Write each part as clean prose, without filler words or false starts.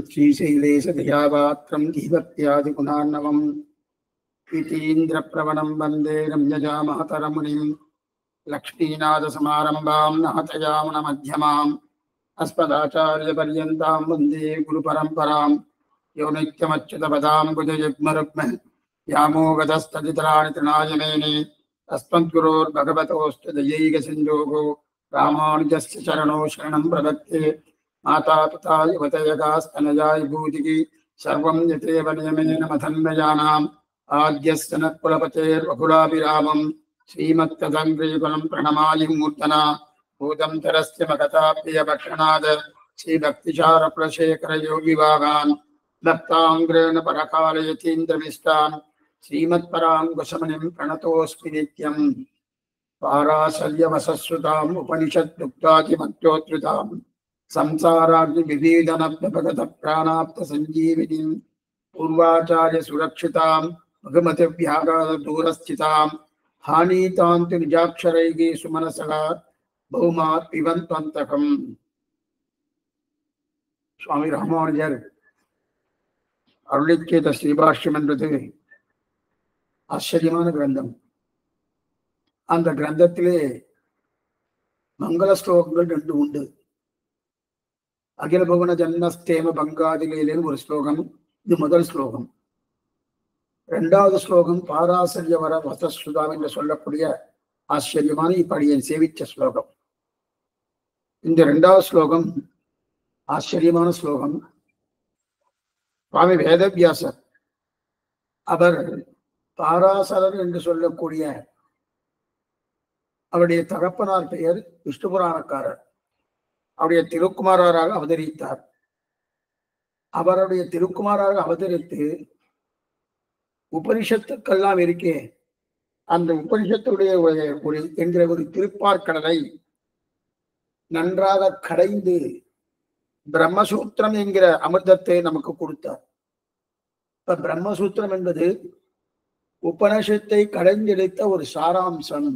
श्रीशैलेशदयापात्रं दीपत्यादिगुणार्णवम् इतीन्द्रप्रवणं वन्दे रम्यजामहतरमुनिं लक्ष्मीनाथसमारम्भां नहतयामुनमध्यमाम् अस्मदाचार्यपर्यन्तां वन्दे गुरुपरम्परां यो नित्यमच्युतपदां भुजयुग्मरुग्म व्यामोगतस्तदितराणि तृणाय मेने अस्मद्गुरोर्भगवतोऽस्तु दयैकसिन्धोः रामानुजस्य चरणौ शरणं प्रपद्ये माता पिता युवतयकास्तनया विभूतिः सर्वं यतेव नियमेन मथन्मयानाम् आद्यस्य नत्कुलपतेर्वकुलाभिरामं श्रीमत्तदङ्ग्रीकुलं प्रणमामि मूर्धना भूतं तरस्य मगताप्रियभक्षणाद श्रीभक्तिसारकुलशेखरयोगिवागान् दत्ताङ्ग्रेण परकालयतीन्द्रमिष्टान् श्रीमत्पराङ्कुशमुनिं प्रणतोऽस्मि नित्यम् पाराशल्यवसस्रुताम् उपनिषद्दुग्धादिमत्योद्धृताम् संसाराग्निविभीदनव्यपगतप्राणाप्तसञ्जीविनीम् पूर्वाचार्यसुरक्षिताम् भगवद्व्याघातदूरस्थिताम् हानीतान्तु निजाक्षरैः सुमनसः बहुमात् पिबन्त्वन्तकम्. சுவாமி ராமானுஜர் அருளிச் செய்த ஸ்ரீபாஷ்யம் என்பது ஆச்சரியமான கிரந்தம். அந்த கிரந்தத்திலே மங்கள ஸ்லோகங்கள் 2 உண்டு. அகில புவன ஜன்மஸ்தேம பங்காதிலேன்னு ஒரு ஸ்லோகம், இது முதல் ஸ்லோகம். 2வது ஸ்லோகம் பாராசல்ய வர வசஸ்ருதாம் என்று சொல்லக்கூடிய ஆச்சரியமான இப்படியை சேவிச்ச ஸ்லோகம். இந்த 2வது ஸ்லோகம் ஆச்சரியமான ஸ்லோகம். சுவாமி வேதவியாசர் அவர் பாராசரர் என்று சொல்லக்கூடிய அவருடைய தகப்பனார் பெயர் விஷ்ணு புராணக்காரர். அவருடைய திருக்குமாராக அவதரித்தார். அவருடைய திருக்குமாராக அவதரித்து உபனிஷத்துக்கெல்லாம் இருக்கே, அந்த உபனிஷத்துடைய ஒரு என்கிற ஒரு திருப்பார்கடலை நன்றாக கடைந்து பிரம்மசூத்திரம் என்கிற அமிர்தத்தை நமக்கு கொடுத்தார். இப்ப பிரம்மசூத்திரம் என்பது உபனிஷத்தை கடைந்தெடுத்த ஒரு சாராம்சம்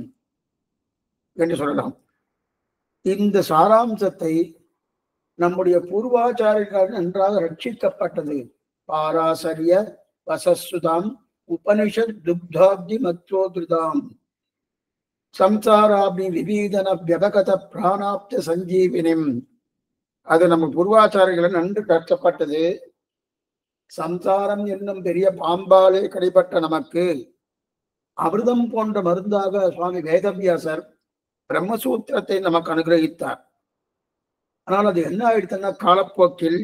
என்று சொல்லலாம். இந்த சாராம்சத்தை நம்முடைய பூர்வாச்சாரியர்கள் நன்றாக ரட்சிக்கப்பட்டது. பாராசரிய வசஸ்ருதாம் உபனிஷத் துக்தாப்தி மத்ரோத்ருதாம் சம்சாராப்தி விபீதன வியபகத பிராணாப்த சஞ்சீவினிம். அது நம்ம பூர்வாச்சாரியர்கள் நன்கு கற்கப்பட்டது. சம்சாரம் என்னும் பெரிய பாம்பாலே கடைப்பட்ட நமக்கு அமிர்தம் போன்ற மருந்தாக சுவாமி வேதவியாசர் பிரம்மசூத்திரத்தை நமக்கு அனுகிரகித்தார். ஆனால் அது என்ன ஆயிடுச்சுன்னா, காலப்போக்கில்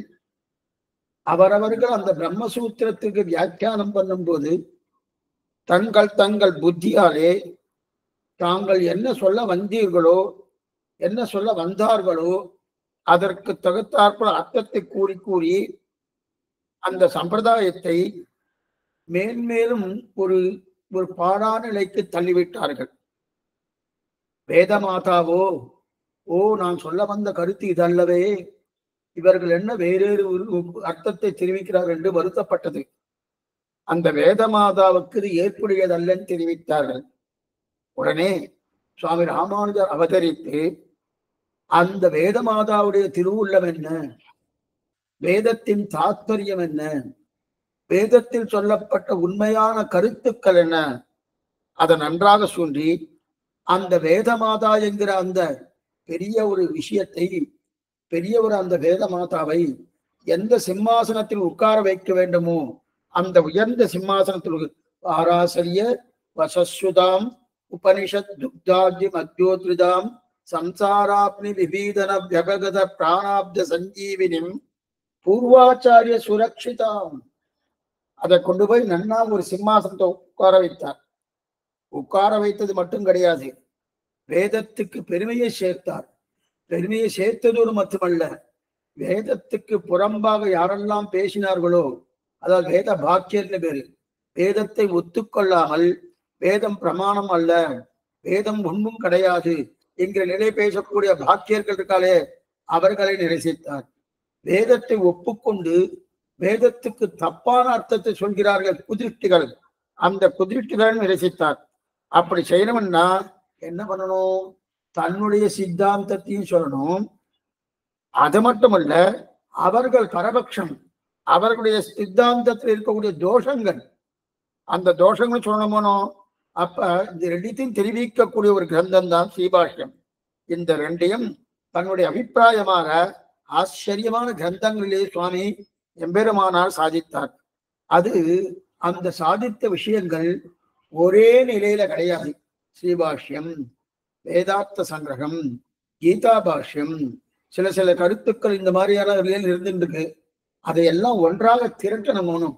அவரவர்கள் அந்த பிரம்மசூத்திரத்துக்கு வியாக்கியானம் பண்ணும்போது தங்கள் புத்தியாலே தாங்கள் என்ன சொல்ல வந்தீர்களோ, என்ன சொல்ல வந்தார்களோ அதற்கு தகுத்தாற்போல் அர்த்தத்தை கூறி அந்த சம்பிரதாயத்தை மேன்மேலும் ஒரு ஒரு பாடான நிலைக்கு தள்ளிவிட்டார்கள். வேதமாதாவோ, நான் சொல்ல வந்த கருத்து இதல்லவே, இவர்கள் என்ன வேறொரு அர்த்தத்தை தெரிவிக்கிறார்கள் என்று வருத்தப்பட்டது. அந்த வேதமாதாவுக்கு இது ஏற்புடையதல்லன்னு தெரிவித்தார்கள். உடனே சுவாமி ராமானுஜர் அவதரித்து அந்த வேதமாதாவுடைய திருவுள்ளம் என்ன, வேதத்தின் தாத்பரியம் என்ன, வேதத்தில் சொல்லப்பட்ட உண்மையான கருத்துக்கள் என்ன, அதை நன்றாக சொல்லி அந்த வேதமாதா என்கிற அந்த பெரிய ஒரு விஷயத்தை, பெரிய ஒரு அந்த வேதமாதாவை எந்த சிம்மாசனத்தில் உட்கார வைக்க வேண்டுமோ அந்த உயர்ந்த சிம்மாசனத்தில் பாராசரிய வசஸ்ருதாம் உபனிஷத் துக்தாப்தி மத்யோத்ருதாம் சம்சாராப்னி விபீதன வியபகத பிராணாப்த சஞ்சீவினிம் பூர்வாச்சாரிய சுரக்ஷிதாம். அதை கொண்டு போய் நன்னா ஒரு சிம்மாசனத்தை உட்கார வைத்தார். உட்கார வைத்தது மட்டும் கிடையாது, வேதத்துக்கு பெருமையை சேர்த்தார். பெருமையை சேர்த்ததோடு மட்டுமல்ல, வேதத்துக்கு புறம்பாக யாரெல்லாம் பேசினார்களோ, அதாவது வேத பாக்கியர்னு பேரு, வேதத்தை ஒத்துக்கொள்ளாமல் வேதம் பிரமாணம் அல்ல, வேதம் ஒன்றும் கிடையாது என்கிற நிலை பேசக்கூடிய பாக்கியர்கள் இருக்காளே அவர்களை நிரசித்தார். வேதத்தை ஒப்புக்கொண்டு வேதத்துக்கு தப்பான அர்த்தத்தை சொல்கிறார்கள் குதிருஷ்டிகள், அந்த குதிருஷ்டிகளை நிரசித்தார். அப்படி செய்யணும்னா என்ன பண்ணணும்? தன்னுடைய சித்தாந்தத்தையும் சொல்லணும். அது மட்டுமல்ல, அவர்கள் பரபட்சம், அவர்களுடைய சித்தாந்தத்தில் இருக்கக்கூடிய தோஷங்கள், அந்த தோஷங்கள் சொல்லணுமோ. அப்ப இந்த ரெண்டையும் தெரிவிக்கக்கூடிய ஒரு கிரந்தம் தான் ஸ்ரீபாஷ்யம். இந்த ரெண்டையும் தன்னுடைய அபிப்பிராயமாக ஆச்சரியமான கிரந்தங்களிலே சுவாமி எம்பெருமானார் சாதித்தார். அது அந்த சாதித்த விஷயங்கள் ஒரே நிலையில கிடையாது. ஸ்ரீபாஷ்யம், வேதார்த்த சங்கிரகம், கீதா பாஷ்யம், சில சில கருத்துக்கள் இந்த மாதிரியான நிலையில் இருந்துருக்கு. அதையெல்லாம் ஒன்றாக திரட்டணும்.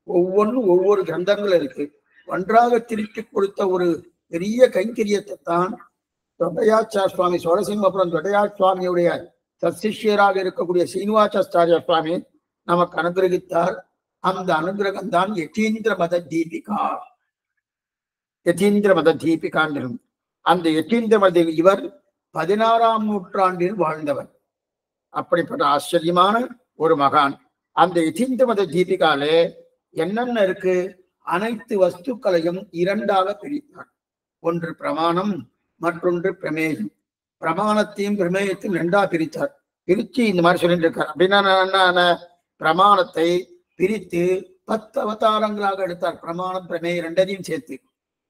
ஒவ்வொன்றும் ஒவ்வொரு கிரந்தங்கள் இருக்கு. ஒன்றாக திருப்பி கொடுத்த ஒரு பெரிய கைங்கரியத்தை தான் தொட்டையாச்சார் சுவாமி சோழசிம்மபுரம் தொட்டையார் சுவாமியுடைய சத்சிஷ்யராக இருக்கக்கூடிய சீனிவாசாச்சாரிய சுவாமி நமக்கு அனுகிரகித்தார். அந்த அனுகிரகம் தான் யதீந்திர மத தீபிகா. யதீந்திர மத தீபிகாண்டிலும் அந்த யதீந்திர மத இவர் 16ஆம் நூற்றாண்டில் வாழ்ந்தவர். அப்படிப்பட்ட ஆச்சரியமான ஒரு மகான். அந்த யதீந்திர மத தீபிகாலே என்னென்ன இருக்கு? அனைத்து வஸ்துக்களையும் இரண்டாக பிரித்தார். ஒன்று பிரமாணம், மற்றொன்று பிரமேயம். பிரமாணத்தையும் பிரமேயத்தையும் ரெண்டா பிரித்தார். பிரிச்சு இந்த மாதிரி சொல்லிட்டு இருக்கார். அப்படின்னா பிரமாணத்தை பிரித்து 10 அவதாரங்களாக எடுத்தார். பிரமாணம் பிரமேயம் ரெண்டையும் சேர்த்து.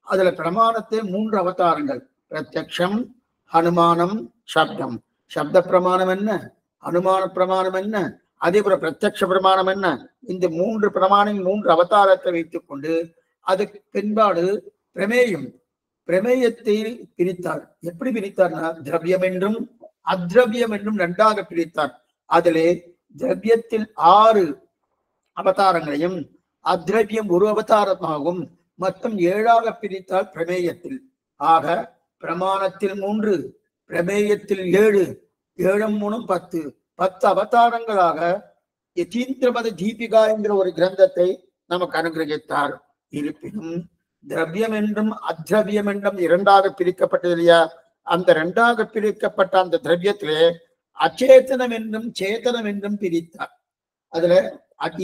அதுல பிரமாணத்தை 3 அவதாரங்கள்: பிரத்யக்ஷம், அனுமானம், சப்தம். சப்த பிரமாணம் என்ன, அனுமான பிரமாணம் என்ன, அதே போல பிரத்யக்ஷ பிரமாணம் என்ன, இந்த 3 பிரமாணம் 3 அவதாரத்தை வைத்துக் கொண்டு அதுக்கு பின்பாடு பிரமேயம், பிரமேயத்தை பிரித்தார். எப்படி பிரித்தார்னா திரவியம் என்றும் அத்ரவியம் என்றும் ரெண்டாக பிரித்தார். அதிலே திரவியத்தில் 6 அவதாரங்களையும் அத்ரவியம் 1 அவதாரமாகவும் மொத்தம் 7ஆக பிரித்தார் பிரமேயத்தில். ஆக பிரமாணத்தில் 3, பிரமேயத்தில் 7, 7 3 10, 10 அவதாரங்களாக யதீந்திர மத தீபிகா என்கிற ஒரு கிரந்தத்தை நமக்கு அனுகிரகித்தார். இருப்பினும் திரவியம் என்றும் அத்ரவியம் என்றும் இரண்டாக பிரிக்கப்பட்டது இல்லையா? அந்த இரண்டாக பிரிக்கப்பட்ட அந்த திரவியத்திலே அச்சேதனம் என்றும் சேத்தனம் என்றும் பிரித்தார். அதுல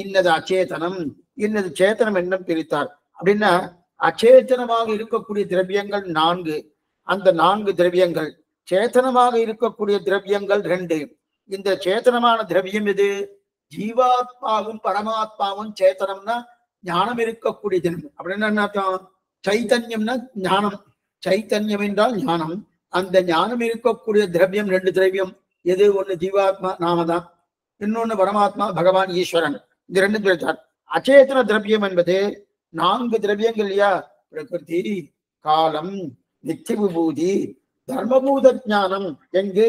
இன்னது அச்சேதனம், இன்னது சேத்தனம் என்றும் பிரித்தார். அப்படின்னா அச்சேதனமாக இருக்கக்கூடிய திரவியங்கள் 4. அந்த 4 திரவியங்கள், சேத்தனமாக இருக்கக்கூடிய திரவியங்கள் 2. இந்த சேத்தனமான திரவியம் எது? ஜீவாத்மாவும் பரமாத்மாவும் சேத்தனம்னா ஞானம் இருக்கக்கூடிய திரவியம். அப்படின்னா என்ன அர்த்தம்? சைத்தன்யம்னா ஞானம். சைத்தன்யம் என்றால் ஞானம். அந்த ஞானம் இருக்கக்கூடிய திரவியம் 2 திரவியம். எது? ஒண்ணு ஜீவாத்மா நாமதான், இன்னொன்னு பரமாத்மா பகவான் ஈஸ்வரன். இந்த 2 பிரித்தார். அச்சேதன திரவியம் என்பது 4 திரவியங்கள் இல்லையா? பிரகிருதி, காலம், நித்திய விபூதி, தர்மபூத ஞானம் எங்கு?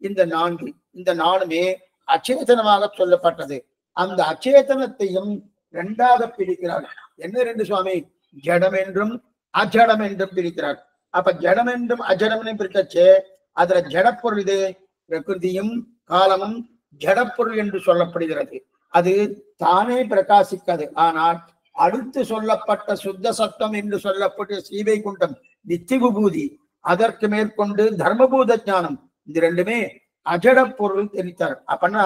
இந்த 4. இந்த 4மே அச்சேதனமாக சொல்லப்பட்டது. அந்த அச்சேதனத்தையும் 2ஆக பிரிக்கிறார். என்ன 2 சுவாமி? ஜடம் என்றும் அஜடம் என்றும் பிரிக்கிறார். அப்ப ஜடம் என்றும் அஜடம் பிரிக்கச்சே அதுல ஜடப்பொருள் இது. பிரகிருதியும் காலமும் ஜடப்பொருள் என்று சொல்லப்படுகிறது. அது தானே பிரகாசிக்காது. ஆனால் அடுத்து சொல்லப்பட்ட சுத்த சத்தம் என்று சொல்லப்பட்ட ஸ்ரீவைகுண்டம், நித்திய விபூதி, அதற்கு மேற்கொண்டு தர்மபூத ஞானம், இந்த 2மே அஜட பொருள் தெரிவித்தார். அப்பன்னா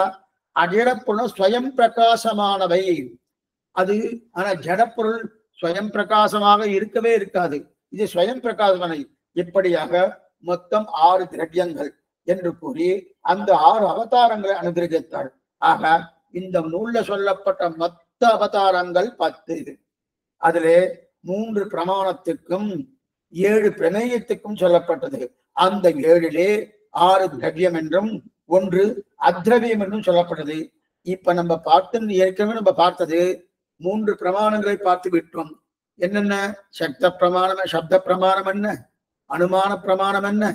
அஜட பொருள் ஸ்வயம் பிரகாசமானவை. அது ஆனா ஜடப்பொருள் ஸ்வயம் பிரகாசமாக இருக்கவே இருக்காது. இது ஸ்வயம் பிரகாசமானவை. இப்படியாக மொத்தம் 6 திரவியங்கள் என்று கூறி அந்த 6 அவதாரங்களை அனுகிரகித்தார். ஆக இந்த நூல்ல சொல்லப்பட்ட மொத்த அவதாரங்கள் 10. அதிலே 3 பிரமாணத்துக்கும் 7 பிரமேயத்துக்கும் சொல்லப்பட்டது. அந்த 7லே 6 திரவியம் என்றும் 1 அத்ரவியம் என்றும் சொல்லப்பட்டது. இப்ப நம்ம ஏற்கனவே நம்ம பார்த்தது 3 பிரமாணங்களை பார்த்து விட்டோம். என்னென்ன? சப்த பிரமாணம், சப்த பிரமாணம் என்ன, அனுமான பிரமாணம் என்ன,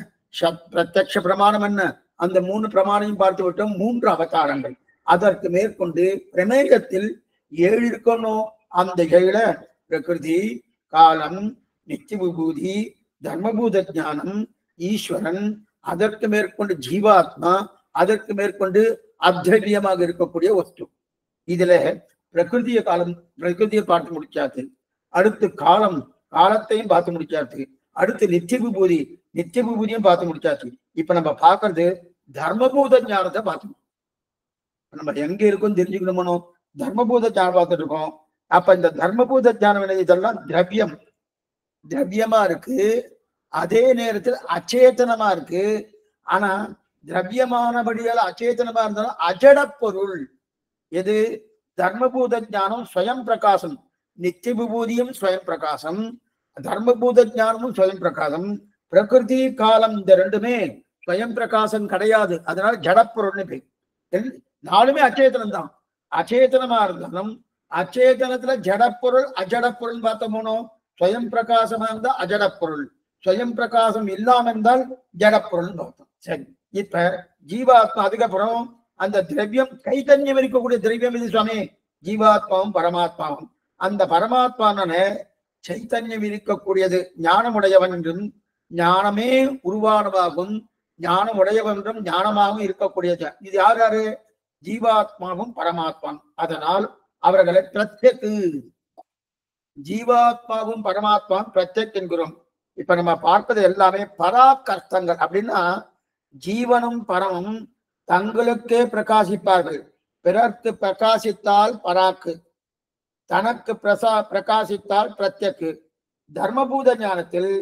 பிரத்யக்ஷ பிரமாணம் என்ன, அந்த 3 பிரமாணையும் பார்த்து விட்டோம். 3 அவதாரங்கள். அதற்கு மேற்கொண்டு பிரமேயத்தில் 7 இருக்கணும். அந்த 7 பிரகிருதி, காலம், நித்திய விபூதி, தர்மபூத ஞானம், ஈஸ்வரன், அதற்கு மேற்கொண்டு ஜீவாத்மா, அதற்கு மேற்கொண்டு அத்ரவியமாக இருக்கக்கூடிய வஸ்து. இதுல பிரகிருதியை பார்த்து முடிச்சாச்சு. அடுத்து காலத்தையும் பார்த்து முடிச்சாச்சு. அடுத்து நித்திய விபூதி. நித்திய விபூதியும் பார்த்து முடிச்சாச்சு. இப்ப நம்ம பார்க்கறது தர்மபூத ஞானத்தை பார்க்கணும். நம்ம எங்க இருக்கோம் தெரிஞ்சுக்கணுமோ தர்மபூத ஞானம் பார்த்துட்டு இருக்கோம். அப்ப இந்த தர்மபூத ஞானம் இதெல்லாம் திரவியம், திரவியமா இருக்கு. அதே நேரத்தில் அச்சேதனமா இருக்கு. ஆனா திரவியமானபடியால் அச்சேதனமா இருந்தாலும் அஜட பொருள் எது? தர்மபூத ஞானம் ஸ்வயம் பிரகாசம். நித்திய விபூதியும் ஸ்வயம் பிரகாசம், தர்மபூத ஞானமும் ஸ்வயம் பிரகாசம். பிரகிருதி காலம் இந்த ரெண்டுமே ஸ்வயம் பிரகாசம் கிடையாது. அதனால ஜடப்பொருள்னு பேர். நாலுமே அச்சேதனம் தான். அச்சேதனமா இருந்தாலும் அச்சேதனத்துல ஜடப்பொருள் அஜடப்பொருள் பார்த்தோமோ. ஸ்வயம் பிரகாசமா இருந்தா அஜடப்பொருள், ஸ்வயம் பிரகாசம் இல்லாம இருந்தால் ஜடப்பொருள் பார்த்தோம். சரி, இப்ப ஜீவாத்மா. அதுக்கப்புறம் அந்த திரவியம் கைத்தன்யம் இருக்கக்கூடிய திரவியம் இது சுவாமி. ஜீவாத்மாவும் பரமாத்மாவும். அந்த பரமாத்மான சைத்தன்யம் இருக்கக்கூடியது ஞானமுடையவன் என்றும் ஞானமே உருவானதாகும், ஞானம் உடையவன் என்றும் ஞானமாகவும் இருக்கக்கூடியது. இது யார் யாரு? ஜீவாத்மாவும் பரமாத்மாவும். அதனால் அவர்களை பிரத்யக், ஜீவாத்மாவும் பரமாத்மாவும் பிரத்யக் என்கிறோம். இப்ப நம்ம பார்ப்பது எல்லாமே பராக்கர்த்தங்கள். அப்படின்னா ஜீவனும் பரமும் தங்களுக்கே பிரகாசிப்பார்கள். பிறர்க்கு பிரகாசித்தால் பராக்கு, தனக்கு பிரகாசித்தால் பிரத்யக்கு. தர்மபூத ஞானத்தில்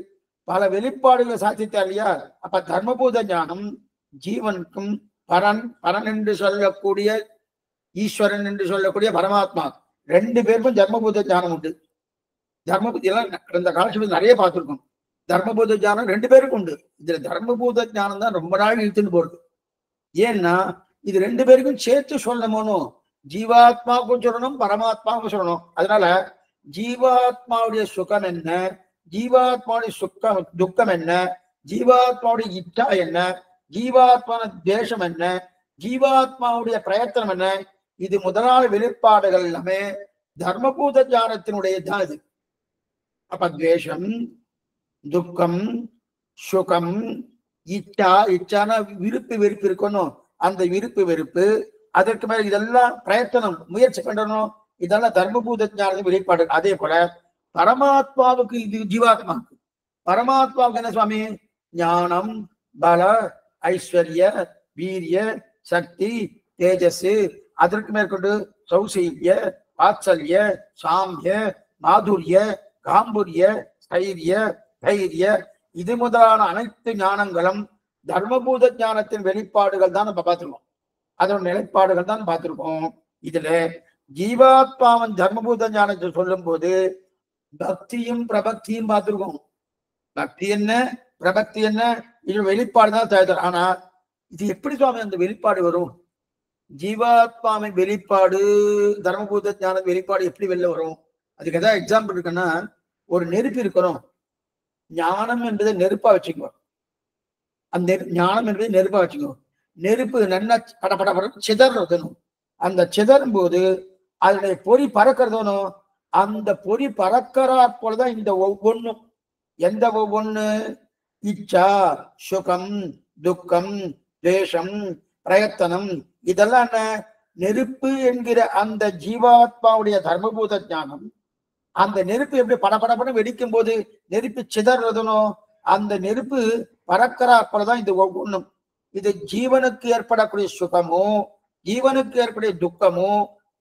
பல வெளிப்பாடுகளை சாதித்தார் இல்லையா? அப்ப தர்மபூத ஞானம் ஜீவனுக்கும் பரன் என்று சொல்லக்கூடிய ஈஸ்வரன் என்று சொல்லக்கூடிய பரமாத்மா ரெண்டு பேருக்கும் தர்மபூத ஞானம் உண்டு. தர்மபூதி எல்லாம் கடந்த காலத்துல நிறைய பார்த்திருக்கோம். தர்மபூத ஞானம் ரெண்டு பேருக்கும் உண்டு. இதுல தர்மபூத ஞானம் தான் ரொம்ப நாள் இழுத்துட்டு போறது. ஏன்னா இது ரெண்டு பேருக்கும் சேர்த்து சொல்லணும். ஜீவாத்மாவுக்கும் சொல்லணும், பரமாத்மாவுக்கும் சொல்லணும். அதனால ஜீவாத்மாவுடைய சுகம் என்ன, ஜீவாத்மாவுடைய துக்கம் என்ன, ஜீவாத்மாவுடைய இச்சா என்ன, ஜீவாத்மான தேசம் என்ன, ஜீவாத்மாவுடைய பிரயத்தனம் என்ன, இது முதலான வெளிப்பாடுகள் எல்லாமே தர்மபூத ஞானத்தினுடைய தான் இது. அப்ப துவேஷம், துக்கம், சுகம், இச்சான விருப்பு வெறுப்பு இருக்கணும். அந்த விருப்பு வெறுப்பு, அதற்கு மேல இதெல்லாம் பிரயத்தனம், முயற்சி பண்ணணும். இதெல்லாம் தர்மபூத ஞானத்தின் வெளிப்பாடு. அதே போல பரமாத்மாவுக்கு, இது ஜீவாத்மாவுக்கு, பரமாத்மாவுக்கு என்ன சுவாமி? ஞானம், பல, ஐஸ்வர்ய, வீரிய, சக்தி, தேஜஸ், அதற்கு மேற்கொண்டு சௌசீல்ய, வாத்சல்ய, சாம்பிய, மாதுரிய, காம்புரிய, ஸ்தைரிய, தைரிய, இது முதலான அனைத்து ஞானங்களும் தர்மபூத ஞானத்தின் வெளிப்பாடுகள் தான் நம்ம பார்த்திருக்கோம். அதோட நிலைப்பாடுகள் தான் பார்த்திருக்கோம். இதுல ஜீவாத்மாவின் தர்மபூத ஞானத்தை சொல்லும் போது பக்தியும் பிரபக்தியும் பார்த்திருக்கோம். பக்தி என்ன, பிரபக்தி என்ன, இது வெளிப்பாடு தான் தேவை. ஆனா இது எப்படி சுவாமி அந்த வெளிப்பாடு வரும்? ஜீவாத்மாவின் வெளிப்பாடு, தர்மபூத ஞான வெளிப்பாடு எப்படி வெளில வரும்? அதுக்கு ஏதாவது எக்ஸாம்பிள் இருக்குன்னா, ஒரு நெருப்பு இருக்கிறோம். ஞானம் என்பதை நெருப்பா வச்சுக்கோ. அந்த ஞானம் என்பதை நெருப்பா வச்சுக்கோ. நெருப்பு நல்லா படப்பட சிதறணும். அந்த சிதறும் போது அதனுடைய பொறி பறக்கிறதோனும், அந்த பொறி பறக்கிறா போலதான் இந்த ஒவ்வொன்றும். எந்த ஒவ்வொன்னு? இச்சா, சுகம், துக்கம், துவேஷம், பிரயத்தனம், இதெல்லாம் என்ன? நெருப்பு என்கிற அந்த ஜீவாத்மாவுடைய தர்மபூத ஞானம். அந்த நெருப்பு எப்படி படபடப்பட வெடிக்கும் போது நெருப்பு சிதறதுனோ, அந்த நெருப்பு பறக்கிறா போலதான் இது ஒவ்வொன்றும். இது ஜீவனுக்கு ஏற்படக்கூடிய சுகமோ, ஜீவனுக்கு ஏற்படைய துக்கமோ,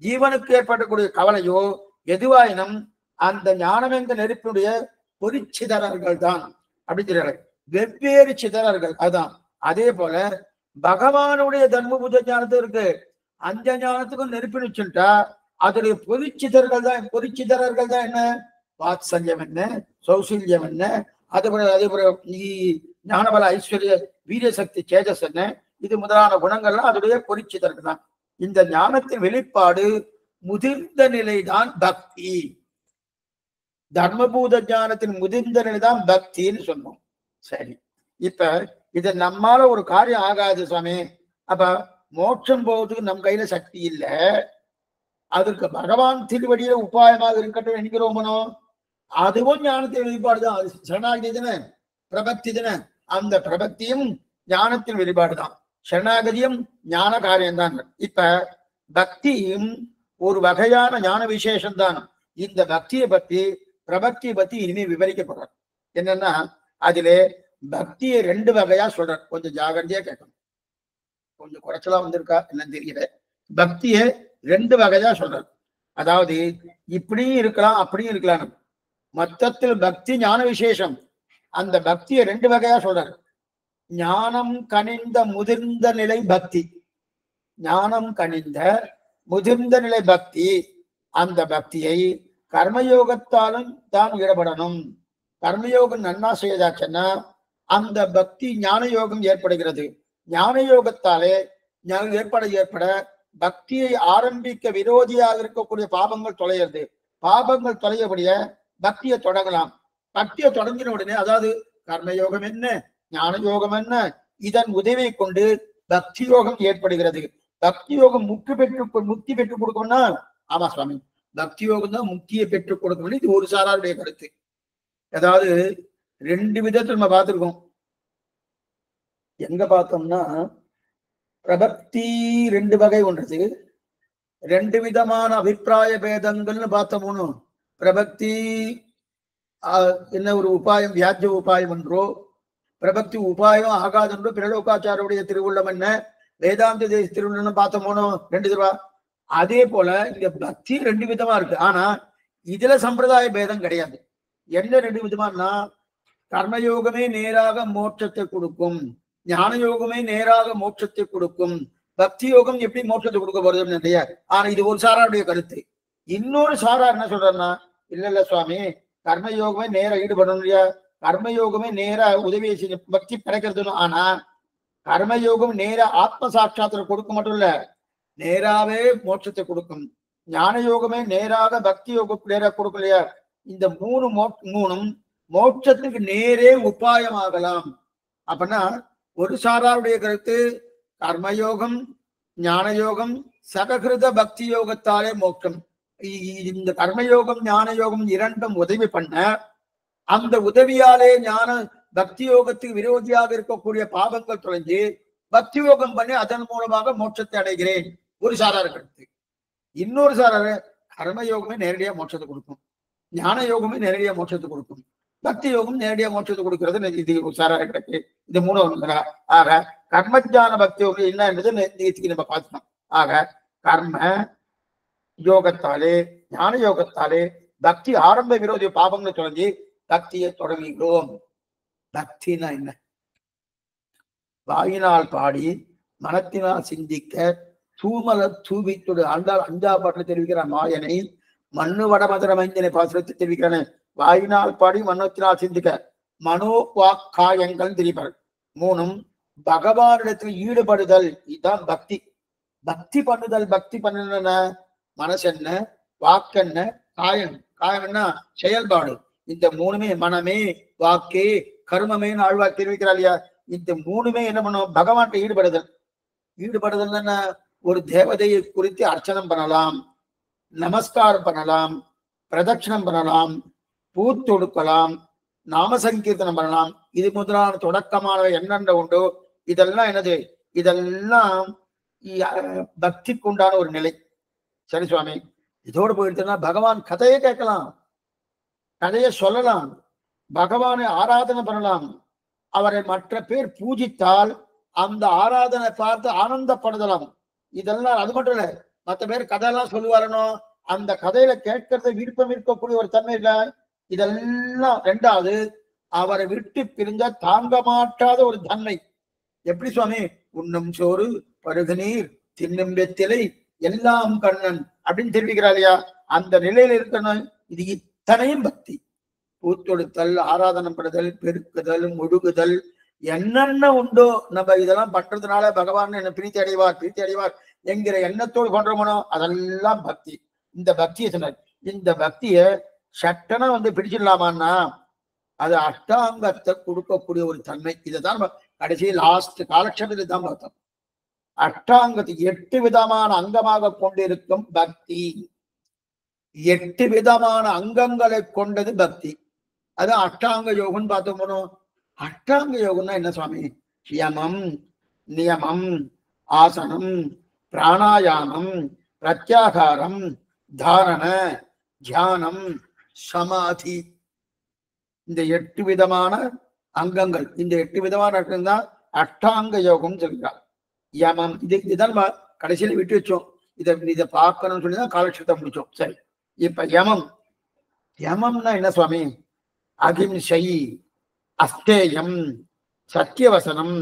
ஜீவனுக்கு ஏற்படக்கூடிய கவலையோ எதுவாயினும் அந்த ஞானம் என்ற நெருப்பினுடைய ஒரு சிதறர்கள் தான். அப்படி தெரியாது, வெவ்வேறு சிதறர்கள். அதான். அதே போல பகவானுடைய தர்மபூத ஞானத்தும் இருக்கு. அந்த ஞானத்துக்கும் நெருப்பின்னு சொல்லிட்டா அதோடைய பொறிச்சிதறர்கள் தான் என்ன? வாத்சல்யம் என்ன, சௌசல்யம் என்ன, அதே போல ஞானபல, ஐஸ்வர்ய, வீரிய சக்தி, சேஜஸ் என்ன, இது முதலான குணங்கள்லாம் அதோடைய பொறிச்சிதறர்கள் தான். இந்த ஞானத்தின் வெளிப்பாடு முதிர்ந்த நிலைதான் பக்தி. தர்மபூத ஞானத்தின் முதிர்ந்த நிலைதான் பக்தின்னு சொன்னோம். சரி, இப்ப இது நம்மால ஒரு காரியம் ஆகாது சுவாமி. அப்ப மோட்சம் போவதுக்கு நம் கையில சக்தி இல்லை. அதற்கு பகவான் திருவடியில உபாயமாக இருக்கட்டும் என்கிறோமனோ, அதுவும் ஞானத்தின் வெளிப்பாடுதான். அது சரணாகதி தானே, பிரபக்தி தானே. அந்த பிரபக்தியும் ஞானத்தின் வெளிப்பாடுதான். சரணாகதியும் ஞான காரியம்தான். இப்ப பக்தியும் ஒரு வகையான ஞான விசேஷம் தான். இந்த பக்தியை பத்தி, பிரபக்தியை பத்தி இனிமே விவரிக்கப்படுறார். என்னன்னா, அதிலே பக்தியை 2 வகையா சொல்றார். கொஞ்சம் ஜாகிரதையா கேட்கணும். கொஞ்சம் குறைச்சலா வந்திருக்கா என்னன்னு தெரியல. பக்தியை 2 வகையா சொல்றார். அதாவது இப்படியும் இருக்கலாம், அப்படியும் இருக்கலாம். மொத்தத்தில் பக்தி ஞான விசேஷம். அந்த பக்தியை 2 வகையா சொல்றார். ஞானம் கனிந்த முதிர்ந்த நிலை பக்தி. ஞானம் கனிந்த முதிர்ந்த நிலை பக்தி. அந்த பக்தியை கர்மயோகத்தாலும் தான் ஈடுபடணும். கர்மயோகம் நன்னா செய்தாச்சுன்னா அந்த பக்தி ஞான யோகம் ஏற்படுகிறது. ஞான யோகத்தாலே ஏற்பட பக்தியை ஆரம்பிக்க விரோதியாக இருக்கக்கூடிய பாபங்கள் தொலைகிறது. பாபங்கள் தொலையபடிய பக்தியை தொடங்கலாம். பக்தியை தொடங்கின உடனே, அதாவது கர்மயோகம் என்ன, ஞான யோகம் என்ன, இதன் உதவியை கொண்டு பக்தி யோகம் ஏற்படுகிறது. பக்தி யோகம் முக்தி பெற்றுக் கொடுக்கணும்னா, ஆமா சுவாமி, பக்தி யோகம் தான் முக்தியை பெற்றுக் கொடுக்கணும். இது ஒரு சாராருடைய கருத்து. அதாவது 2 விதத்தில் நம்ம பார்த்திருக்கோம். எங்க பார்த்தோம்னா, பிரபக்தி 2 வகை ஒன்றது. 2 விதமான அபிப்பிராய பேதங்கள்னு பார்த்தோம்னு, பிரபக்தி என்ன ஒரு உபாயம், வியாஜ்ய உபாயம் என்றோ, பிரபக்தி உபாயம் ஆகாதென்றோ, பிரலோகாச்சாரிய திருவுள்ளம் என்ன, வேதாந்த தேச திருவுள்ளம் பார்த்தோமோனோ 2 ரூபா. அதே போல இங்க பக்தி 2 விதமா இருக்கு. ஆனா இதுல சம்பிரதாய பேதம் கிடையாது. என்ன 2 விதமானா, கர்மயோகமே நேராக மோட்சத்தை கொடுக்கும், ஞான யோகமே நேராக மோட்சத்தை கொடுக்கும். பக்தி யோகம் எப்படி மோட்சத்தை கொடுக்க போறது நிறைய. ஆனா இது ஒரு சாராருடைய கருத்து. இன்னொரு சாரார் என்ன சொல்றாருன்னா, இல்ல சுவாமி, கர்மயோகமே நேர ஈடுபடணும் இல்லையா, கர்மயோகமே நேர உதவியை செய்ய பக்தி கிடைக்கிறது. ஆனா கர்மயோகம் நேர ஆத்ம சாட்சாத்திர கொடுக்க மட்டும் இல்ல, நேராவே மோட்சத்தை கொடுக்கும். ஞான யோகமே நேராக பக்தி யோகம் நேராக கொடுக்கும் இல்லையா. இந்த மூணும் மோட்சத்துக்கு நேரே உபாயமாகலாம். அப்படின்னா ஒரு சாராருடைய கருத்து, கர்மயோகம் ஞான யோகம் சககிருத பக்தி யோகத்தாலே மோட்சம். இந்த கர்மயோகம் ஞான யோகம் 2ம் உதவி பண்ண, அந்த உதவியாலே ஞான பக்தி யோகத்துக்கு விரோதியாக இருக்கக்கூடிய பாவங்கள் தொலைஞ்சு பக்தி யோகம் பண்ணி அதன் மூலமாக மோட்சத்தை அடைகிறேன். ஒரு சாரார் கருத்து. இன்னொரு சாரார், கர்மயோகமே நேரடியா மோட்சத்தை கொடுக்கும், ஞான யோகமே நேரடியா மோட்சத்தை கொடுக்கும், பக்தி யோகம் நேரடியா மோட்சத்தை கொடுக்கிறது. இது ஒரு சாரார கிடக்கு. இது 3 ஆக கர்மஜான பக்தி யோகம் என்ன என்றது நம்ம பார்த்துட்டோம். ஆக கர்ம யோகத்தாலே ஞான யோகத்தாலே பக்தி ஆரம்ப விரோதி பாவங்களை தொடங்கி பக்தியை தொடங்குகிறோம். பக்தினா என்ன? வாயினால் பாடி மனத்தினால் சிந்திக்க தூமல தூவித்துடு ஆண்டால் 5ஆம் பாட்டில் தெரிவிக்கிறான். மாயனை மண்ணு வடமதுர மைந்தனை பாசுரத்தை தெரிவிக்கிறானே, வாயினால் பாடி மனத்தினால் சிந்திக்க மனோ வாக்காயங்கள் தெரிவிப்பார். 3ம் பகவானிடத்தில் ஈடுபடுதல். இதுதான் பக்தி. பக்தி பண்ணுதல். பக்தி பண்ணுன மனசு என்ன, வாக்கென்ன, காயம். காயம்னா செயல்பாடு. இந்த 3மே மனமே வாக்கே கர்மமேன்னு ஆழ்வார் தெரிவிக்கிறார் இல்லையா. இந்த 3மே என்ன பண்ணும், பகவான்கிட்ட ஈடுபடுதல். ஈடுபடுதல் என்ன, ஒரு தேவதையை குறித்து அர்ச்சனம் பண்ணலாம், நமஸ்காரம் பண்ணலாம், பிரதட்சணம் பண்ணலாம், பூ தொடுக்கலாம், நாம சங்கீர்த்தனம் பண்ணலாம். இது முதலான தொடக்கமானவை என்னென்ன உண்டோ இதெல்லாம் என்னது, இதெல்லாம் பக்திக்கு உண்டான ஒரு நிலை. சரி சுவாமி, இதோடு போயிடுச்சுன்னா பகவான் கதையை கேட்கலாம், கதையை சொல்லலாம், பகவானை ஆராதனை பண்ணலாம், அவரை மற்ற பேர் பூஜித்தால் அந்த ஆராதனை பார்த்து ஆனந்தப்படுதலாம். இதெல்லாம் அது மட்டும் இல்ல, மற்ற பேர் கதையெல்லாம் சொல்லுவாரனோ, அந்த கதையில கேட்கறத விருப்பம் இருக்கக்கூடிய ஒரு தன்மை இல்லை. இதெல்லாம் 2வது, அவரை விட்டு பிரிஞ்ச தாங்க மாட்டாத ஒரு தன்மை. எப்படி சுவாமி, உண்ணும் சோறு பருகு நீர் தின்னும் வெத்திலை எல்லாம் கண்ணன் அப்படின்னு தெரிவிக்கிறார் இல்லையா. அந்த நிலையில இருக்கணும். இது இத்தனையும் பக்தி. பூத்தொடுத்தல், ஆராதனை படுதல், பெருக்குதல், முழுகுதல், என்னென்ன உண்டோ நம்ம இதெல்லாம் பண்றதுனால பகவான் என்ன பிரீத்தி அடைவார் என்கிற எண்ணத்தோடு பண்றோமோ அதெல்லாம் பக்தி. இந்த பக்தியை சொன்னார். இந்த பக்தியை சட்டனா பிடிச்சிடலாமான்னா அது அஷ்டாங்கத்தை கொடுக்கக்கூடிய ஒரு தன்மை. இதைதான் நம்ம கடைசி லாஸ்ட் காலக்ஷேபத்தில் தான் பார்த்தோம். அஷ்டாங்கத்தை 8 விதமான அங்கமாக கொண்டிருக்கும் பக்தி. 8 விதமான அங்கங்களை கொண்டது பக்தி. அது அஷ்டாங்க யோகம் பார்த்தோம். அஷ்டாங்க யோகம்னா என்ன சுவாமி? யமம், நியமம், ஆசனம், பிராணாயாமம், பிரத்யாகாரம், தாரண, தியானம், சமாதி. இந்த 8 விதமான அங்கங்கள். இந்த 8 விதமான தான் அஷ்டாங்க யோகம் சொல்கிறார். யமம் இதுதான் கடைசியில விட்டு வச்சோம். இதை பார்க்கணும்னு சொல்லிதான் காலட்சேபத்தை முடிச்சோம். சரி, இப்ப யமம். யமம்னா என்ன சுவாமி? அகிம்சை, அஸ்தேயம், சத்தியவசனம்,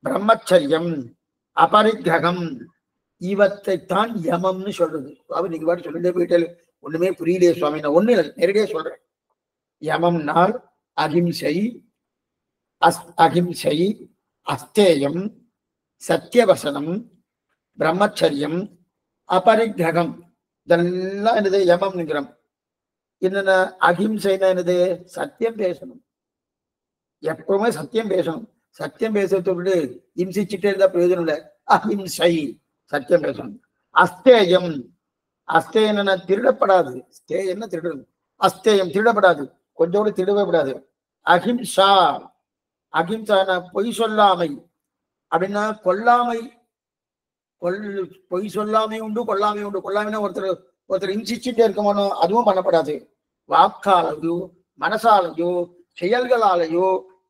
பிரம்மச்சரியம், அபரிக்கிரகம், இவற்றைத்தான் யமம்னு சொல்றது. சுவாமி நீங்க பாட்டு சொல்லிட்டே போயிட்டாரு, ஒண்ணுமே புரியலையே சுவாமி. நான் ஒண்ணு நேரடியா சொல்றேன். யமம்னால் அகிம்சை, அகிம்சை, அஸ்தேயம், சத்தியவசனம், பிரம்மச்சரியம், அபரிக்கிரகம், இதெல்லாம் என்னது? யமம் நிகரம். என்னென்ன? அகிம்சைனா என்னது? சத்தியம் பேசணும். எப்பவுமே சத்தியம் பேசணும். சத்தியம் பேசுறதை விட்டு இம்சிச்சுட்டே இருந்தா பிரயோஜனம் இல்லை. அஹிம்சை, சத்தியம் பேசணும். அஸ்தேயம், அஸ்தேயம் என்ன? திருடப்படாது. ஸ்தேயம்னா திருடுறது. அஸ்தேயம் திருடப்படாது, கொஞ்சோடு திருடவே கூடாது. அஹிம்சா, அஹிம்சா பொய் சொல்லாமை. அப்படின்னா கொல்லாமை. பொய் சொல்லாமை உண்டு, கொல்லாமை உண்டு. கொல்லாமைனா ஒருத்தர் இம்சிச்சுட்டே இருக்கமானோ, அதுவும் பண்ணப்படாது. வாக்காலையோ மனசாலையோ செயல்களாலேயோ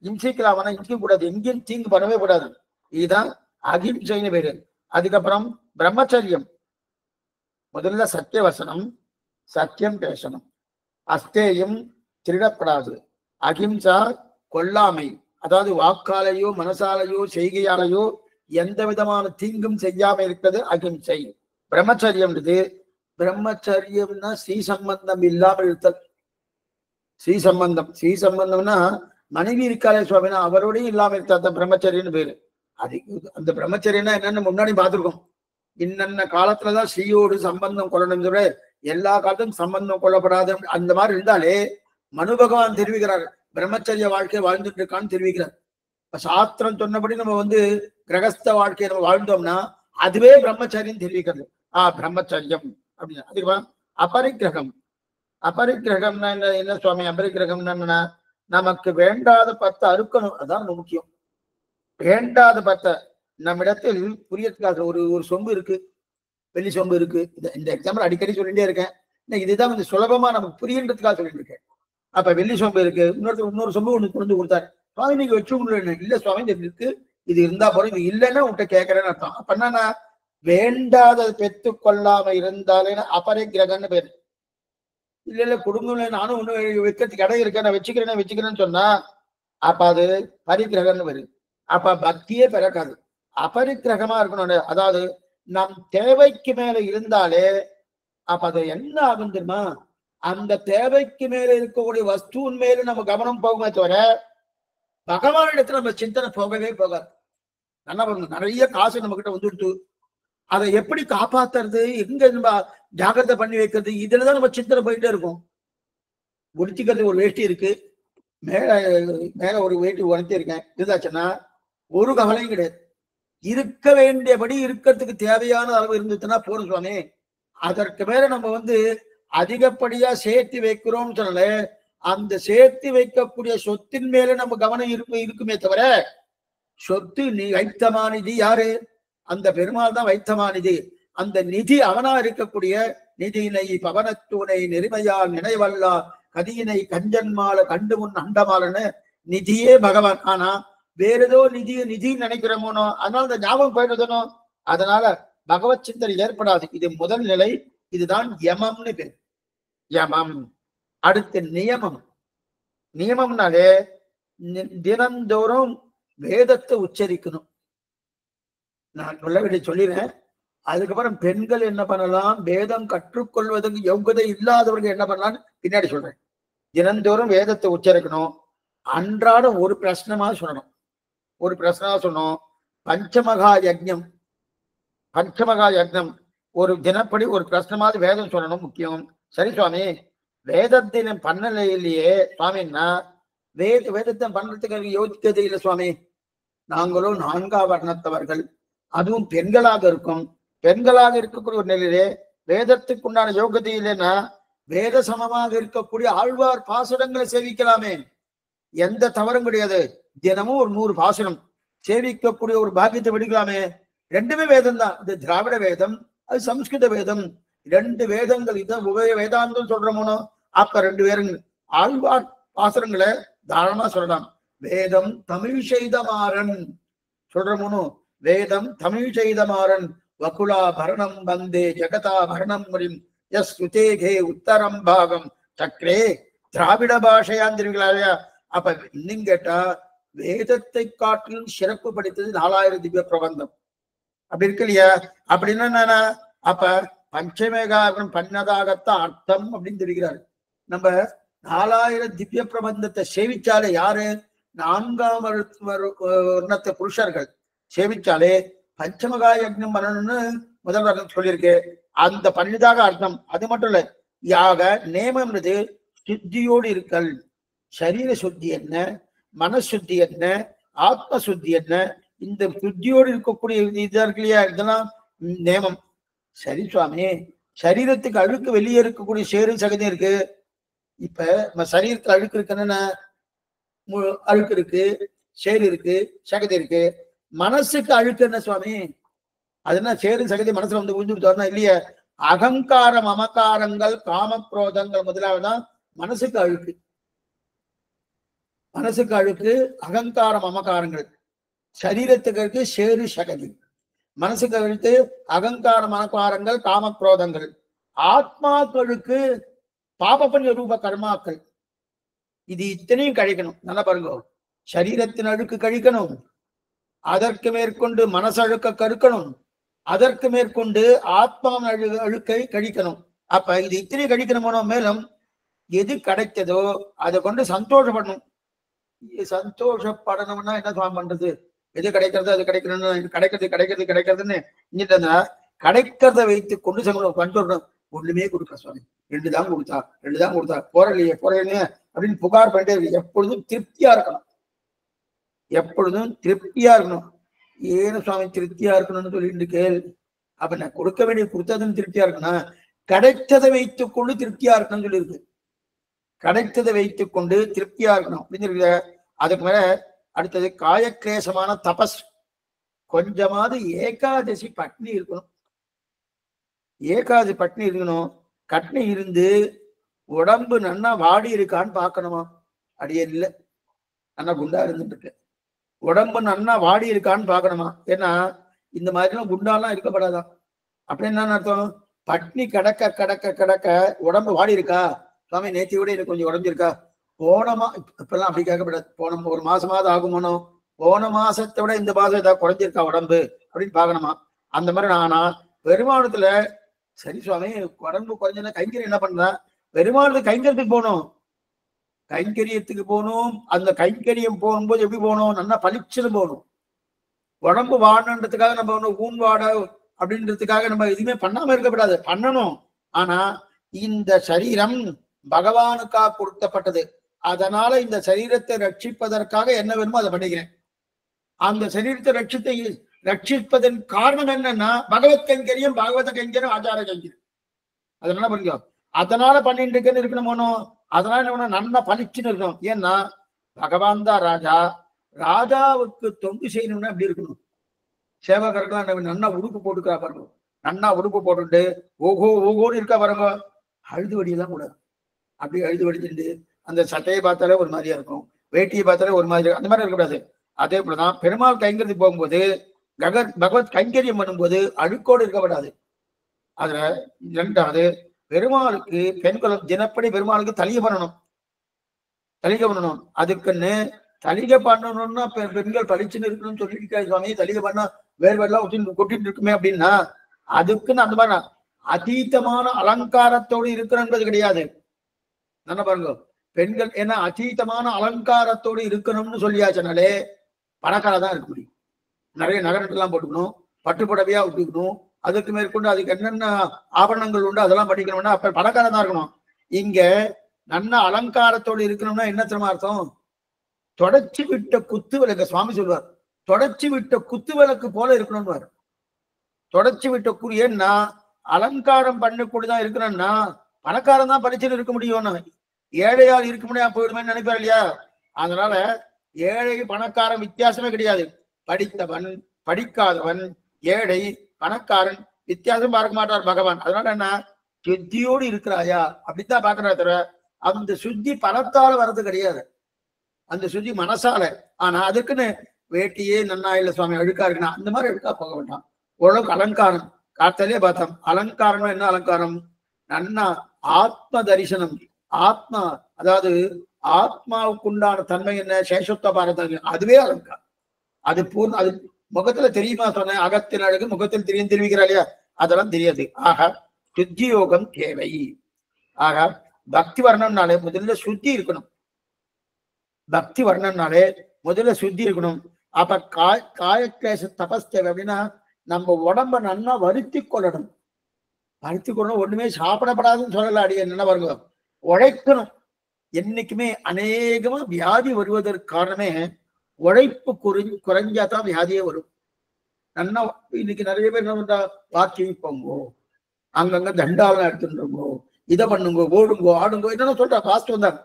இம்சிக்கலாமனா இம்சிக்க கூடாது. எங்கேயும் தீங்கு பண்ணவே கூடாது. இதுதான் அகிம்சைன்னு பேரு. அதுக்கப்புறம் பிரம்மச்சரியம். முதல்ல சத்தியவசனம், சத்தியம் பேசணும். அஸ்தேயம், திருடப்படாது. அகிம்சா, கொல்லாமை. அதாவது வாக்காலையோ மனசாலையோ செய்கையாலையோ எந்த விதமான தீங்கும் செய்யாம இருக்கிறது அகிம்சை. பிரம்மச்சரியம்ன்றது, பிரம்மச்சரியம்னா ஸ்ரீ சம்பந்தம் இல்லாமல் இருத்தல். ஸ்ரீ சம்பந்தம்னா மனைவி இருக்காளே சுவாமினா அவரோடையும் இல்லாம இருக்க பிரம்மச்சரியன்னு பேரு. அது அந்த பிரம்மச்சரியன்னா என்னன்னு முன்னாடி பார்த்திருக்கோம். இன்னென்ன காலத்துலதான் ஸ்ரீயோடு சம்பந்தம் கொள்ளணும் சொல்ல, எல்லா காலத்தும் சம்பந்தம் கொள்ளப்படாது. அந்த மாதிரி இருந்தாலே மனு பகவான் தெரிவிக்கிறார், பிரம்மச்சரிய வாழ்க்கையை வாழ்ந்துட்டு இருக்கான்னு தெரிவிக்கிறார். சாஸ்திரம் சொன்னபடி நம்ம கிரகஸ்த வாழ்க்கையை நம்ம வாழ்ந்தோம்னா அதுவே பிரம்மச்சரியம் தெரிவிக்கிறது. பிரம்மச்சரியம் அப்படின்னு. அதுக்கப்புறம் அபரிக்கிரகம். அபரிக்கிரகம்னா என்ன சுவாமி? அபரிக்கிரகம்னா என்னன்னா, நமக்கு வேண்டாத பத்தை அறுக்கணும். அதான் முக்கியம். வேண்டாத பத்தை நம்மிடத்தில் புரியறதுக்காக ஒரு சொம்பு இருக்கு, வெள்ளி சொம்பு இருக்கு. இந்த எக்ஸாம்பிள் அடிக்கடி சொல்லிட்டே இருக்கேன். இதுதான் சுலபமா நமக்கு புரியன்றதுக்காக சொல்லிட்டு இருக்கேன். அப்ப வெள்ளி சொம்பு இருக்கு, இன்னொரு சொம்பு ஒண்ணு கொண்டு கொடுத்தாரு. சுவாமி நீங்க வச்சு இல்ல சுவாமி இது இருக்கு, இது இருந்தா போறோம், இது இல்லைன்னா உன்கிட்ட கேட்கறேன்னு அர்த்தம். அப்ப என்னன்னா, வேண்டாத பெற்று கொள்ளாம இருந்தாலே அபரிக்கிரகம்னு பேரு. இல்ல குடும்பம்ல நானும் ஒண்ணு வைக்கிறதுக்கு இடம் இருக்கேன், நான் வச்சுக்கிறேன்னு சொன்னா அப்ப அது பரிக்கிரகம்னு வருது. அப்ப பக்தியே பிறக்காது. அபரிக்கிரகமா இருக்கணும். அதாவது நம் தேவைக்கு மேல இருந்தாலே அப்ப அது என்ன ஆகும் தெரியுமா? அந்த தேவைக்கு மேல இருக்கக்கூடிய வஸ்துவின் மேல நம்ம கவனம் போகுமே தவிர பகவானிடத்துல நம்ம சிந்தனை போகவே போகாது. நல்லா பண்ணணும். நிறைய காசு நம்ம கிட்ட வந்துடுத்து, அதை எப்படி காப்பாத்துறது, எங்க நம்ம ஜாகிரதை பண்ணி வைக்கிறது, இதுலதான் நம்ம சிந்தனை போயிட்டே இருக்கும். உடுத்திக்கிறது ஒரு வேஷ்டி இருக்கு, மேல ஒரு வேட்டி உணர்த்தி இருக்கேன், இருந்தாச்சுன்னா ஒரு கவலையும் கிடையாது. இருக்க வேண்டியபடி இருக்கிறதுக்கு தேவையான அளவு இருந்துச்சுன்னா போதும் சுவாமி. அதற்கு மேல நம்ம அதிகப்படியா சேர்த்து வைக்கிறோம்னு சொல்லல, அந்த சேர்த்து வைக்கக்கூடிய சொத்தின் மேல நம்ம கவனம் இருக்குமே தவிர, சொத்து நீ வைத்தமானிதி யாரு? அந்த பெருமாள் தான் வைத்தமானிதி. அந்த நிதி அவனா இருக்கக்கூடிய நிதியினை பவனத்தூனை நெருமையால் நினைவல்லா கதியினை கஞ்சன்மால கண்டு முன் அண்டமாலன்னு நிதியே பகவான். ஆனா வேற ஏதோ நிதி நினைக்கிறோமோனோ, அதனால இந்த ஞாபகம் போயிடுதனோ, அதனால பகவத் சிந்தனை ஏற்படாது. இது முதல் நிலை. இதுதான் யமம்னு பேர். யமம். அடுத்து நியமம். நியமம்னாலே தினந்தோறும் வேதத்தை உச்சரிக்கணும். நான் சொல்லிடுறேன். அதுக்கப்புறம் பெண்கள் என்ன பண்ணலாம், வேதம் கற்றுக்கொள்வதற்கு யோகதை இல்லாதவர்கள் என்ன பண்ணலாம்னு பின்னாடி சொல்றேன். தினந்தோறும் வேதத்தை உச்சரிக்கணும். அன்றாட ஒரு பிரச்சனமா சொல்லணும். பஞ்சமகா யஜ்ஞம் ஒரு தினப்படி ஒரு பிரச்சனமாவது வேதம் சொல்லணும், முக்கியம். சரி சுவாமி, வேதத்தின் பண்ணலையே சுவாமின்னா வேதத்தை பண்றதுக்கு யோசிக்கிறது இல்லை சுவாமி. நாங்களும் 4ஆம் வர்ணத்தவர்கள், அதுவும் பெண்களாக இருக்கக்கூடிய ஒரு நிலையிலே வேதத்துக்கு உண்டான யோகத்தை இல்லைன்னா வேத சமமாக இருக்கக்கூடிய ஆழ்வார் பாசுரங்களை சேவிக்கலாமே, எந்த தவறும் கிடையாது. தினமும் ஒரு 100 பாசுரம் சேவிக்கக்கூடிய ஒரு பாக்கியத்தை விடுக்கலாமே. ரெண்டுமே வேதம் தான். இது திராவிட வேதம், அது சம்ஸ்கிருத வேதம். 2 வேதங்கள். இதுதான் உபய வேதாந்தம் சொல்றோமோ. அப்ப 2 வேதங்கள் ஆழ்வார் பாசுரங்களை தாராளமா சொல்லலாம். வேதம் தமிழ் செய்த மாறன் சொல்றமுனு வேதம் தமிழ் செய்த மாறன் வகுலா பரணம் வந்தே ஜெகதா பரணம் முறிம் எஸ் சுதேகே உத்தரம் பாகம் சக்கரே திராவிட பாஷையான்னு தெரியுங்களா? அப்ப இன்னும் கேட்டா வேதத்தை காட்டிலும் சிறப்பு படித்தது 4000 திவ்ய பிரபந்தம். அப்படி இருக்கு இல்லையா? அப்படின்னா என்ன? அப்ப பஞ்சமேகாரம் பண்ணதாகத்தான் அர்த்தம் அப்படின்னு தெரிகிறாரு. நம்ம 4000 திவ்ய பிரபந்தத்தை சேவிச்சாலே யாரு? 4ஆம் வர்ணத்தை புருஷர்கள் சேவிச்சாலே பஞ்சமகா யஜ்ஞம் பண்ணணும்னு முதல் வர்ணம் சொல்லியிருக்கு. அந்த பண்ணிதாக அர்த்தம். அது மட்டும் இல்ல, யாக நேமம்ன்றது சுத்தியோடு இருக்கல். சரீர சுத்தி என்ன, மனசுத்தி என்ன, ஆத்ம சுத்தி என்ன, இந்த சுத்தியோடு இருக்கக்கூடிய இதா இருக்கு இல்லையா, இதெல்லாம் நேமம். சரி சுவாமி, சரீரத்துக்கு அழுக்கு வெளியே இருக்கக்கூடிய சேரு சகதி இருக்கு. இப்ப நம்ம சரீரத்துல அழுக்கு இருக்குன்னு அழுக்கு இருக்கு, சேரு இருக்கு, சகதி இருக்கு. மனசுக்கு அழுக்கு என்ன சுவாமி? அது என்ன சேரு சகதி மனசுல வந்து உறிஞ்சுட்டு இல்லையே. அகங்காரம் அமகாரங்கள் காமக்ரோதங்கள் முதலாவதுதான் மனசுக்கு அழுக்கு. மனசுக்கு அழுக்கு அகங்காரம் அமகாரங்கள். சரீரத்துக்கு சேரு சகதி. மனசுக்கு அழுக்கு அகங்காரம் அமகாரங்கள் காமக்ரோதங்கள். ஆத்மாக்களுக்கு பாபபஞ்ச ரூப கர்மாக்கள். இது இத்தனையும் கழிக்கணும். நல்லா பாருங்க, சரீரத்தின் அழுக்கு கழிக்கணும், அதற்கு மேற்கொண்டு மனசழுக்க கருக்கணும், அதற்கு மேற்கொண்டு ஆத்மா அழுக்கை கழிக்கணும். அப்ப இது இத்தனை கழிக்கணுமோ. மேலும் எது கிடைத்ததோ அதை கொண்டு சந்தோஷப்படணும். சந்தோஷப்படணும்னா என்ன சுவாமி பண்றது? எது கிடைக்கிறது அது கிடைக்கணும்னு கிடைக்கிறதுன்னு கிடைக்கிறத வைத்து கொண்டு கண்டோம். ஒண்ணுமே கொடுக்க சுவாமி, 2 தான் கொடுத்தா போறலையே அப்படின்னு புகார் பண்ணிட்டே இருக்கு. எப்பொழுதும் திருப்தியா இருக்கணும், எப்பொழுதும் திருப்தியா இருக்கணும். ஏன்னு சுவாமி திருப்தியா இருக்கணும்னு சொல்லிட்டு கேள். அப்ப நான் கொடுக்க வேண்டிய கொடுத்ததுன்னு திருப்தியா இருக்கணும். கிடைத்ததை வைத்துக் கொண்டு திருப்தியா இருக்கணும்னு சொல்லியிருக்கு. கிடைத்ததை வைத்துக் கொண்டு திருப்தியா இருக்கணும் அப்படின்னு இருக்கு. அதுக்கு மேல அடுத்தது காயக்லேசமான தபஸ். கொஞ்சமாவது ஏகாதசி பட்னி இருக்கணும். ஏகாதசி பட்னி இருக்கணும். கட்னி இருந்து உடம்பு நன்னா வாடி இருக்கான்னு பார்க்கணுமா? அடியே இல்லை, நல்லா குண்டா இருந்துட்டு இருக்கு. உடம்பு நன்னா வாடி இருக்கான்னு பார்க்கணுமா? ஏன்னா இந்த மாதிரிலாம் குண்டாலாம் இருக்கப்படாதான். அப்படி என்னன்னு அர்த்தம்? பட்னி கடக்க கடக்க கடக்க உடம்பு வாடி இருக்கா? சுவாமி நேற்றை விட எனக்கு கொஞ்சம் உடஞ்சிருக்கா? போனமா இப்பெல்லாம் அப்படி கேட்கப்படாது. போன 1 மாசமாவது ஆகுமானோ, போன மாசத்தை விட இந்த மாசம் ஏதாவது குறைஞ்சிருக்கா உடம்பு அப்படின்னு பார்க்கணுமா? அந்த மாதிரி நானா பெருமானத்துல சரி சுவாமி உடம்பு குறைஞ்சா கைங்கரியம் என்ன பண்றா? பெருமானத்துக்கு கைங்கரியத்துக்கு போகணும், கைங்கரியத்துக்கு போகணும். அந்த கைங்கரியம் போகும்போது எப்படி போகணும்? நல்லா பளிச்சுன்னு போகணும். உடம்பு வாடன்றதுக்காக நம்ம ஒண்ணு ஊன் வாட அப்படின்றதுக்காக நம்ம எதுவுமே பண்ணாம இருக்கப்படாது, பண்ணணும். ஆனா இந்த சரீரம் பகவானுக்காக கொடுக்கப்பட்டது. அதனால இந்த சரீரத்தை ரட்சிப்பதற்காக என்ன வேணுமோ அதை பண்ணிக்கிறேன். அந்த சரீரத்தை ரட்சிப்பதன் காரணம் என்னன்னா பகவத் கைங்கரியம், பாகவத கைங்கரியம், ஆச்சார கைங்கரியம். அதனால பண்ணிக்கோ. அதனால பண்ணிட்டு இருக்கேன்னு இருக்கணுமோனோ. அதனால என்ன நன்னா பளிச்சுன்னு இருக்கணும். ஏன்னா பகவான் தான் ராஜா. ராஜாவுக்கு தொண்டு செய்யணும்னா எப்படி இருக்கணும்? சேவகர்கள்லாம் நன்னா உடுப்பு போட்டுக்கா பாருங்க. நன்னா உடுப்பு போட்டுட்டு ஓகோன்னு இருக்கா பாருங்க. அழுது வடியெல்லாம் கூட அப்படி அழுது வடிச்சுட்டு அந்த சட்டையை பார்த்தாலே ஒரு மாதிரியா இருக்கும், வேட்டியை பார்த்தாலே ஒரு மாதிரி, அந்த மாதிரி இருக்கக்கூடாது. அதே போலதான் பெருமாள் கைங்கரியத்துக்கு போகும்போது பகவத் கைங்கரியம் பண்ணும்போது அழுக்கோடு இருக்கப்படாது. அதுல 2வது பெருமாளுக்கு பெண்களும் தினப்படி பெருமாளுக்கு தலிகை பண்ணணும். அதுக்குன்னு தலிகை பண்ணணும்னா பெண்கள் பளிச்சுன்னு இருக்கணும்னு சொல்லிட்டு சுவாமி தலிகை பண்ணா வேர்வெல்லாம் கொட்டிட்டு இருக்குமே அப்படின்னா அதுக்குன்னு அந்த மாதிரி அதீதமான அலங்காரத்தோடு இருக்கணும்ன்றது கிடையாது. என்ன பாருங்க, பெண்கள் ஏன்னா அதீதமான அலங்காரத்தோடு இருக்கணும்னு சொல்லியாச்சுனாலே பணக்காரதான் இருக்க முடியும். நிறைய நகரத்தெல்லாம் போட்டுக்கணும், பட்டு புடவையா விட்டுக்கணும், அதுக்கு மேற்கொண்டு அதுக்கு என்னென்ன ஆபரணங்கள் உண்டு அதெல்லாம் படிக்கணும்னா அப்ப பணக்காரன் தான் இருக்கணும். இங்க நல்ல அலங்காரத்தோடு இருக்கணும்னா என்ன தெரியுமா அர்த்தம்? தொடச்சி விட்ட குத்து விளக்கு. சுவாமி சொல்வார், தொடச்சி விட்ட குத்து விளக்கு போல இருக்கணும்னு. தொடச்சி விட்ட ஏன்னா அலங்காரம் பண்ணக்கூடியதான் இருக்கணும்னா பணக்காரன் தான் பரிச்சையில் இருக்க முடியும், ஏழையால் இருக்க முடியாம போயிடுமே நினைப்பார் இல்லையா? அதனால ஏழை பணக்காரன் வித்தியாசமே கிடையாது. படித்தவன் படிக்காதவன், ஏழை பணக்காரன் வித்தியாசம் பார்க்க மாட்டார் பகவான். அதனால என்ன, சுத்தியோடு இருக்கிறாயா அப்படித்தான் பாக்குறா தவிர அந்த சுத்தி பணத்தால் வர்றது கிடையாது. அந்த சுத்தி மனசால. ஆனா அதுக்குன்னு வேட்டியே நன்னா இல்ல சுவாமி அழுக்கா இருக்குன்னா அந்த மாதிரி அழுக்கா போக வேண்டாம். ஓரளவுக்கு அலங்காரம் காத்தாலே பார்த்தோம். அலங்காரம் என்ன அலங்காரம்? நன்னா ஆத்ம தரிசனம். ஆத்மா அதாவது ஆத்மாவுக்கு உண்டான தன்மை என்ன? சேஷத்துவ பாரதம். அதுவே அலங்காரம். அது பூர்ண அது முகத்துல தெரியுமா சொன்னேன்? அகத்தில் அழகு முகத்தில் தெரிவிக்கிறா இல்லையா? அதெல்லாம் தெரியாது. ஆக சுத்தி யோகம் தேவை. ஆக பக்தி வரணும்னாலே முதல்ல சுத்தி இருக்கணும். பக்தி வரணும்னாலே முதல்ல சுத்தி இருக்கணும். அப்ப காயக்லேச தபஸ் தேவை. அப்படின்னா நம்ம உடம்ப நன்னா வருத்தி கொள்ளணும். வருத்தி கொள்ளணும். ஒண்ணுமே சாப்பிடப்படாதுன்னு சொல்லல. அடி என்ன வருங்க, உழைக்கணும். என்னைக்குமே அநேகமா வியாதி வருவதற்கு காரணமே உழைப்பு குறைஞ்சாதான் வியாதியே வரும். நன்னா இன்னைக்கு நிறைய பேர் என்ன பண்றா, வாக்கிங் போங்கோ, அங்கங்க தண்டாலம் எடுத்துருங்கோ, இதை பண்ணுங்கோ, ஓடுங்கோ, ஆடுங்கோ, என்னன்னு சொல்றா. பாஸ்ட் வந்தாங்க.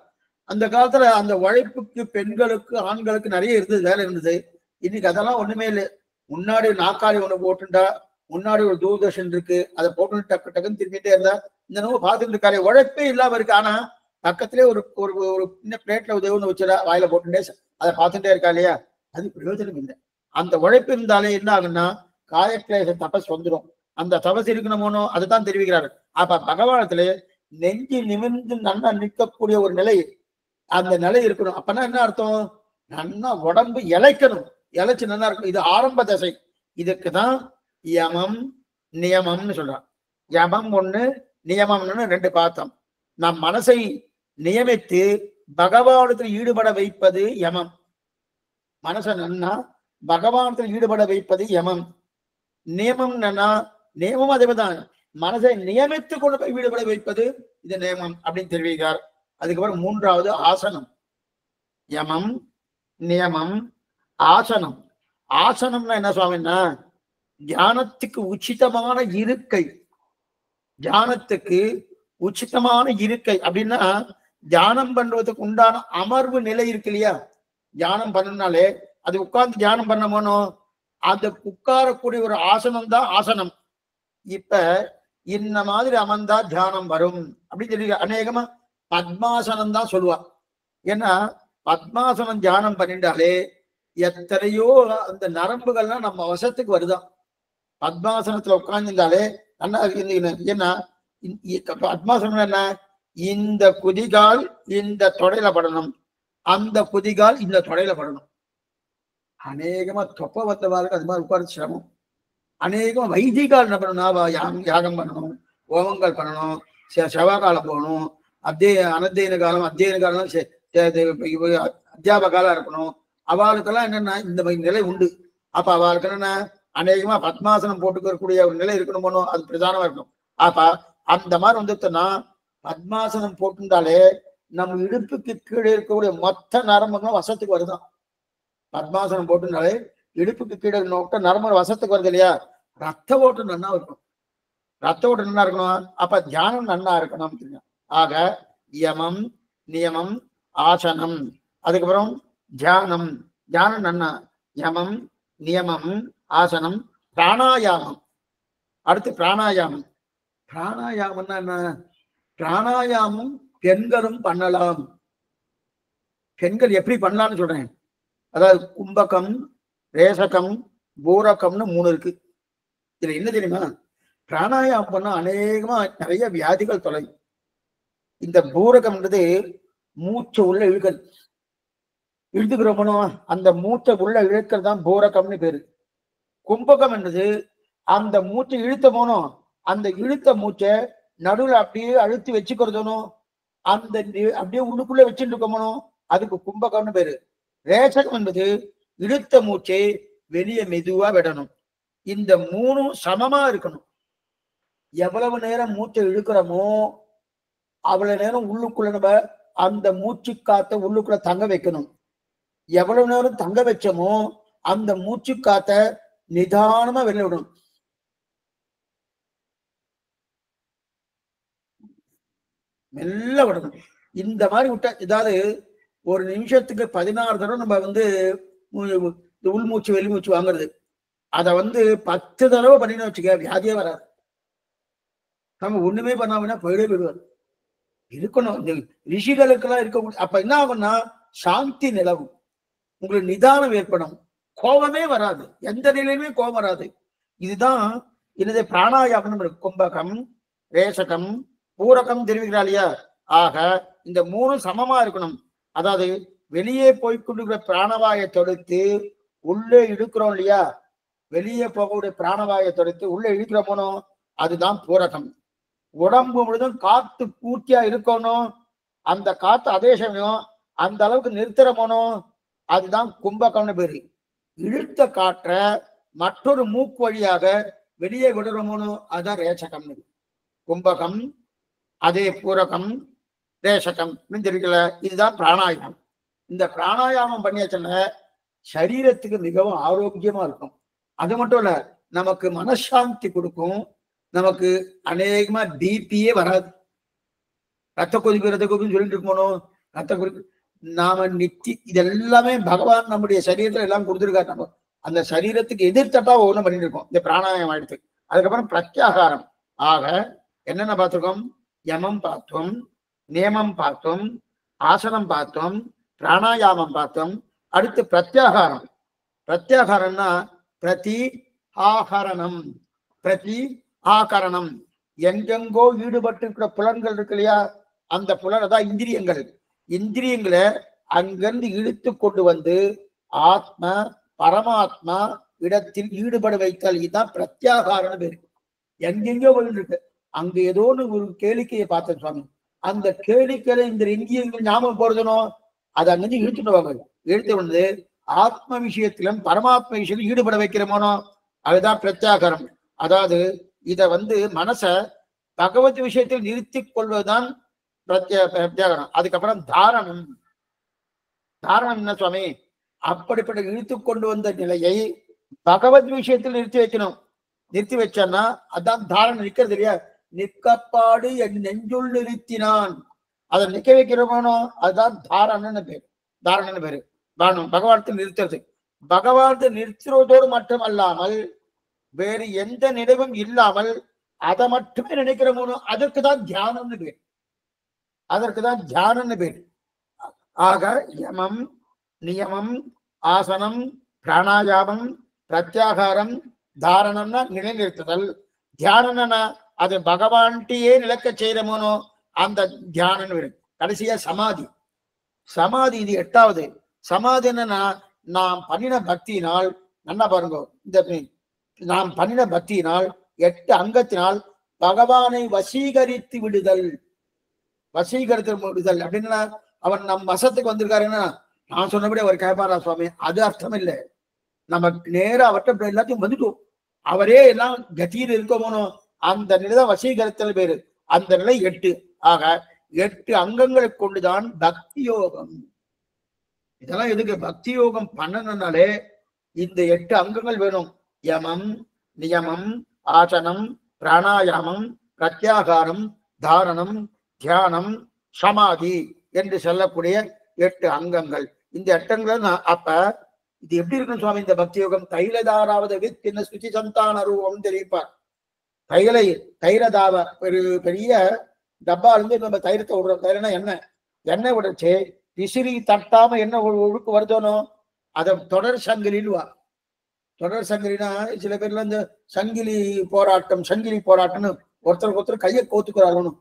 அந்த காலத்துல அந்த உழைப்புக்கு பெண்களுக்கு ஆண்களுக்கு நிறைய இருந்தது, வேலை இருந்தது. இன்னைக்கு அதெல்லாம் ஒண்ணுமே இல்லை. முன்னாடி நாக்காளி ஒண்ணு போட்டுண்டா, முன்னாடி ஒரு தூர்தர்ஷன் இருக்கு, அதை போட்டு டக்கு டக்குன்னு திரும்பிட்டே இருந்தா இந்த நோவு பார்த்துட்டு இருக்காரு. உழைப்பே இல்லாம இருக்கு. ஆனா பக்கத்திலே ஒரு ஒரு சின்ன பிளேட்ல உதவுன்னு வச்சுடா, வாயில போட்டுட்டே அதை பார்த்துட்டே இருக்கா இல்லையா? அது பிரயோஜனம் இல்லை. அந்த உழைப்பு இருந்தாலே என்ன ஆகுன்னா காயக்லேச தபஸ் வந்துடும். அந்த தபஸ் இருக்கணுமோனோ அதுதான் தெரிவிக்கிறாரு. அப்ப பகவானத்துல நெஞ்சு நிமிர்ந்து நன்னா நிற்கக்கூடிய ஒரு நிலை, அந்த நிலை இருக்கணும். அப்பனா என்ன அர்த்தம்? நன்னா உடம்பு இழைக்கணும். இழைச்சு நல்லா இருக்கணும். இது ஆரம்ப தசை. இதுக்குதான் யமம் நியமம்னு சொல்றான். யமம் ஒண்ணு, நியமம் ஒண்ணு, ரெண்டு பார்த்தோம். நம் மனசை நியமித்து பகவானத்தில் ஈடுபட வைப்பது யமம். மனசை நன்னா பகவானத்தில் ஈடுபட வைப்பது யமம். நியமம் என்னன்னா, நியமம் அதேதான், மனசை நியமித்து கொண்டு போய் ஈடுபட வைப்பது இது நியமம் அப்படின்னு தெரிவிக்கிறார். அதுக்கப்புறம் மூன்றாவது ஆசனம். யமம், நியமம், ஆசனம். ஆசனம்னா என்ன சுவாமின்னா, தியானத்துக்கு உச்சிதமான இருக்கை. தியானத்துக்கு உச்சிதமான இருக்கை அப்படின்னா, தியானம் பண்றதுக்கு உண்டான அமர்வு நிலை இருக்கு இல்லையா? தியானம் பண்ணனாலே அது உட்கார்ந்து தியானம் பண்ணமோனோ அந்த உட்காரக்கூடிய ஒரு ஆசனம் தான் ஆசனம். இப்ப இந்த மாதிரி அமர்ந்தா தியானம் வரும் அப்படின்னு சொல்லி அநேகமா பத்மாசனம் தான் சொல்லுவா. ஏன்னா பத்மாசனம் தியானம் பண்ணிட்டாலே எத்தனையோ அந்த நரம்புகள்லாம் நம்ம வசத்துக்கு வருதான். பத்மாசனத்துல உட்கார்ந்துருந்தாலே நல்லா. ஏன்னா பத்மாசனம் என்ன, இந்த குதிகால் இந்த தொடையில படணும், அந்த குதிகால் இந்த தொடையில படணும். அநேகமா தொப்ப வந்தவாருக்கு அது மாதிரி உட்கார்ந்து சிரமம். அநேகமா வைதிகால் என்ன பண்ணணும், யாகம் பண்ணணும், ஹோமங்கள் பண்ணணும், செவ்வாய்காலம் போகணும், அனத்தியன காலம் அத்தியன காலம் அத்தியாப காலம் இருக்கணும். அவளுக்கெல்லாம் என்னன்னா இந்த நிலை உண்டு. அப்ப அவளுக்கு என்னன்னா அநேகமா பத்மாசனம் போட்டுக்கக்கூடிய ஒரு நிலை இருக்கணுமோ, அது பிரதானமா இருக்கணும். அப்ப அந்த மாதிரி வந்துட்டுன்னா பத்மாசனம் போட்டுட்டாலே நம்ம இடுப்புக்கு கீழே இருக்கக்கூடிய மொத்த நரம்புகளும் வசத்துக்கு வருதான். பத்மாசனம் போட்டுனாலே இடுப்புக்கு கீழே நோக்க நரம்பு வசத்துக்கு வருது இல்லையா? ரத்த ஓட்டம் நன்னா இருக்கணும். ரத்த ஓட்டம் நன்னா இருக்கணும். அப்ப தியானம் நன்னா இருக்கணும். ஆக யமம், நியமம், ஆசனம். அதுக்கப்புறம் தியானம். தியானம் நன்னா. யமம், நியமம், ஆசனம், பிராணாயாமம். அடுத்து பிராணாயாமம். பிராணாயாமம்னா என்ன? பிராணாயாமம் பெண்களும் பண்ணலாம். பெண்கள் எப்படி பண்ணலாம்னு சொல்றேன். அதாவது கும்பகம், ரேசகம், பூரகம்னு 3 இருக்கு. இதுல என்ன தெரியுமா? பிராணாயாமம் பண்ணா அநேகமா நிறைய வியாதிகள் தொலையும். இந்த பூரகம்ன்றது மூச்சை உள்ள இழுக்கிறது. இழுத்துக்கிறோமோ அந்த மூச்சை உள்ள இழுக்கிறது தான் பூரகம்னு பேரு. கும்பகம் என்றது அந்த மூச்சை இழுத்த போனோம், அந்த இழுத்த மூச்சை நடுவில் அப்படியே அழுத்தி வச்சுக்கிறதுனோ, அந்த அப்படியே உள்ளுக்குள்ள வச்சுட்டு இருக்கோமோ, அதுக்கு கும்பகம்னு பேரு. ரேசகம் என்பது இழுத்த மூச்சை வெளியே மெதுவா விடணும். இந்த 3 சமமா இருக்கணும். எவ்வளவு நேரம் மூச்சை இழுக்கிறோமோ அவ்வளவு நேரம் உள்ளுக்குள்ள நம்ம அந்த மூச்சு காத்த உள்ளுக்குள்ள தங்க வைக்கணும். எவ்வளவு நேரம் தங்க வச்சோமோ அந்த மூச்சு காத்த நிதானமா வெளில விடணும். மெல்ல விடணும். இந்த மாதிரி விட்ட, ஏதாவது ஒரு நிமிஷத்துக்கு 16 தடவை நம்ம உள்மூச்சு வெளிமூச்சு வாங்குறது. அதை 10 தடவை பண்ணின்னு வச்சுக்க, வியாதியே வராது. நம்ம ஒண்ணுமே பண்ணாமனா போயிடுவார் இருக்கணும். இந்த ரிஷிகளுக்கெல்லாம் இருக்க. அப்ப என்ன ஆகும்னா சாந்தி நிலவும், உங்களுக்கு நிதானம் ஏற்படும், கோபமே வராது, எந்த நிலையிலுமே கோபம் வராது. இதுதான் எனது பிராணாயாமம். கும்பகம், ரேசகம், பூரகம் தெரிவிக்கிறா இல்லையா? ஆக இந்த மூணு சமமா இருக்கணும். அதாவது வெளியே போய்கொண்டிருக்கிற பிராணவாயை தொடுத்து உள்ளே இழுக்கிறோம் இல்லையா? வெளியே போகக்கூடிய பிராணவாயை தொடுத்து உள்ளே இழுக்கிறோமோ அதுதான் பூரகம். உடம்பு முழுதும் காத்து பூர்த்தியா இருக்கணும், அந்த காத்து அதே சமயம் அந்த அளவுக்கு நிறுத்துறமோனோ அதுதான் கும்பகம்னு பேரு. இழுத்த காற்ற மற்றொரு மூக்கு வழியாக வெளியே விடுறமோனோ அதுதான் ரேசகம். கும்பகம், அதே பூரகம், ரேசகம் தெரிவிக்கல. இதுதான் பிராணாயாமம். இந்த பிராணாயாமம் பண்ணியாச்சுன்னா சரீரத்துக்கு மிகவும் ஆரோக்கியமா இருக்கும். அது மட்டும் இல்ல, நமக்கு மனசாந்தி கொடுக்கும். நமக்கு அநேகமா பிபியே வராது. ரத்த கொதிப்பு சொல்லிட்டு இருக்கணும். ரத்த கொதிப்பு நாம இதெல்லாமே பகவான் நம்முடைய சரீரத்துல எல்லாம் கொடுத்துருக்காரு. நம்ம அந்த சரீரத்துக்கு எதிர்த்தட்டா ஒவ்வொன்றும் பண்ணிட்டு இருக்கோம். இந்த பிராணாயாமம் ஆயிடுச்சு. அதுக்கப்புறம் பிரத்யாகாரம். ஆக என்னென்ன பார்த்துருக்கோம்? யமம் பார்த்தோம், நியமம் பார்த்தோம், ஆசனம் பார்த்தோம், பிராணாயாமம் பார்த்தோம். அடுத்து பிரத்யாகாரம். பிரத்யாகாரம்னா பிரதி ஆகரணம். பிரதி ஆகரணம் எங்கெங்கோ ஈடுபட்டு இருக்கிற புலன்கள் இருக்கு இல்லையா? அந்த புலனை தான் இந்திரியங்கள். இந்திரியங்களை அங்கிருந்து இழுத்து கொண்டு வந்து ஆத்ம பரமாத்மா இடத்தில் ஈடுபட வைத்தல். இதுதான் பிரத்யாகாரம் பேரு. எங்கெங்கோ போயிட்டு இருக்கு. அங்க ஏதோ ஒரு கேளிக்கையை பார்த்தேன் சுவாமி. அந்த கேளிக்கையில இந்த இந்திரியங்கள் ஞாபகம் போறதுனோ அதை அங்கிருந்து இழுத்துட்டு வாங்க. இழுத்து வந்து ஆத்ம விஷயத்திலும் பரமாத்ம விஷயத்திலும் ஈடுபட வைக்கிறோமோனோ அதுதான் பிரத்யாகாரம். அதாவது இத மனச பகவத் விஷயத்தில் நிறுத்தி கொள்வதுதான் பிரத்யாகாரம். அதுக்கப்புறம் தாரணம். தாரணம் என்ன சுவாமி? அப்படிப்பட்ட இழுத்து கொண்டு வந்த நிலையை பகவத் விஷயத்தில் நிறுத்தி வைக்கணும். நிறுத்தி வச்சான்னா அதான் தாரணம். நிற்கிறது இல்லையா? நிற்கப்பாடு என் நெஞ்சுள் நிறுத்தினான். அதை நிக்க வைக்கிறோமோ அதுதான் தாரணன்னு பேரு. தாரணன்னு பேரு. பகவானத்தை நிறுத்துறது. பகவானத்தை நிறுத்துவதோடு மட்டுமல்லாமல் வேறு எந்த நினைவும் இல்லாமல் அதை மட்டுமே நினைக்கிறோமோ அதற்குதான் தியானம்னு பேர். அதற்குதான் தியானம்னு பேர். ஆக யமம், நியமம், ஆசனம், பிராணாயாமம், பிரத்யாகாரம், தாரணம்னா நிலைநிறுத்துதல். தியானம்னா அது பகவான்கிட்டயே நிலக்க செய்யறமோனோ அந்த தியானம் பேர். கடைசியா சமாதி. சமாதி இது 8வது. சமாதி என்னன்னா நாம் பண்ணின பக்தியினால், நல்லா பாருங்க, இந்த நாம் பண்ணின பக்தியினால் 8 அங்கத்தினால் பகவானை வசீகரித்து விடுதல். வசீகரித்து விடுதல் அப்படின்னா அவன் நம் வசத்துக்கு வந்திருக்காருன்னா நான் சொன்னபடி அவர் கேட்பாரா சுவாமி? அது அர்த்தம் இல்லை. நம்ம நேரம் அவர்கிட்ட எல்லாத்தையும் வந்துட்டோம். அவரே எல்லாம் கத்தியில் இருக்கமோனோ அந்த நிலைதான் வசீகரித்தல் பேரு. அந்த நிலை 8. ஆக 8 அங்கங்களை கொண்டுதான் பக்தி யோகம். இதெல்லாம் எதுக்கு? பக்தி யோகம் பண்ணணும்னாலே இந்த 8 அங்கங்கள் வேணும். யமம், நியமம், ஆசனம், பிராணாயாமம், பிரத்யாகாரம், தாரணம், தியானம், சமாதி என்று சொல்லக்கூடிய 8 அங்கங்கள். இந்த 8 அங்கங்கள் அப்ப இது எப்படி இருக்கும் சுவாமி? இந்த பக்தி யோகம் தைலதாராவது வித்தின்ன சுச்சி சந்தான ரூபம் தெரிவிப்பார். தைலதாவ பெரிய டப்பா இருந்து நம்ம தைலத்தை விடுறோம். தைலனா எண்ணெய் விடுச்சு விசிறி தட்டாம என்ன ஒழுக்கு வருதோனோ அதை தொடர் சங்கிலின்னுவா. தொடர் சங்கிலினா சில பேர்ல இந்த சங்கிலி போராட்டம்னு ஒருத்தருக்கு ஒருத்தர் கையை கோத்துக்கிறாங்கன்னு.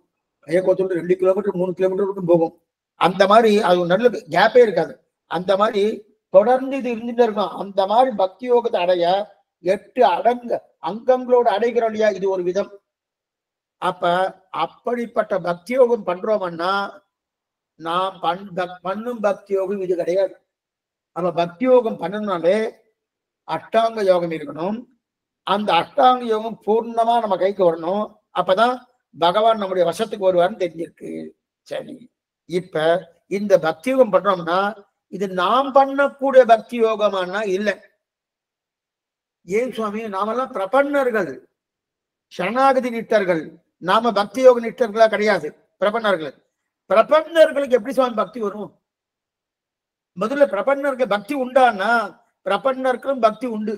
கையை கோத்துட்டு 2 கிலோமீட்டர் 3 கிலோமீட்டர் போகும். அந்த மாதிரி அது நல்ல கேப்பே இருக்காது. அந்த மாதிரி தொடர்ந்து இது இருந்துட்டு இருக்கும். அந்த மாதிரி பக்தி யோகத்தை அடைய 8 அங்கங்களோடு அடைகிறோம் இல்லையா? இது ஒரு விதம். அப்ப அப்படிப்பட்ட பக்தி யோகம் பண்றோம்னா நாம் பண்ணும் பக்தி யோகம் இது கிடையாது. நம்ம பக்தி யோகம் பண்ணணும்னாலே அஷ்டாங்க யோகம் இருக்கணும். அந்த அஷ்டாங்க யோகம் பூர்ணமா நம்ம கைக்கு வரணும். அப்பதான் பகவான் நம்முடைய வசத்துக்கு வருவார்னு தெரிஞ்சிருக்கு. சரி, இப்ப இந்த பக்தி யோகம் பண்றோம்னா இது நாம் பண்ணக்கூடிய பக்தி யோகமானா இல்லை. ஏன் சுவாமி? நாமெல்லாம் பிரபன்னர்கள், சரணாகதி நிட்டர்கள். நாம பக்தி யோக நிட்டர்களா கிடையாது, பிரபன்னர்கள். பிரபன்னர்களுக்கு எப்படி சுவாமி பக்தி வரும்? முதல்ல பிரபன்னருக்கு பக்தி உண்டான்னா பிரபன்னருக்கும் பக்தி உண்டு,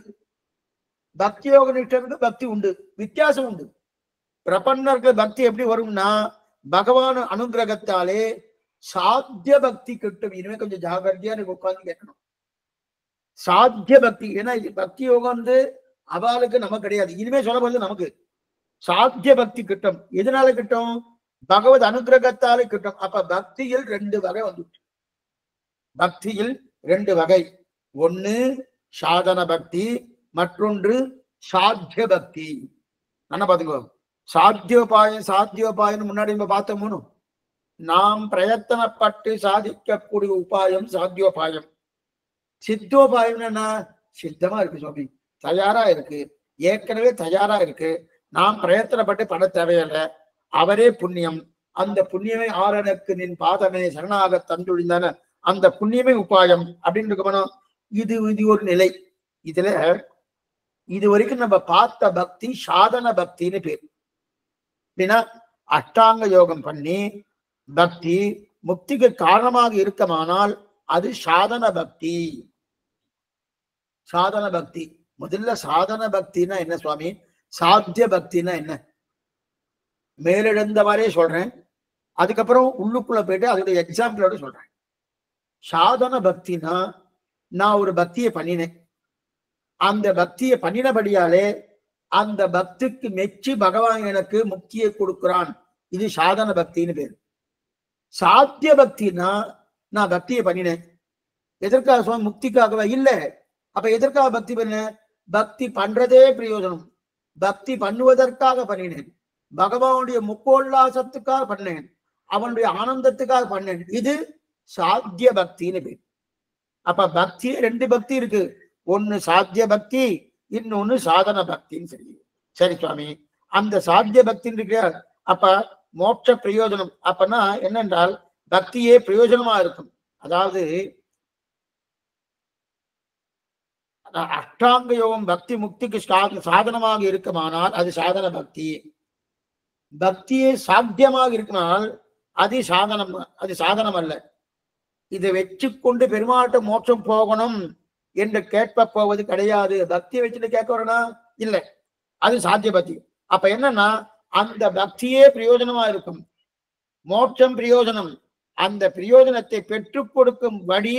பக்தி யோக நிட்டருக்கு பக்தி உண்டு. வித்தியாசம் உண்டு. பிரபன்னருக்கு பக்தி எப்படி வரும்னா பகவான் அனுகிரகத்தாலே சாத்திய பக்தி கிட்டும். இனிமே கொஞ்சம் ஜாகிரதையா எனக்கு உட்கார்ந்து கேட்கணும். சாத்திய பக்தி, ஏன்னா இது பக்தி யோகம் வந்து அவளுக்கு நமக்கு கிடையாது. இனிமே சொல்ல போது நமக்கு சாத்திய பக்தி கிட்டும். எதனால கிட்டும்? பகவத் அனுகிரகத்தாலே கிட்டும். அப்ப பக்தியில் 2 வகை வந்துட்டு. பக்தியில் 2 வகை. ஒண்ணு சாதன பக்தி, மற்றொன்று சாத்திய பக்தி. என்ன பாத்துக்கோ, சாத்தியோபாயம் முன்னாடி நம்ம பார்த்தோம். நாம் பிரயத்தனப்பட்டு சாதிக்கக்கூடிய உபாயம் சாத்தியோபாயம். சித்தோபாயம் என்ன? சித்தமா இருக்கு சுவாமி, தயாரா இருக்கு, ஏற்கனவே தயாரா இருக்கு, நாம் பிரயத்தனப்பட்டு பட தேவையில்லை, அவரே புண்ணியம். அந்த புண்ணியமே ஆரணக்கு நின் பாதமே சரணாக தந்துழிந்தான அந்த புண்ணியமே உபாயம் அப்படின்னு இருக்கணும். இது ஒரு நிலை. இதுல இது வரைக்கும் நம்ம பார்த்த பக்தி சாதன பக்தின்னு பேர். அப்படின்னா அஷ்டாங்க யோகம் பண்ணி பக்தி முக்திக்கு காரணமாக இருக்குமானால் அது சாதன பக்தி. சாதன பக்தி. முதல்ல சாதன பக்தினா என்ன சுவாமி? சாத்திய பக்தினா என்ன? மேலெழுந்த மாதிரியே சொல்றேன், அதுக்கப்புறம் உள்ளுக்குள்ள போயிட்டு அதோட எக்ஸாம்பிளோட சொல்றேன். சாதன பக்தினா நான் ஒரு பக்தியை பண்ணினேன், அந்த பக்தியை பண்ணினபடியாலே அந்த பக்திக்கு மெச்சி பகவான் எனக்கு முக்தியை கொடுக்கிறான். இது சாதன பக்தின்னு பேரு. சாத்திய பக்தினா நான் பக்தியை பண்ணினேன், எதற்காக சுவாமி? முக்திக்காகவா? இல்ல. அப்ப எதற்காக பக்தி பண்ண? பக்தி பண்றதே பிரயோஜனம், பக்தி பண்ணுவதற்காக பண்ணினேன், பகவானுடைய முக்கோல்லாசத்துக்காக பண்ணேன், அவனுடைய ஆனந்தத்துக்காக பண்ணேன். இது சாத்திய பக்தின்னு பேர். அப்ப பக்தி 2 பக்தி இருக்கு. ஒன்னு சாத்திய பக்தி, இன்னொன்னு சாதன பக்தின்னு சொல்லி. சரி சுவாமி, அந்த சாத்திய பக்தின்னு இருக்கு. அப்ப மோட்ச பிரயோஜனம் அப்பனா என்னென்றால் பக்தியே பிரயோஜனமா இருக்கும். அதாவது அஷ்டாங்க யோகம் பக்தி முக்திக்கு சாதனமாக இருக்குமானால் அது சாதன பக்தி. பக்தியே சாத்தியமாக இருக்குமானால் அது சாதனம், அது சாதனம் அல்ல. இதை வச்சுக்கொண்டு பெருமாட்ட மோட்சம் போகணும் என்று கேட்ப போவது கிடையாது. பக்தியை வச்சுட்டு கேட்க வரணும் இல்லை, அது சாத்திய பக்தி. அப்ப என்னன்னா அந்த பக்தியே பிரயோஜனமா இருக்கும், மோட்சம் பிரயோஜனம். அந்த பிரயோஜனத்தை பெற்றுக் கொடுக்கும் வழி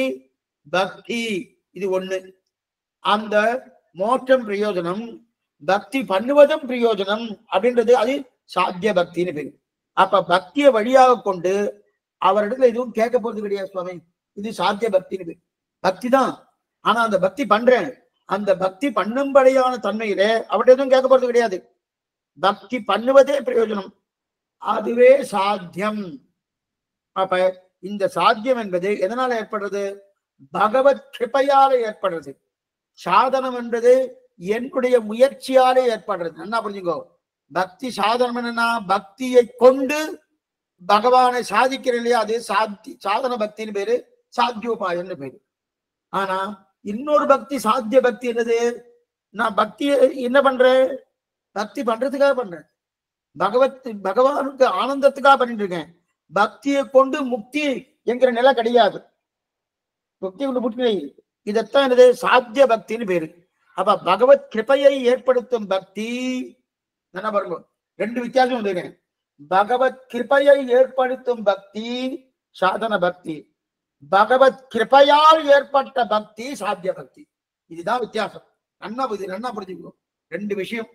பக்தி. இது ஒண்ணு. அந்த மோட்சம் பிரயோஜனம், பக்தி பண்ணுவதும் பிரயோஜனம் அப்படின்றது அது சாத்திய பக்தின்னு பேரு. அப்ப பக்தியை வழியாக கொண்டு அவரிடத்துல எதுவும் கேட்க போறது கிடையாது சுவாமி, இது சாத்திய பக்தின்னு பேரு. பக்தி தான், ஆனா அந்த பக்தி பண்றேன், அந்த பக்தி பண்ணும்படியான தன்மையில அவர்கிட்ட எதுவும் கேட்க போறது கிடையாது. பக்தி பண்ணுவதே பிரயோஜனம், அதுவே சாத்தியம். அப்ப இந்த சாத்தியம் என்பது எதனால ஏற்படுறது? பகவத் கிருபையால ஏற்படுறது. சாதனம் என்பது என்னுடைய முயற்சியாலே ஏற்படுறது. என்ன புரிஞ்சுக்கோ, பக்தி சாதனம் என்னன்னா பக்தியை கொண்டு பகவானை சாதிக்கிறேன் இல்லையா, அது சாதன பக்தின்னு பேரு, சாத்தியோபாயம்னு பேரு. ஆனா இன்னொரு பக்தி சாத்திய பக்தி என்னது? நான் பக்தியை என்ன பண்றேன்? பக்தி பண்றதுக்காக பண்றேன், பகவானுக்கு ஆனந்தத்துக்காக பண்ணிட்டு இருக்கேன். பக்தியை கொண்டு முக்தி என்கிற நிலை கிடையாது. முக்தி கொண்டு முக்தி, இதத்தான் என்னது? சாத்திய பக்தின்னு பேரு. அப்ப பகவத் கிருபையை ஏற்படுத்தும் பக்தி என்ன பாருங்க, 2 வித்தியாசம் வந்துருக்கேன். பகவத் கிருபையை ஏற்படுத்தும் பக்தி சாதன பக்தி, பகவத் கிருபையால் ஏற்பட்ட பக்தி சாத்திய பக்தி. இதுதான் வித்தியாசம். நன்னா புரிஞ்சுக்கணும். 2 விஷயம்.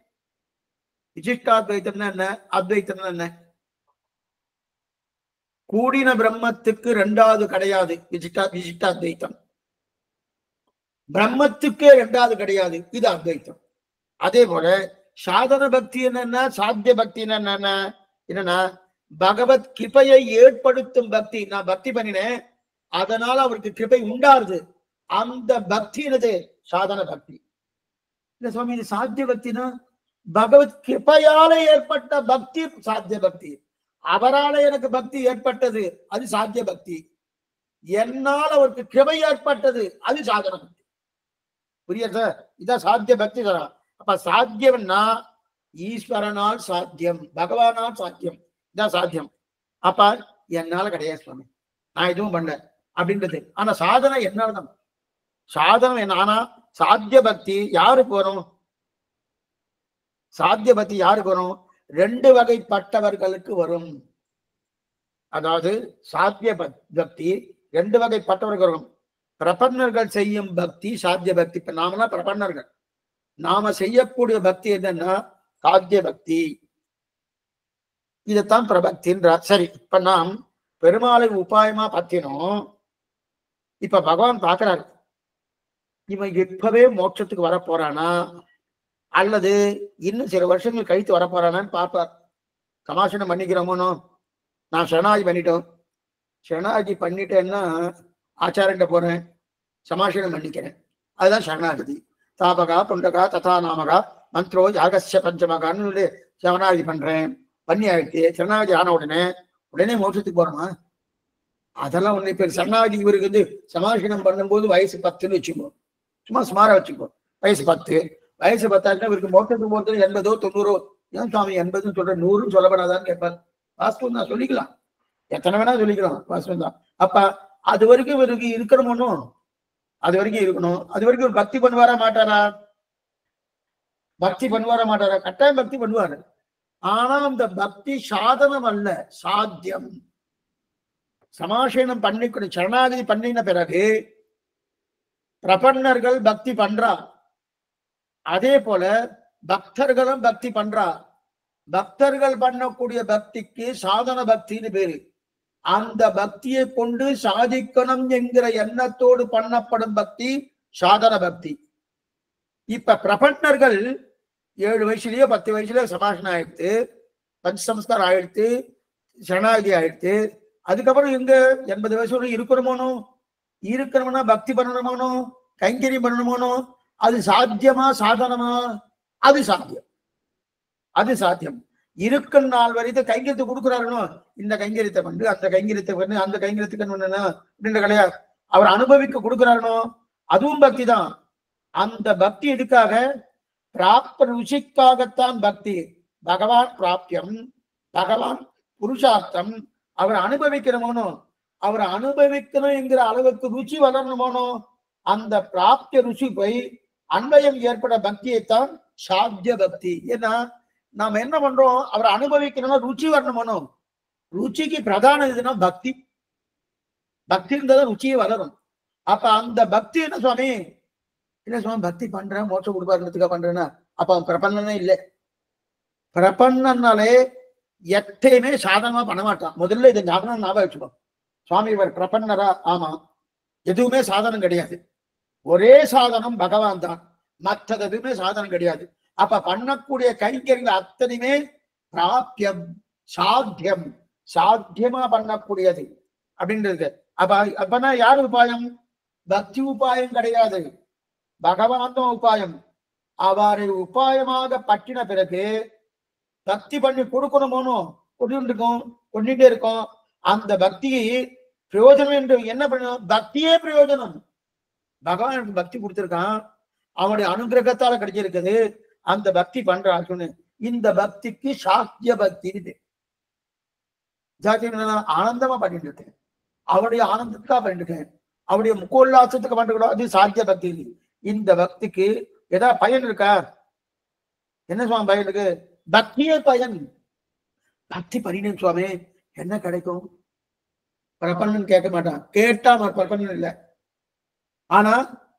விசிஷ்டாத்வைத்தம்னா என்ன, அத்வைத்தம்னா என்ன? கூடின பிரம்மத்துக்கு 2வது கிடையாது விசிஷ்டாத்வைத்தம், பிரம்மத்துக்கே 2வது கிடையாது, இது அத்வைத்தம். அதே போல சாதன பக்தி என்னன்னா, சாத்திய பக்தி என்னன்னா பகவத் கிருபையை ஏற்படுத்தும் பக்தி. நான் பக்தி பண்ணினேன், அதனால அவருக்கு கிருபை உண்டாருது, அந்த பக்தி என்னது? சாதன பக்தி. இல்ல சுவாமி, இது சாத்திய பக்தினா பகவத் கிருபையால ஏற்பட்ட பக்தி சாத்திய பக்தி, அவரால எனக்கு பக்தி ஏற்பட்டது அது சாத்திய பக்தி, என்னால் அவருக்கு கிருபை ஏற்பட்டது அது சாதன பக்தி. புரியுதா? இதான் சாத்திய பக்தி. அப்ப சாத்தியம்னா ஈஸ்வரனால் சாத்தியம், பகவானால் சாத்தியம், இதான் சாத்தியம். அப்ப என்னால கிடையாது சுவாமி, நான் எதுவும் பண்ணல அப்படின்றது. ஆனா சாதனை என்னால்தான் சாதனம் என்ன. ஆனா சாத்திய பக்தி யாருக்கு வரும்? சாத்திய பக்தி யாருக்கு வரும்? 2 வகைப்பட்டவர்களுக்கு வரும். அதாவது சாத்திய பக்தி ரெண்டு வகைப்பட்டவர்கள். பிரபன்னர்கள் செய்யும் பக்தி சாத்திய பக்தி. இப்ப நாமெல்லாம் பிரபன்னர்கள். நாம செய்யக்கூடிய பக்தி என்னன்னா சாத்திய பக்தி. இதைத்தான் பிரபக்தின்றார். சரி, இப்ப நாம் பெருமாளை உபாயமா பத்தினோம். இப்ப பகவான் பாக்குறாரு, இவன் இப்பவே மோட்சத்துக்கு வர போறானா அல்லது இன்னும் சில வருஷங்கள் கழித்து வர போறானான்னு பார்ப்பார். சமாசனம் பண்ணிக்கிறோமோனோ, நான் சரணாகி பண்ணிட்டோம், சரணாகி பண்ணிட்டேன்னா ஆச்சாரண்ட போறேன், சமாசனம் பண்ணிக்கிறேன், அதுதான் சரணாகதி. தாபகா புண்டகா ததா நாமகா மந்த்ரோ யாகஸ்ய பஞ்சமகான்னு சரணாகதி பண்றேன், பண்ணி ஆயிடுச்சு. சரணாகதி ஆன உடனே மோட்சத்துக்கு போறோமா? அதெல்லாம் ஒண்ணு. இப்ப சரணாகதி இவருக்கு வந்து சமாசனம் பண்ணும்போது வயசு 10ன்னு வச்சுக்கோ, சும்மா சுமாரா வச்சுக்கோ, வயசு 10. வயசு 10 இவருக்கு மோட்சத்துக்கு போறது 80 90. ஏன் சுவாமி 80 சொல்ற, 100 சொல்லப்படாதான்னு கேட்பார். வாஸ்தவம் தான், சொல்லிக்கலாம், எத்தனை வேணா சொல்லிக்கலாம், வாஸ்தவம் தான். அப்ப அது வரைக்கும் இவருக்கு இருக்கணும், அது வரைக்கும் இருக்கணும். அது வரைக்கும் ஒரு பக்தி பண்ணுவாரா மாட்டாரா? பக்தி பண்ணுவாரா மாட்டாரா? கட்டாயம் பக்தி பண்ணுவாரு. ஆனா அந்த பக்தி சாதனம் அல்ல, சாத்தியம். சமாசனம் பண்ணிக்கொண்டு சரணாகதி பண்ணின பிறகு பிரபன்னர்கள் பக்தி பண்றா, அதே போல பக்தர்களும் பக்தி பண்றா. பக்தர்கள் பண்ணக்கூடிய பக்திக்கு சாதன பக்தின்னு பேரு. அந்த பக்தியை கொண்டு சாதிக்கணும் என்கிற எண்ணத்தோடு பண்ணப்படும் பக்தி சாதன பக்தி. இப்ப பிரபன்னர்கள் 7 வயசுலயோ 10 வயசுலயோ சமாசனம் ஆயிடுத்து, பஞ்சசம்ஸ்காரம் ஆயிடுத்து, சரணாகதி ஆயிடுத்து. அதுக்கப்புறம் எங்க 80 வயசு இருக்கணுமோனோ, இருக்கணும்னா பக்தி பண்ணணுமோனோ, கைங்கரியம் பண்ணணுமோனோ, அது சாத்தியமா சாதனமா? அது சாத்தியம், அது சாத்தியம். இருக்கும் நாள் வரைக்கும் கைங்கரியத்தை கொடுக்குறாருனோ, இந்த கைங்கரியத்தை பண்ணு, அந்த கைங்கரியத்தை பண்ணு, அந்த கைங்கரியத்துக்கு அப்படின்ற கிடையாது. அவர் அனுபவிக்க கொடுக்குறாருனோ, அதுவும் பக்தி தான். அந்த பக்தி எதுக்காக? பிராப்த ருச்சிக்காகத்தான் பக்தி. பகவான் பிராப்தியம், பகவான் புருஷார்த்தம். அவர் அனுபவிக்கணுமோனோ, அவர் அனுபவிக்கணும் என்கிற அளவுக்கு ருச்சி வளரணுமோனோ, அந்த பிராப்திய ருச்சி போய் அன்வயம் ஏற்பட பக்தியைத்தான் சாத்திய பக்தி. ஏன்னா நாம என்ன பண்றோம், அவர் அனுபவிக்கணும்னா ருச்சி வரணுமோனோ, ருச்சிக்கு பிரதான இதுனா பக்தி. பக்தி இருந்தாதான் ருச்சியே வளரும். அப்ப அந்த பக்தி என்ன சுவாமி, இல்ல சுவாமி பக்தி பண்றேன் மோட்சம் கொடுப்பாருன்றதுக்காக பண்றேன்னா அப்ப அவன் பிரபன்னனே இல்லை. பிரபன்னனாலே எத்தையுமே சாதனமா பண்ண மாட்டான். முதல்ல இதை ஞாபகம் வச்சுக்கோ. சுவாமி இவர் பிரபன்னரா? ஆமா. எதுவுமே சாதனம் கிடையாது, ஒரே சாதனம் பகவான் தான், மற்றது எதுவுமே சாதனம் கிடையாது. அப்ப பண்ணக்கூடிய கைங்கரியங்கள் அத்தனையுமே பிராப்தியம், சாத்தியம், சாத்தியமா பண்ணக்கூடியது அப்படின்றது. அப்பனா யாரு உபாயம்? பக்தி உபாயம் கிடையாது, பகவான் தான் உபாயம். அவரை உபாயமாக பற்றின பிறகு பக்தி பண்ணி கொடுக்கணுமோனோ, கொண்டுட்டே இருக்கும். அந்த பக்தியை பிரயோஜனம் என்று என்ன பண்ணணும்? பக்தியே பிரயோஜனம். பகவானுக்கு பக்தி கொடுத்திருக்கான், அவனுடைய அனுகிரகத்தால கிடைச்சிருக்குது, அந்த பக்தி பண்றான்னு. இந்த பக்திக்கு சாத்திய பக்தி. ஆனந்தமா பண்ணிட்டு இருக்கேன், அவருடைய ஆனந்தத்துக்காக பண்ணிட்டு இருக்கேன், அவருடைய முக்கோல்லாசத்துக்கு பண்ணிட்டு, அது சாத்திய பக்தி. இந்த பக்திக்கு ஏதாவது பயன் இருக்கா? என்ன சுவாமி பயன் இருக்கு? பக்தியே பயன். பக்தி பண்ணினேன் சுவாமி என்ன கிடைக்கும்? பிரபன்னன் கேட்க மாட்டான், கேட்டா பிரபன்னன் இல்லை. ஆனா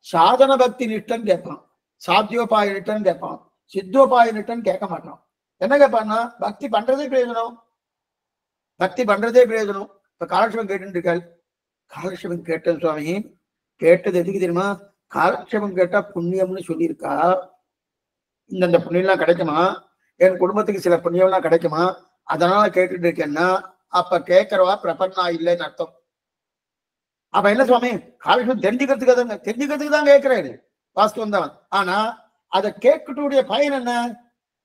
சாதன பக்தி நிஷ்டன் கேட்பான், சாத்தியோபாய நிஷ்டன் கேட்பான், சித்தோபாய நிஷ்டன் கேட்க மாட்டான். என்ன கேட்பான்னா பக்தி பண்றதே பிரயோஜனம், பக்தி பண்றதே பிரயோஜனம். இப்ப காலட்சேபம் கேட்டு இருக்காள். காலட்சேபம் கேட்டேன் சுவாமி, கேட்டது எதுக்கு தெரியுமா? காலட்சேபம் கேட்டா புண்ணியம்னு சொல்லியிருக்கா, இந்த புண்ணியம்லாம் கிடைக்குமா, என் குடும்பத்துக்கு சில புண்ணியம்லாம் கிடைக்குமா, அதனால கேட்டுட்டு இருக்கேன்னா அப்ப கேட்கறவா பிரபன்னா இல்லைன்னு அர்த்தம். அப்ப என்ன சுவாமி, காலட்சேபம் தெரிஞ்சுக்கிறதுக்கு தான் கேட்கிறாரு, வாஸ்தவம் தான். ஆனா அதை கேட்கக்கூடிய பயன் என்ன?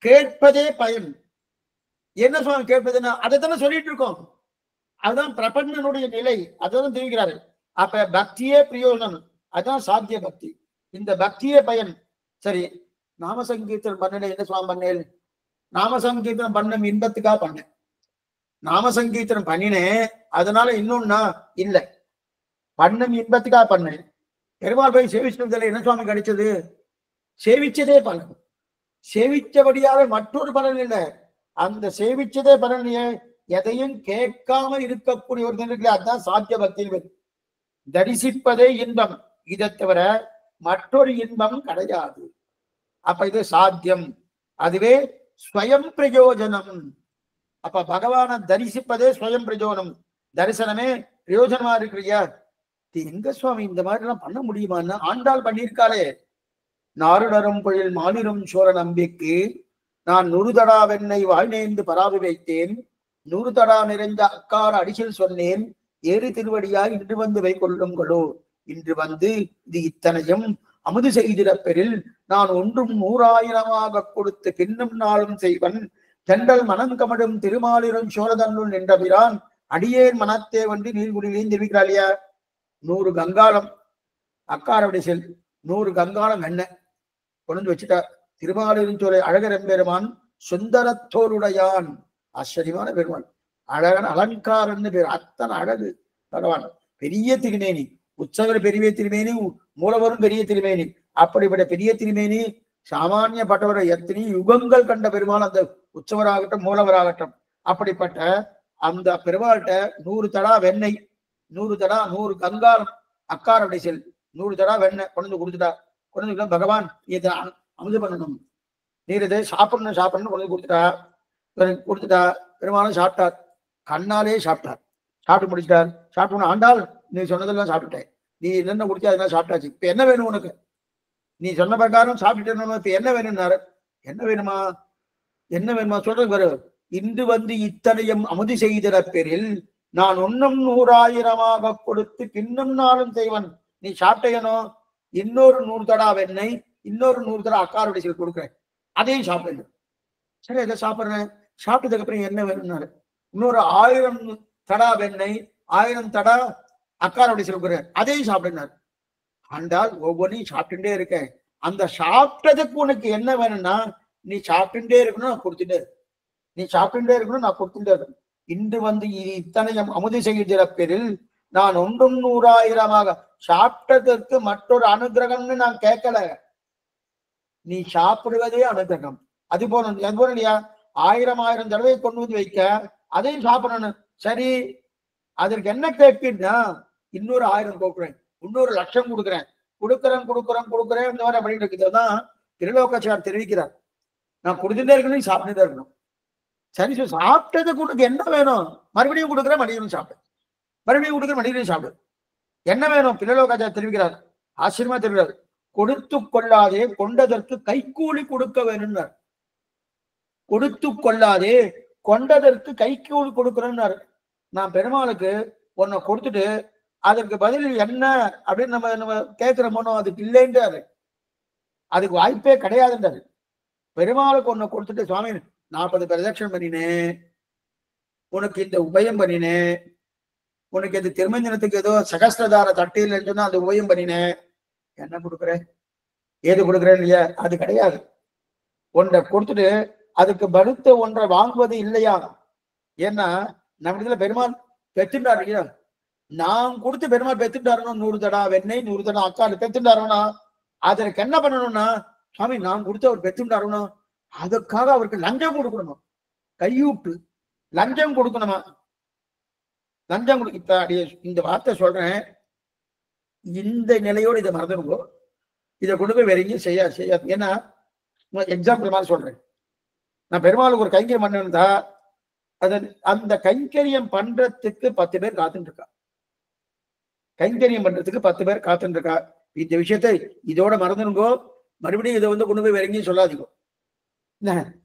கேட்பதே பயன். என்ன சுவாமி கேட்பதுன்னா அதைத்தானே சொல்லிட்டு இருக்கோம், அதுதான் பிரபன்னனுடைய நிலை, அதான் தெரிவிக்கிறாரு. அப்ப பக்தியே பிரயோஜனம், அதுதான் சாத்திய பக்தி. இந்த பக்தியே பயன். சரி, நாம சங்கீர்த்தனம் பண்ணல, என்ன சுவாமி பண்ணேன்? நாம சங்கீர்த்தனம் பண்ண இன்பத்துக்காக பண்ணேன், நாம சங்கீர்த்தனம் பண்ணினேன், அதனால இன்னொன்னா இல்லை, பண்ணம் இன்பத்துக்காக பண்ணேன். பெருமாள் போய் சேவிச்சதுல என்ன சுவாமி கிடைச்சது? சேவிச்சதே பலன், சேவிச்சபடியாக மற்றொரு பலன் இல்லை, அந்த சேவிச்சதே பலன். எதையும் கேட்காம இருக்கக்கூடிய ஒரு இருக்குல்ல, அதுதான் சாத்திய பக்தி. தரிசிப்பதே இன்பம், இதை தவிர மற்றொரு இன்பம் கிடையாது. அப்ப இது சாத்தியம், அதுவே ஸ்வயம் பிரயோஜனம். அப்ப பகவானை தரிசிப்பதே ஸ்வயம் பிரயோஜனம், தரிசனமே பிரயோஜனமா இருக்கிறியா? எங்க சுவாமி இந்த மாதிரி எல்லாம் பண்ண முடியுமான்னு ஆண்டாள் பண்ணியிருக்காளே. நாருடரும் பொழில் மாலிரும் சோர நம்பிக்கு நான் நுறுதடா வெண்ணை வாழ்நேர்ந்து பராவி வைத்தேன், நூறுதடா நிறைந்த அக்கார அடிசில் சொன்னேன், ஏறு திருவடியாய் இன்று வந்து வை கொள்ளுங்களோ. இன்று வந்து இது இத்தனையும் அமுது செய்திட பெறில் நான் ஒன்றும் 100,000 கொடுத்து பின்னும் நாளும் செய்வன், தெண்டல் மனங்கமடும் திருமாலிரும் சோழதன்னுள் நின்றபிரான் அடியேன் மனத்தே வந்து நீர்குடியிலேயும் தெரிவிக்கிறாளியா. 100 கங்காளம் அக்காரவுடைய செல், 100 கங்காளம் என்ன கொண்டு வச்சுட்டா. திருமாலிரும் சோலை அழகர் எம்பெருமான் சுந்தரத்தோருடையான், ஆச்சரியமான பெருமான், அழகன் அலங்காரன்னு பேர். அத்தனை அழகு பகவான். பெரிய திருமேனி, உற்சவர் பெரிய திருமேனி, மூலவரும் பெரிய திருமேனி. அப்படிப்பட்ட பெரிய திருமேனி சாமானிய பட்டவரை எத்தனை யுகங்கள் கண்ட பெருமான் அந்த உற்சவராகட்டும் மூலவராகட்டும். அப்படிப்பட்ட அந்த பெருமாள்கிட்ட 100 தடா வெண்ணெய், 100 தடா 100 கங்காரம் அக்காரவுடைய செல், 100 தடா வெண்ணெய் கொண்டு கொடுத்துட்டா. கொண்டு பகவான் இதை அமுது பண்ணணும், நீர் இதை சாப்பிடணும் கொண்டு கொடுத்துட்டா. பெருமாளும் சாப்பிட்டார், கண்ணாலே சாப்பிட்டார். சாப்பிட்டு முடிச்சிட்டார். சாப்பிட்டு ஆண்டாள் நீ சொன்னதெல்லாம் சாப்பிட்டுட்டேன், நீ என்னென்ன குடிச்சா அதெல்லாம் சாப்பிட்டாச்சு, இப்ப என்ன வேணும் உனக்கு? நீ சொன்ன பிரகாரம் சாப்பிட்டுட்டு இப்ப என்ன வேணும்னாரு. என்ன வேணுமா சொல்றது பாரு. இன்று வந்து இத்தனையும் அமுது செய்திட பேரில் நான் ஒன்னும் 100,000 கொடுத்து பின்னும் நாளும் செய்வன். நீ சாப்பிட்டேனோ, இன்னொரு 100 தடா வெண்ணெய், இன்னொரு 100 தடா அக்காருடைய செல் கொடுக்குறேன், அதையும் சாப்பிடுங்க. சரி, அதை சாப்பிட்றேன். சாப்பிட்டதுக்கு அப்புறம் என்ன வேணும்னாரு. இன்னொரு 1000 தடா வெண்ணெய், 1000 தடா அக்காருடைய செல் கொடுக்குறேன், அதையும் சாப்பிடுனார். ஆண்டால் ஒவ்வொன்றையும் சாப்பிட்டுட்டே இருக்கேன். அந்த சாப்பிட்டதுக்கு உனக்கு என்ன வேணும்னா, நீ சாப்பிட்டுட்டே இருக்கணும், நான் கொடுத்துட்டே இருக்கேன். நீ சாப்பிட்டுட்டே இருக்கணும், நான் கொடுத்துட்டே இருக்கேன். இன்று வந்து இத்தனையும் அமுது செய்கிற பேரில் நான் ஒன்றும் 100,000 சாப்பிட்டதற்கு மற்றொரு அனுகிரகம்னு நான் கேட்கல. நீ சாப்பிடுவதே அனுகிரகம். அது போல இல்லையா, 1000 தடவை கொண்டு வந்து வைக்க, அதையும் சாப்பிடணும். சரி, அதற்கு என்ன கேட்பீன்னா, இன்னொரு 1000 கொடுக்குறேன், இன்னொரு 1,00,000 கொடுக்குறேன், கொடுக்குறேன் இந்த மாதிரி அப்படின்னு இருக்குதுதான் திருலோகாச்சார் தெரிவிக்கிறார். நான் கொடுத்துட்டே இருக்கணும், சாப்பிட்டுட்டே இருக்கணும். சரி, சாப்பிட்டதுக்கு உனக்கு என்ன வேணும்? மறுபடியும் கொடுக்குறேன், மறுபடியும் சாப்பிடு, மறுபடியும் கொடுக்குறேன், மறுபடியும் சாப்பிடு. என்ன வேணும்? திருலோகாச்சார் தெரிவிக்கிறார், ஆச்சரியமா தெரிவிக்கிறார். கொடுத்து கொள்ளாதே கொண்டதற்கு கைக்கூலி கொடுக்க வேணும்னார். கொடுத்து கொள்ளாதே கொண்டதற்கு கைக்கூலி கொடுக்கணும்னாரு. நான் பெருமாளுக்கு உன்னை கொடுத்துட்டு அதற்கு பதில் என்ன அப்படின்னு நம்ம கேட்கிறோமோ, அதுக்கு இல்லைன்றாரு. அதுக்கு வாய்ப்பே கிடையாதுன்றாரு. பெருமாளுக்கு ஒன்னை கொடுத்துட்டு, சுவாமி 40 பிரதட்சணம் பண்ணினேன், உனக்கு இந்த உபயம் பண்ணினேன், உனக்கு இந்த திருமஞ்சனத்துக்கு ஏதோ சகஸ்திரதார தட்டு இல்லைன்னு சொன்னா அந்த உபயம் பண்ணினேன், என்ன கொடுக்குறேன், ஏது கொடுக்குறேன் இல்லையா? அது கிடையாது. ஒன்றை கொடுத்துட்டு அதுக்கு படுத்த ஒன்றை வாங்குவது இல்லையா? ஏன்னா நம்ம இதுல பெருமாள் பெற்றுட்டாரு இல்லையா? நான் கொடுத்து பெருமாள் பெற்றுட்டாருன்னா 100 தடா வெண்ணெய், 100 தடா அக்காடு பெற்றுட்டாருன்னா அதற்கு என்ன பண்ணணும்னா, சுவாமி நான் கொடுத்து அவர் பெற்றுட்டாருன்னா அதுக்காக அவருக்கு லஞ்சம் கொடுக்கணுமா? கையூட்டு லஞ்சம் கொடுக்கணுமா? லஞ்சம் இப்ப இந்த வார்த்தை சொல்றேன், இந்த நிலையோடு இதை மறந்துடுங்கோ. இதை கொண்டு போய் வேற எங்கேயும் செய்யாது. ஏன்னா எக்ஸாம்பிள் மாதிரி சொல்றேன். நான் பெருமாளுக்கு ஒரு கைங்கரியம் பண்ணிருந்தா அந்த கைங்கரியம் பண்றதுக்கு 10 பேர் காத்துட்டு இருக்கா. கைங்கரியம் பண்றதுக்கு 10 பேர் காத்துட்டு இருக்கா. இந்த விஷயத்தை இதோட மறந்துருங்கோ. மறுபடியும் இதை வந்து கொண்டு போய் வேற எங்கேயும் சொல்லாதீங்க.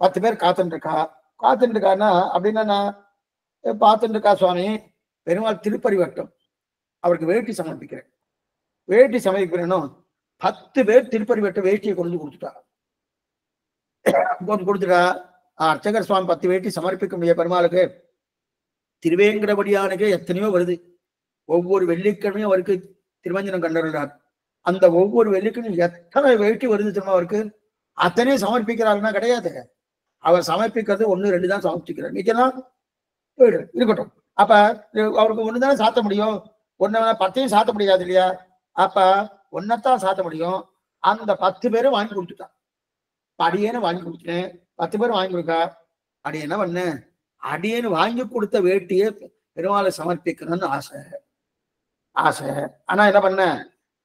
10 பேர் காத்துட்டு இருக்கான்னா அப்படின்னா நான் பார்த்துட்டு இருக்கா. சுவாமி பெருமாள் திருப்பரிவட்டம், அவருக்கு வேட்டி சமர்ப்பிக்கிறேன், வேட்டி சமர்ப்பிக்கிறேனோ 10 பேர் திருப்பரிவட்டம் வேட்டியை கொண்டு கொடுத்துட்டா. அர்ச்சகர் சுவாமி 10 வேட்டி சமர்ப்பிக்க முடியாது பெருமாளுக்கு. திருவேங்கடபடியானுக்கு எத்தனையோ வருது. ஒவ்வொரு வெள்ளிக்கிழமையும் அவருக்கு திருமஞ்சனம் கண்டறார். அந்த ஒவ்வொரு வெள்ளிக்கிழமையும் எத்தனை வேட்டி வருது தெரியுமா அவருக்கு? அத்தனையும் சமர்ப்பிக்கிறாருன்னா கிடையாது. அவர் சமர்ப்பிக்கிறது 1, 2 தான் சமர்ப்பிக்கிறார். மிச்சம் போயிடு இருக்கட்டும். அப்ப அவருக்கு 1 தானே சாத்த முடியும், 10ஐயும் சாத்த முடியாது இல்லையா? அப்ப 1 சாத்த முடியும். அந்த 10 பேரும் வாங்கி கொடுத்துட்டான். அடியேன்னு வாங்கி கொடுத்துட்டேன், 10 பேர் வாங்கி கொடுக்கா. அடி என்ன பண்ண, அடியேன்னு வாங்கி கொடுத்த வேட்டியை பெருமாளை சமர்ப்பிக்கணும்னு ஆசை ஆசை. ஆனா என்ன பண்ண,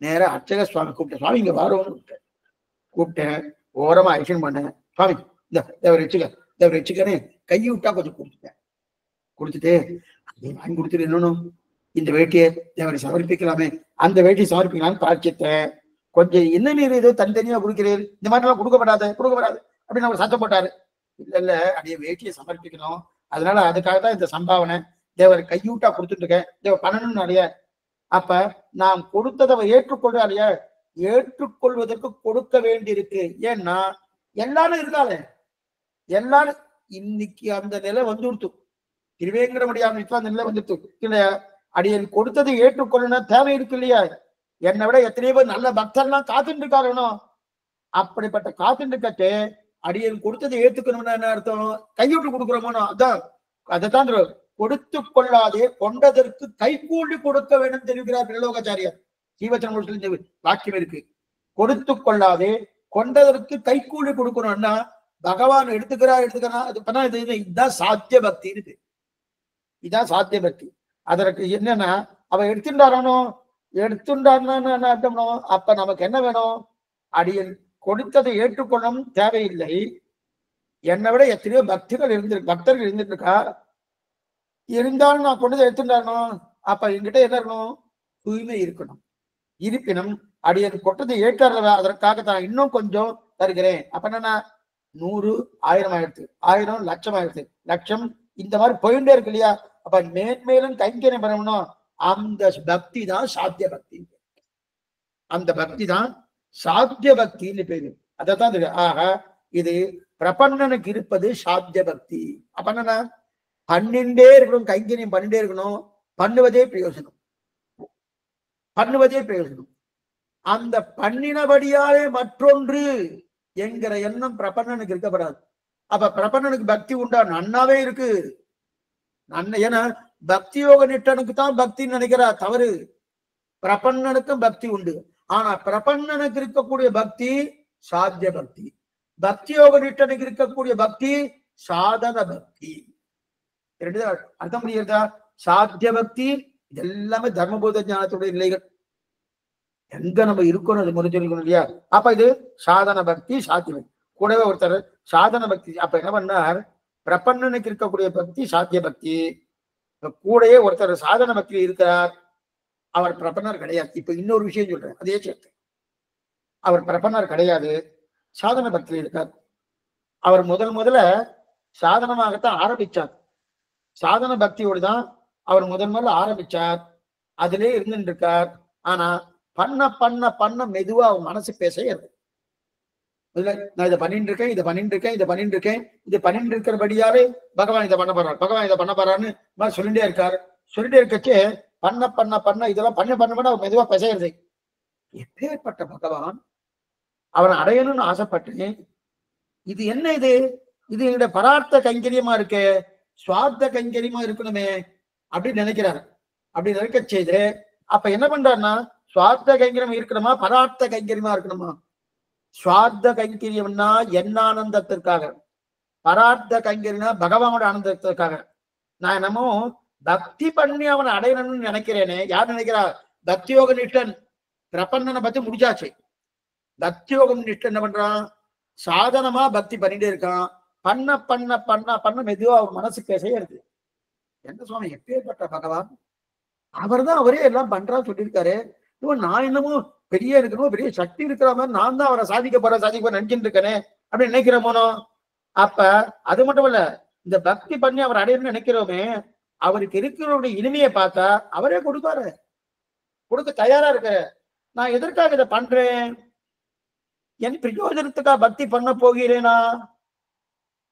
நேர அர்ச்சக சுவாமி கூப்பிட்டேன். சுவாமி இங்க வாரோன்னு கூப்பிட்டேன். ஓரமா ஐஷன் பண்ணேன். சுவாமி இந்த தேவர் வச்சுக்க, தேவர் வச்சுக்கன்னு கையை விட்டா கொஞ்சம் கொடுத்துட்டேன். கொடுத்துட்டு நீ வாங்கி கொடுத்துட்டு என்னன்னு இந்த வேட்டியை தேவரை சமர்ப்பிக்கலாமே, அந்த வேட்டியை சமர்ப்பிக்கலாம்னு பிரார்த்தித்தேன். கொஞ்சம் என்ன நீர் ஏதோ தனித்தனியா கொடுக்கிறீர், இந்த மாதிரிலாம் கொடுக்கப்படாது அப்படின்னு அவர் சத்தம் போட்டாரு. இல்ல அப்படியே வேட்டியை சமர்ப்பிக்கணும், அதனால அதுக்காக தான் இந்த சம்பாவனை தேவர் கையூட்டா கொடுத்துட்டு இருக்கேன், தேவர் பண்ணணும்னு அலைய. அப்ப நாம் கொடுத்ததை அவர் ஏற்றுக்கொள்றாலையா, ஏற்றுக்கொள்வதற்கு கொடுக்க வேண்டியிருக்கு. ஏன்னா எல்லாரும் இருக்காளே, எல்லாரும் இன்னைக்கு அந்த நிலை வந்துடுத்து. திருவேங்கிற முடியாம இப்ப அந்த நிலை வந்துடுத்து இல்லையா. அடியன் கொடுத்ததை ஏற்றுக்கொள்ளணும் தேவை இருக்கு இல்லையா. என்னை விட எத்தனையோ பேர் நல்ல பக்தர்லாம் காத்துட்டு இருக்காருனோ, அப்படிப்பட்ட காத்துட்டு இருக்கட்டு அடியன் கொடுத்ததை ஏற்றுக்கணும்னு என்ன அர்த்தம், கையூட்டு கொடுக்குறோமோ அதான். அதைத்தான் கொடுத்து கொள்ளாதே கொண்டதற்கு கைகூலி கொடுக்க வேண்டும் தெரிவிக்கிறார் பிரலோகாச்சாரியார். ஜீவச்சன வாக்கியம் இருக்கு. கொடுத்து கொள்ளாதே கொண்டதற்கு கைகூலி கொடுக்கணும்னா பகவான் எடுத்துக்கிறா அது பண்ணா இதுதான் சாத்திய பக்தி இருக்கு. இதுதான் சாத்திய பக்தி. அதற்கு என்னன்னா அவ எடுத்துட்டாரானோ, எடுத்துட்டாருன்னா என்ன அர்த்தம்னோ, அப்ப நமக்கு என்ன வேணும், அடியன் கொடுத்ததை ஏற்றுக்கொள்ளும் தேவையில்லை. என்னை விட எத்தனையோ பக்தர்கள் இருந்துட்டு இருக்கா, இருந்தாலும் நான் கொண்டதை எடுத்துட்டாரனோ, அப்ப என்கிட்ட என்ன இருக்கணும், தூய்மை இருக்கணும். இருப்பினும் அடியன் கொட்டதை ஏற்றார அதற்காக தான் இன்னும் கொஞ்சம் தருகிறேன். அப்ப என்னன்னா 100 1000 ஆயிடுச்சு, 1000 லட்சம் ஆயிடுச்சு, லட்சம் இந்த மாதிரி போயிட்டே இருக்கு இல்லையா. அப்ப மேன்மேலும் கைங்கரியம் பண்ணணும். அந்த பக்தி தான் சாத்திய பக்தி. அந்த பக்தி தான் சாத்திய பக்தின்னு பேரு. அதான் ஆக இது பிரபன்னனுக்கு இருப்பது சாத்திய பக்தி. அப்ப என்னன்னா பண்ணிண்டே இருக்கணும், கைங்கரியம் பண்ணிட்டே இருக்கணும், பண்ணுவதே பிரயோஜனம், பண்ணுவதே பிரயோஜனம். அந்த பண்ணினபடியாலே மற்றொன்று என்கிற எண்ணம் பிரபன்னனுக்கு இருக்கப்படாது. அப்ப பிரபன்னனுக்கு பக்தி உண்டா, நன்னாவே இருக்கு. ஏன்னா பக்தி யோக நிட்டனுக்கு தான் பக்தின்னு நினைக்கிறா, தவறு. பிரபன்னனுக்கும் பக்தி உண்டு. ஆனா பிரபன்னனுக்கு இருக்கக்கூடிய பக்தி சாத்திய பக்தி, பக்தி யோக நிட்டனுக்கு இருக்கக்கூடிய பக்தி சாதன பக்தி. அர்த்தம் புரியுறதா? சாத்திய பக்தி இதெல்லாமே தர்மபோத ஞானத்துடைய நிலைகள். எங்க நம்ம இருக்கணும் அது முடிஞ்சிருக்கணும் இல்லையா. அப்ப இது சாதன பக்தி, சாத்திய பக்தி. கூடவே ஒருத்தர் சாதன பக்தி. அப்ப என்ன பண்ணார், பிரபன்னனுக்கு இருக்கக்கூடிய பக்தி சாத்திய பக்தி, கூடவே ஒருத்தர் சாதன பக்தி இருக்கிறார், அவர் பிரபன்னர் கிடையாது. இப்ப இன்னொரு விஷயம் சொல்றேன், அதே சேர்த்து. அவர் பிரபன்னர் கிடையாது, சாதன பக்தி இருக்கார். அவர் முதல்ல சாதனமாகத்தான் ஆரம்பிச்சார், சாதன பக்தியோடு தான் அவர் முதல்ல ஆரம்பிச்சார், அதிலே இருந்துட்டு இருக்கார். ஆனா பண்ண பண்ண பண்ண மெதுவா அவன் மனசு பேச நான் இதை பண்ணிட்டு இருக்கேன், இதை பண்ணிட்டு இருக்கேன், இதை பண்ணிட்டு இருக்கேன், இது பண்ணிட்டு இருக்கிறபடியாலே பகவான் இதை பண்ண போறார், பகவான் இதை பண்ண போறான்னு சொல்லிட்டே இருக்காரு. சொல்லிட்டே இருக்கச்சே பண்ண பண்ண பண்ண இதெல்லாம் பண்ண அவர் மெதுவா பேசுறது. எப்பேற்பட்ட பகவான், அவனை அடையணும்னு ஆசைப்பட்டேன். இது என்ன, இது எங்களுடைய பரார்த்த கைங்கரியமா இருக்கு, சுவார்த்த கைங்கரியமா இருக்கணுமே அப்படின்னு நினைக்கிறாரு. அப்படி நினைக்க செய்து அப்ப என்ன பண்றாருன்னா, சுவார்த்த கைங்கரியம் இருக்கணுமா, பரார்த்த கைங்கரியமா இருக்கணுமா? சுவார்த்த கைங்கரியம்னா என்ன ஆனந்தத்திற்காக, பரார்த்த கைங்கரியம்னா பகவானோட ஆனந்தத்திற்காக. நான் என்னமோ பக்தி பண்ணி அவனை அடையணும்னு நினைக்கிறேனே. யார் நினைக்கிறா? பக்தியோக நிஷ்டன். பிரபன்னனை பத்தி முடிச்சாச்சு. பக்தியோகம் நிஷ்டன் என்ன பண்றான், சாதனமா பக்தி பண்ணிட்டே இருக்கான். பண்ண பண்ண பண்ண பண்ண மெதுவா அவன் மனசு பேசவே இருக்கு. என்ன சுவாமி எப்பேற்பட்ட பகவான், அவர் தான் அவரே எல்லாம் பண்றான்னு சொல்லியிருக்காரு. நான் என்னமோ பெரிய இருக்கணும், பெரிய சக்தி இருக்கிற மாதிரி நான் தான் அவரை சாதிக்க போறேன் நினைச்சுட்டு இருக்கேனே அப்படின்னு நினைக்கிறோமோ. அப்ப அது மட்டும் இல்ல, இந்த பக்தி பண்ணி அவர் அடையணும்னு நினைக்கிறோமே, அவருக்கு இருக்கிறவருடைய இனிமையை பார்த்தா அவரே கொடுப்பாரு, கொடுக்க தயாரா இருக்க. நான் எதற்காக இதை பண்றேன், என் பிரயோஜனத்துக்காக பக்தி பண்ண போகிறேனா?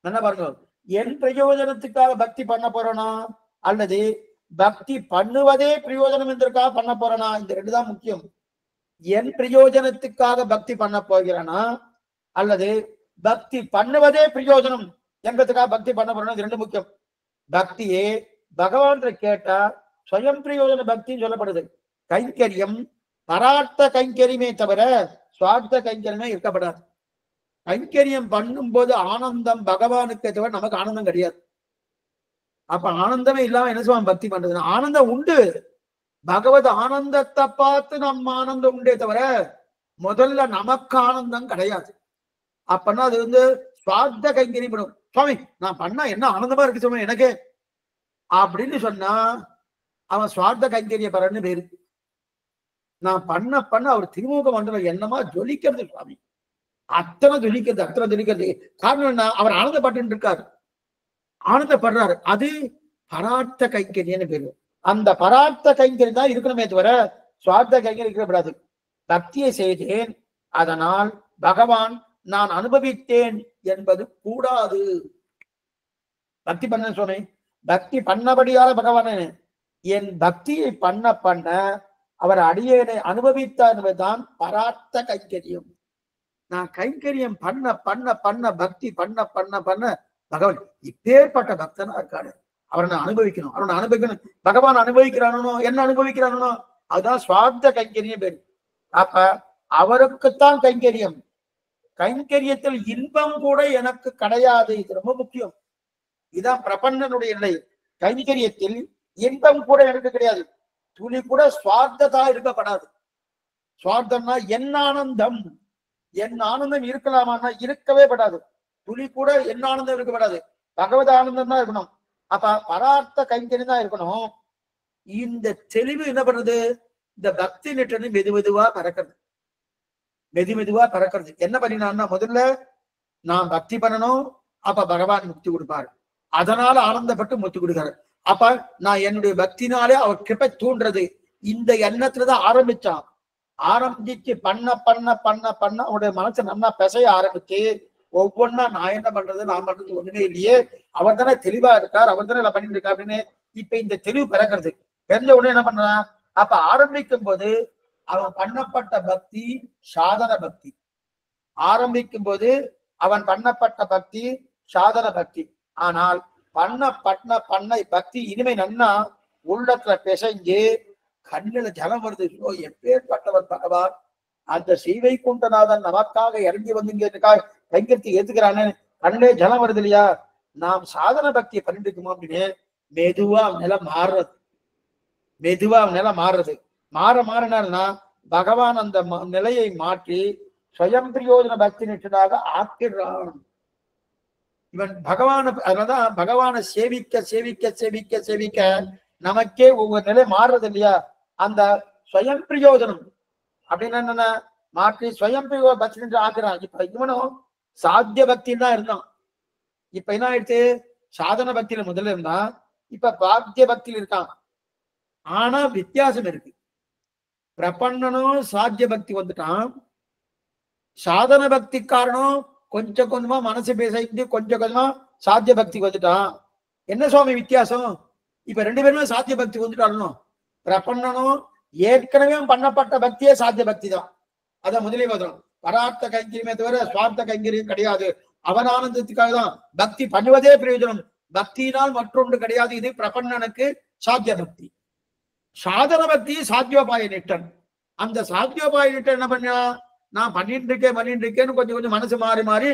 என்ன பாருங்க, என் பிரயோஜனத்துக்காக பக்தி பண்ண போறேனா, அல்லது பக்தி பண்ணுவதே பிரயோஜனம் என்பதற்காக பண்ண போறேனா? இந்த ரெண்டு தான் முக்கியம். என் பிரயோஜனத்துக்காக பக்தி பண்ண போகிறேனா, அல்லது பக்தி பண்ணுவதே பிரயோஜனம் என்பதுக்காக பக்தி பண்ண போறேனா? இது ரெண்டு முக்கியம். பக்தியே பகவான் கேட்டா ஸ்வயம் பிரயோஜன பக்தின்னு சொல்லப்படுது. கைங்கரியம் பரார்த்த கைங்கரியமே தவிர சுவார்த்த கைங்கரியமே இருக்கப்படாது. கைங்கரியம் பண்ணும் போது ஆனந்தம் பகவானுக்கு தவிர நமக்கு ஆனந்தம் கிடையாது. அப்ப ஆனந்தமே இல்லாம என்ன சொல்லுவான் பக்தி பண்றது? ஆனந்தம் உண்டு, பகவத் ஆனந்தத்தை பார்த்து நம்ம ஆனந்தம் உண்டே தவிர முதல்ல நமக்கு ஆனந்தம் கிடையாது. அப்பன்னா அது சுவார்த்த கைங்கரியம் பண்ணும். சுவாமி நான் பண்ணா என்ன ஆனந்தமா இருக்கு சுவாமி எனக்கு அப்படின்னு சொன்னா அவன் சுவார்த்த கைங்கரிய பரன்னு பேரு. நான் பண்ண அவர் திருமுக மண்டலம் என்னமா ஜொலிக்கிறது சுவாமி, அத்தனை ஜொலிக்கிறது. காரணம் என்ன? அவர் ஆனந்தப்பட்டு இருக்காரு, ஆனந்தப்படுறாரு. அது பரார்த்த கைங்கரியன்னு பேரு. அந்த பரார்த்த கைங்கரியம் தான் இருக்கணுமே தவிர சுவார்த்த கைங்கரியம் இருக்கக்கூடாது. பக்தியை செய்தேன், அதனால் பகவான் நான் அனுபவித்தேன் என்பது கூடாது. பக்தி பண்ண சொன்னேன், பக்தி பண்ணபடியால பகவான் என் பக்தியை பண்ண அவர் அடியேனை அனுபவித்தார் என்பதுதான் பரார்த்த கைங்கரியம். நான் கைங்கரியம் பண்ண பக்தி பண்ண பகவான் இப்பேற்பட்ட பக்தனா இருக்காரு, அவரை நான் அனுபவிக்கணும், அவரை நான் அனுபவிக்கணும். பகவான் அனுபவிக்கிறானோ என்ன அனுபவிக்கிறானோ அதுதான் சுவார்த்த கைங்கரியம் பேரு. அப்ப அவருக்குத்தான் கைங்கரியம். கைங்கரியத்தில் இன்பம் கூட எனக்கு கிடையாது. இது ரொம்ப முக்கியம். இதுதான் பிரபன்னனுடைய நிலை. கைங்கரியத்தில் இன்பம் கூட எனக்கு கிடையாது. துளி கூட சுவார்த்ததா இருக்கப்படாது. சுவார்த்தம்னா என் ஆனந்தம் இருக்கலாமான்னா இருக்கவே படாது. துளி கூட என் ஆனந்தம் இருக்கப்படாது. பகவத் ஆனந்தம் தான் இருக்கணும். அப்ப பரார்த்த கைங்கரியம் தான் இருக்கணும். இந்த தெளிவு என்ன பண்ணுது? இந்த பக்தி நிட்டனு மெதுவா பறக்கிறது. என்ன பண்ணினான்னா, முதல்ல நான் பக்தி பண்ணணும், அப்ப பகவான் முக்தி கொடுப்பாரு. அதனால ஆனந்தப்பட்டு முக்தி கொடுக்காரு. அப்ப நான் என்னுடைய பக்தினாலே அவர் கிருப்பை தூண்டுறது. இந்த எண்ணத்துலதான் ஆரம்பிச்சான். ஆரம்பிச்சு பண்ண அவனுடைய மனசை நல்லா பிசைய ஆரம்பிச்சு ஒவ்வொன்னா நான் என்ன பண்றது, நான் பண்றது ஒண்ணுமே இல்லையே, அவர் தானே தெளிவா இருக்கார், அவர் தானே பண்ணிட்டு இருக்கா அப்படின்னு இப்ப இந்த தெளிவு பிறக்கிறது. தெரிஞ்ச உடனே என்ன பண்றான்? அப்ப ஆரம்பிக்கும் போது அவன் பண்ணப்பட்ட பக்தி சாதன பக்தி. ஆரம்பிக்கும் போது அவன் பண்ணப்பட்ட பக்தி சாதன பக்தி. ஆனால் பண்ண பக்தி இனிமை நன்னா உள்ளத்துல பிசைஞ்சு கண்ணுல ஜலம் வருது. எப்பேற்பட்டவர் பகவான், அந்த சீவை குண்டநாதன் நமக்காக இறங்கி வந்துங்கிறதுக்காக கைங்கரித்து ஏத்துக்கிறான்னு கண்ணிலே ஜலம் வருது இல்லையா? நாம் சாதன பக்தியை பண்ணிட்டு இருக்கோம் அப்படின்னு மெதுவா நிலை மாறுறது. மாறினா பகவான் அந்த நிலையை மாற்றி ஸ்வயம் பிரயோஜன பக்தி நிட்டதாக ஆக்கிடுறான். இவன் அதனாலதான் பகவானை சேவிக்க நமக்கே ஒவ்வொரு நிலை மாறுறது இல்லையா? அந்த ஸ்வயம் பிரயோஜனம் அப்படின்னு என்ன மாற்றி ஸ்வயம் பிரயோஜன பக்தி நிட்டு ஆக்குறான். இப்ப இவனும் சாத்திய பக்தின்னு தான் இருந்தான். இப்ப என்ன ஆயிடுச்சு? சாதன பக்தியில முதல்ல இருந்தான், இப்ப பாத்திய பக்தியில் இருக்கான். ஆனா வித்தியாசம் இருக்கு. பிரபன்னனும் சாத்திய பக்தி வந்துட்டான், சாதன பக்தி காரணம் கொஞ்சம் கொஞ்சமா மனசு பேசிட்டு கொஞ்சமா சாத்திய பக்தி வந்துட்டான். என்ன சுவாமி வித்தியாசம்? இப்ப ரெண்டு பேருமே சாத்திய பக்தி வந்துட்டாலும் பிரபன்னனும் ஏற்கனவே பண்ணப்பட்ட பக்தியே சாத்திய பக்தி தான். அதான் முதலே பார்த்தோம். பரார்த்த கைங்கரியமே தவிர சுவார்த்த கைங்கரியம் கிடையாது. அவன் ஆனந்தத்துக்காக தான் பக்தி பண்ணுவதே பிரயோஜனம். பக்தியினால் மற்றொன்று கிடையாது. இது பிரபன்னனுக்கு சாத்திய பக்தி. சாதன பக்தி சாத்தியோபாய நிட்டன். அந்த சாத்தியோபாய நிட்டன் என்ன பண்ணா, நான் பண்ணிட்டு இருக்கேன்னு கொஞ்சம் மனசு மாறி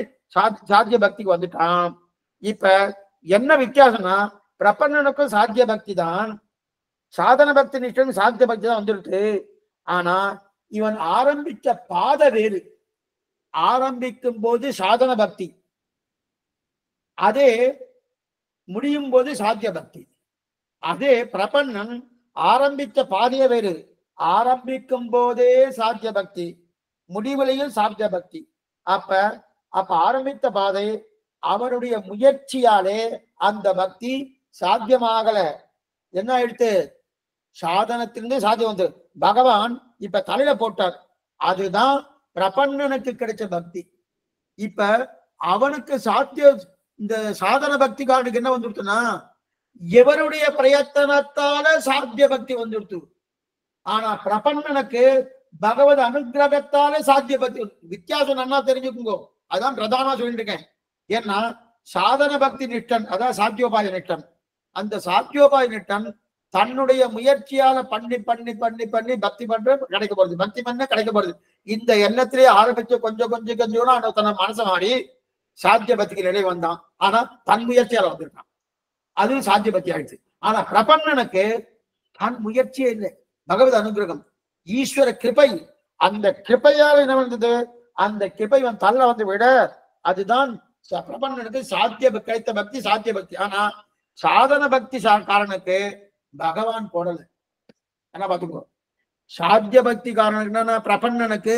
சாத்திய பக்திக்கு வந்துட்டான். இப்ப என்ன வித்தியாசம்னா, பிரபன்னனுக்கும் சாத்திய பக்தி தான், சாதன பக்தி நிஷ்டன் சாத்திய பக்தி தான் வந்துருக்கு. ஆனா இவன் ஆரம்பிச்ச பாதை வேறு. ஆரம்பிக்கும் போது சாதன பக்தி, அதே முடியும் போது சாத்திய பக்தி. அதே பிரபன்னன் ஆரம்பிச்ச பாதையே வேறு. ஆரம்பிக்கும் போதே சாத்திய பக்தி, முடிவுலையும் சாத்திய பக்தி. அப்ப ஆரம்பித்த பாதை அவருடைய முயற்சியாலே அந்த பக்தி சாத்தியமாகல. என்ன ஆயிடுத்து? சாதனத்திலிருந்து சாத்தியம் வந்து பகவான் இப்ப தலையில போட்டார். அதுதான் பிரபன்னனுக்கு கிடைச்ச பக்தி. இப்ப அவனுக்கு இந்த சாதன பக்திக்காரனுக்கு என்ன வந்துடுத்துன்னா, எவருடைய பிரயத்தனத்தால சாத்திய பக்தி வந்துடுத்து. ஆனா பிரபன்னனுக்கு பகவத் அனுகிரகத்தால சாத்திய பக்தி. வித்தியாசம் நல்லா தெரிஞ்சுக்குங்கோ. அதான் பிரதானா சொல்லிட்டு இருக்கேன். ஏன்னா சாதன பக்தி நிஷ்டன், அதான் சாத்தியோபாய நிஷ்டன். அந்த சாத்தியோபாய நிஷ்டன் தன்னுடைய முயற்சியால பண்ணி பக்தி பண்ற கிடைக்க போறது, பக்தி பண்ண கிடைக்க போறது. இந்த எண்ணத்திலே ஆரம்பிச்சு கொஞ்சம் தன்னை மனசை மாறி சாத்திய பக்திக்கு நிலை வந்தான். ஆனா தன் முயற்சியால வந்திருக்கான். அது சாத்திய பக்தி ஆயிடுச்சு. ஆனா பிரபன்னனுக்கு தான் முயற்சியே இல்லை, பகவத் அனுகிரகம், ஈஸ்வர கிருபை. அந்த கிருபையால் என்ன வந்தது, அந்த கிருபை தள்ள வந்து விட அதுதான் பிரபன்னனுக்கு சாத்திய கிடைத்த பக்தி, சாத்திய பக்தி. ஆனா சாதன பக்தி காரணனுக்கு பகவான் போடல. என்ன பாத்துக்கோ, சாத்திய பக்தி காரணம் என்னன்னா பிரபன்னனுக்கு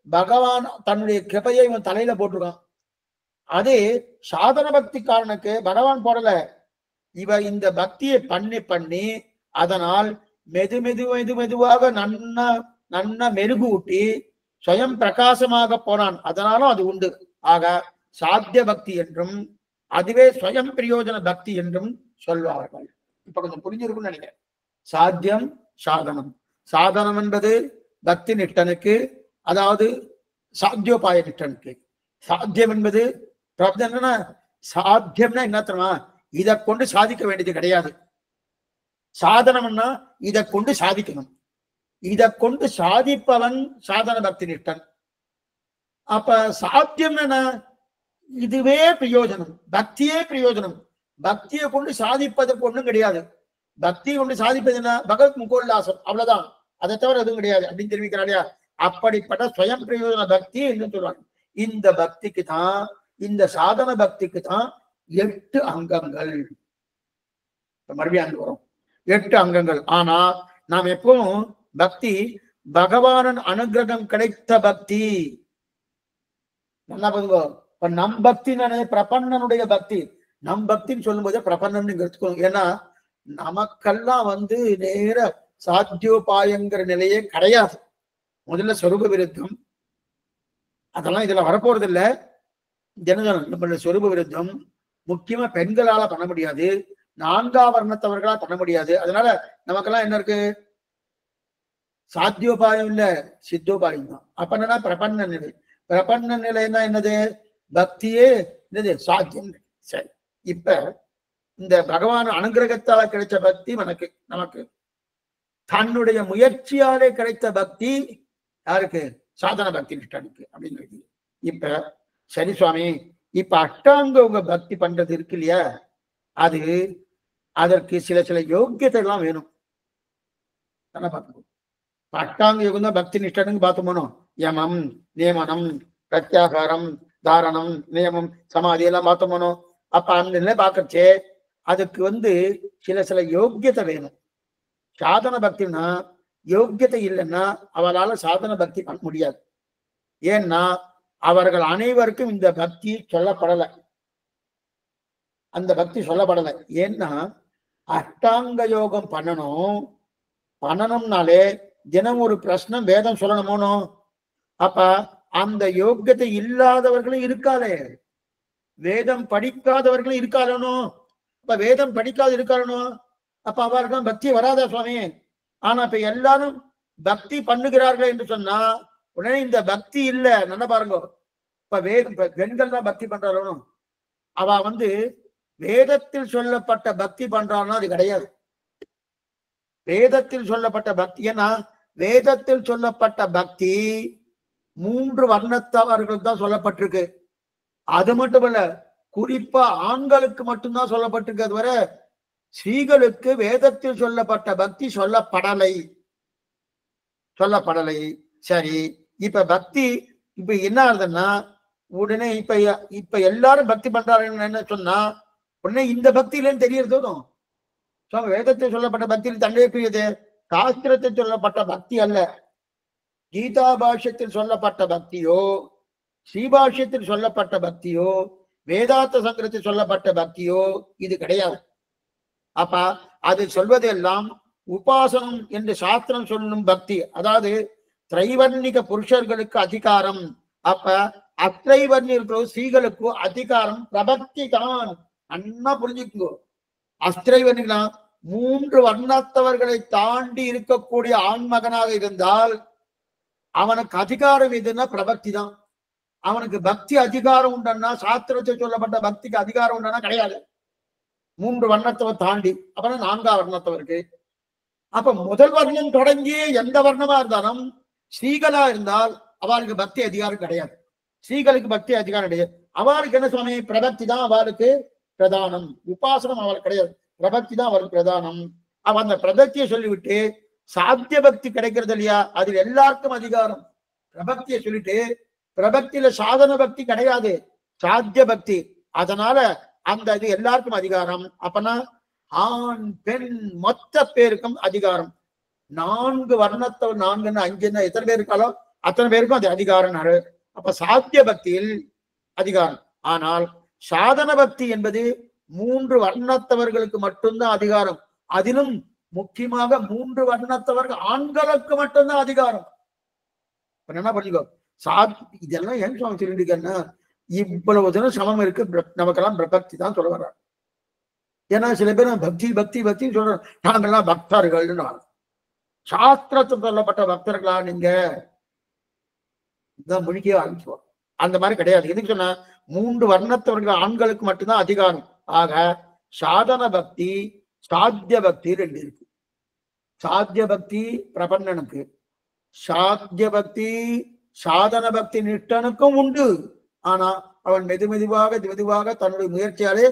பகவான் தன்னுடைய கிருபையை தலையில போட்டிருக்கான். அதே சாதன பக்தி காரணனுக்கு பகவான் போடல. இவ இந்த பக்தியை பண்ணி பண்ணி அதனால் மெதுவாக நன்ன மெருகூட்டி ஸ்வயம் பிரகாசமாக போனான். அதனாலும் அது உண்டு. ஆக சாத்திய பக்தி என்றும் அதுவே ஸ்வயம் பிரயோஜன பக்தி என்றும் சொல்வார்கள். இப்ப கொஞ்சம் புரிஞ்சிருக்கும்னு நினைக்கிறேன். சாத்தியம் சாதனம். சாதனம் என்பது பக்தி நிஷ்டனுக்கு, அதாவது சாத்தியோபாய நிஷ்டனுக்கு. சாத்தியம் என்பது என்னன்னா, சாத்தியம்னா என்ன தெரியுமா, இதை கொண்டு சாதிக்க வேண்டியது கிடையாது. சாதனம்னா இதை கொண்டு சாதிக்கணும். இதை கொண்டு சாதிப்பவன் சாதன பக்தி நிஷ்டன். அப்ப சாத்தியம் என்ன, இதுவே பிரயோஜனம், பக்தியே பிரயோஜனம். பக்தியை கொண்டு சாதிப்பதற்கு ஒண்ணும் கிடையாது. பக்தியை கொண்டு சாதிப்பது என்ன, பகவத் முகோல்லாசம், அவ்வளவுதான். அதை தவிர எதுவும் கிடையாது அப்படின்னு தெரிவிக்கிறாரியா. அப்படிப்பட்ட ஸ்வயம் பிரயோஜன பக்தி என்று சொல்றாங்க. இந்த பக்திக்கு தான், இந்த சாதன பக்திக்கு தான் 8 அங்கங்கள். மறுபடியும் அங்க வரும் 8 அங்கங்கள். ஆனா நாம் எப்பவும் பக்தி பகவானின் அனுகிரகம் கிடைத்த பக்தி. நல்லா பாருங்க, இப்ப நம் பக்தி பிரபன்னனுடைய பக்தி. நம் பக்தின்னு சொல்லும் போது பிரபன்னன் எடுத்துக்கோங்க. ஏன்னா நமக்கெல்லாம் நேர சாத்தியோபாயங்கிற நிலையே கிடையாது. முதல்ல சொரூப விருத்தம், அதெல்லாம் இதுல வரப்போறது இல்லை. ஜனஜனம் நம்மளோட சொரூப விருத்தம் முக்கியமா பெண்களால பண்ண முடியாது, 4ஆம் வர்ணத்தவர்களால் பண்ண முடியாது. அதனால நமக்கெல்லாம் என்ன இருக்கு, சாத்தியோபாயம் இல்ல, சித்தோபாயம் தான். அப்ப என்னன்னா பிரபன்ன நிலை. பிரபன்ன நிலைன்னா என்னது, பக்தியே என்னது, சாத்தியம். சரி, இப்ப இந்த பகவான் அனுகிரகத்தால கிடைச்ச பக்தி நமக்கு தன்னுடைய முயற்சியாலே கிடைத்த பக்தி யாருக்கு, சாதன பக்தி நிஷ்டனுக்கு அப்படின்னு. இப்ப சரி சுவாமி, இப்ப அஷ்டாங்க உங்க பக்தி பண்றது இருக்கு இல்லையா, அது அதற்கு சில யோக்கியத்தை எல்லாம் வேணும். அஷ்டாங்க யோகம் தான் பக்தி நிஷ்டனுக்கு பார்த்தோமோ. யமம், நியமனம், பிரத்யாகாரம், தாரணம், நியமம், சமாதி எல்லாம் பார்த்தோமோ. அப்ப அந்த நிலை பார்க்கச்சே அதுக்கு சில யோக்கியத்தை வேணும். சாதன பக்தினா யோக்கியத்தை இல்லைன்னா அவளால சாதன பக்தி பண்ண முடியாது. ஏன்னா அவர்கள் அனைவருக்கும் இந்த பக்தி சொல்லப்படலை, அந்த பக்தி சொல்லப்படலை. ஏன்னா அஷ்டாங்க யோகம் பண்ணணும்னாலே தினம் ஒரு பிரश्னம் வேதம் சொல்லணுமோனோ. அப்ப அந்த யோக்கியத்தை இல்லாதவர்களும் இருக்காளே, வேதம் படிக்காதவர்களும் இருக்காளனோ. அப்ப வேதம் படிக்காத இருக்காளனோ, அப்ப அவர்களும் பக்தி வராதா சுவாமி? ஆனா இப்ப எல்லாரும் பக்தி பண்ணுகிறார்கள் என்று சொன்னா உடனே இந்த பக்தி இல்ல. நல்லா பாருங்க, இப்ப பெண்கள் தான் பக்தி பண்றாலும் அவ வேதத்தில் சொல்லப்பட்ட பக்தி பண்றான்னா அது கிடையாது. வேதத்தில் சொல்லப்பட்ட பக்தி, ஏன்னா வேதத்தில் சொல்லப்பட்ட பக்தி 3 வர்ணத்தவர்கள் தான் சொல்லப்பட்டிருக்கு. அது மட்டுமல்ல, குறிப்பா ஆண்களுக்கு மட்டும்தான் சொல்லப்பட்டிருக்கு. அது வர ஸ்ரீகளுக்கு வேதத்தில் சொல்லப்பட்ட பக்தி சொல்லப்படலை. சரி, இப்ப பக்தி இப்ப என்ன ஆகுதுன்னா, உடனே இப்ப எல்லாரும் பக்தி பண்றாருன்னு என்ன சொன்னா உடனே இந்த பக்தியிலன்னு தெரியறதும். வேதத்தில் சொல்லப்பட்ட பக்தியில் தண்டே புரியுது, சாஸ்திரத்தில் சொல்லப்பட்ட பக்தி அல்ல. கீதா பாஷ்யத்தில் சொல்லப்பட்ட பக்தியோ, ஸ்ரீபாஷ்யத்தில் சொல்லப்பட்ட பக்தியோ, வேதாந்த சங்கரத்தில் சொல்லப்பட்ட பக்தியோ இது கிடையாது. அப்ப அது சொல்வதெல்லாம் உபாசனம் என்று சாஸ்திரம் சொல்லும் பக்தி. அதாவது திரைவர்ணிக புருஷர்களுக்கு அதிகாரம், அப்ப அத்திரைவர்ணிகளோ ஸ்ரீகளுக்கோ அதிகாரம் பிரபக்தி தான். அண்ணா புரிஞ்சுக்கோ, அஸ்திரைவர்ணிகளா 3 வர்ணத்தவர்களை தாண்டி இருக்கக்கூடிய ஆண்மகனாக இருந்தால் அவனுக்கு அதிகாரம் எதுன்னா பிரபக்தி தான். அவனுக்கு பக்தி அதிகாரம் உண்டன்னா, சாஸ்திரத்தில் சொல்லப்பட்ட பக்திக்கு அதிகாரம் உண்டன்னா கிடையாது. 3 வர்ணத்தவர் தாண்டி, அப்புறம் 4ஆம் வர்ணத்தவருக்கு. அப்ப முதல் வர்ணம் தொடங்கி எந்த வர்ணமா இருந்தாலும் ஸ்ரீகளா இருந்தால் அவளுக்கு பக்தி அதிகாரம் கிடையாது. ஸ்ரீகளுக்கு பக்தி அதிகாரம் கிடையாது. அவளுக்கு என்ன சுவாமி, பிரபக்தி தான் அவளுக்கு பிரதானம், உபாசனம் அவளுக்கு கிடையாது. பிரபக்தி தான் அவருக்கு பிரதானம். அவன் அந்த பிரபக்தியை சொல்லிவிட்டு சாத்திய பக்தி கிடைக்கிறது இல்லையா, அதில் எல்லாருக்கும் அதிகாரம். பிரபக்தியை சொல்லிட்டு பிரபக்தியில சாதன பக்தி கிடையாது, சாத்திய பக்தி. அதனால அந்த இது எல்லாருக்கும் அதிகாரம். அப்பனா ஆண் பெண் மொத்த பேருக்கும் அதிகாரம். 4 வர்ணத்தவர் 4 5 எத்தனை பேர் இருக்காலோ அத்தனை பேருக்கும் அது அதிகாரம். அப்ப சாத்திய பக்தியில் அதிகாரம். ஆனால் சாதன பக்தி என்பது 3 வர்ணத்தவர்களுக்கு மட்டும்தான் அதிகாரம். அதிலும் முக்கியமாக 3 வர்ணத்தவர்கள் ஆண்களுக்கு மட்டும்தான் அதிகாரம். என்ன பண்ணிக்கோ, இதெல்லாம் ஏன் சுவாமி சொல்லிருக்கேன்னா, இவ்வளவு தினம் சமம் இருக்கு, நமக்கெல்லாம் பிரபக்தி தான் சொல்ல வர்றாங்க. ஏன்னா சில பேர் பக்தி பக்தி பக்தி சொல்ற, நாங்கெல்லாம் பக்தர்கள், சாஸ்திரத்தில் சொல்லப்பட்ட பக்தர்களா நீங்க இதான் முழுக்கிய ஆரம்பிச்சுவோம். அந்த மாதிரி கிடையாது. எதுக்கு சொன்னா 3 வர்ணத்தவர்கள் ஆண்களுக்கு மட்டும்தான் அதிகாரம். ஆக சாதன பக்தி சாத்திய பக்தி 2 இருக்கு. சாத்திய பக்தி பிரபன்னனுக்கு, சாத்திய பக்தி சாதன பக்தி நிஷ்டனுக்கும் உண்டு. ஆனா அவன் மெதுவாக தன்னுடைய முயற்சியாலே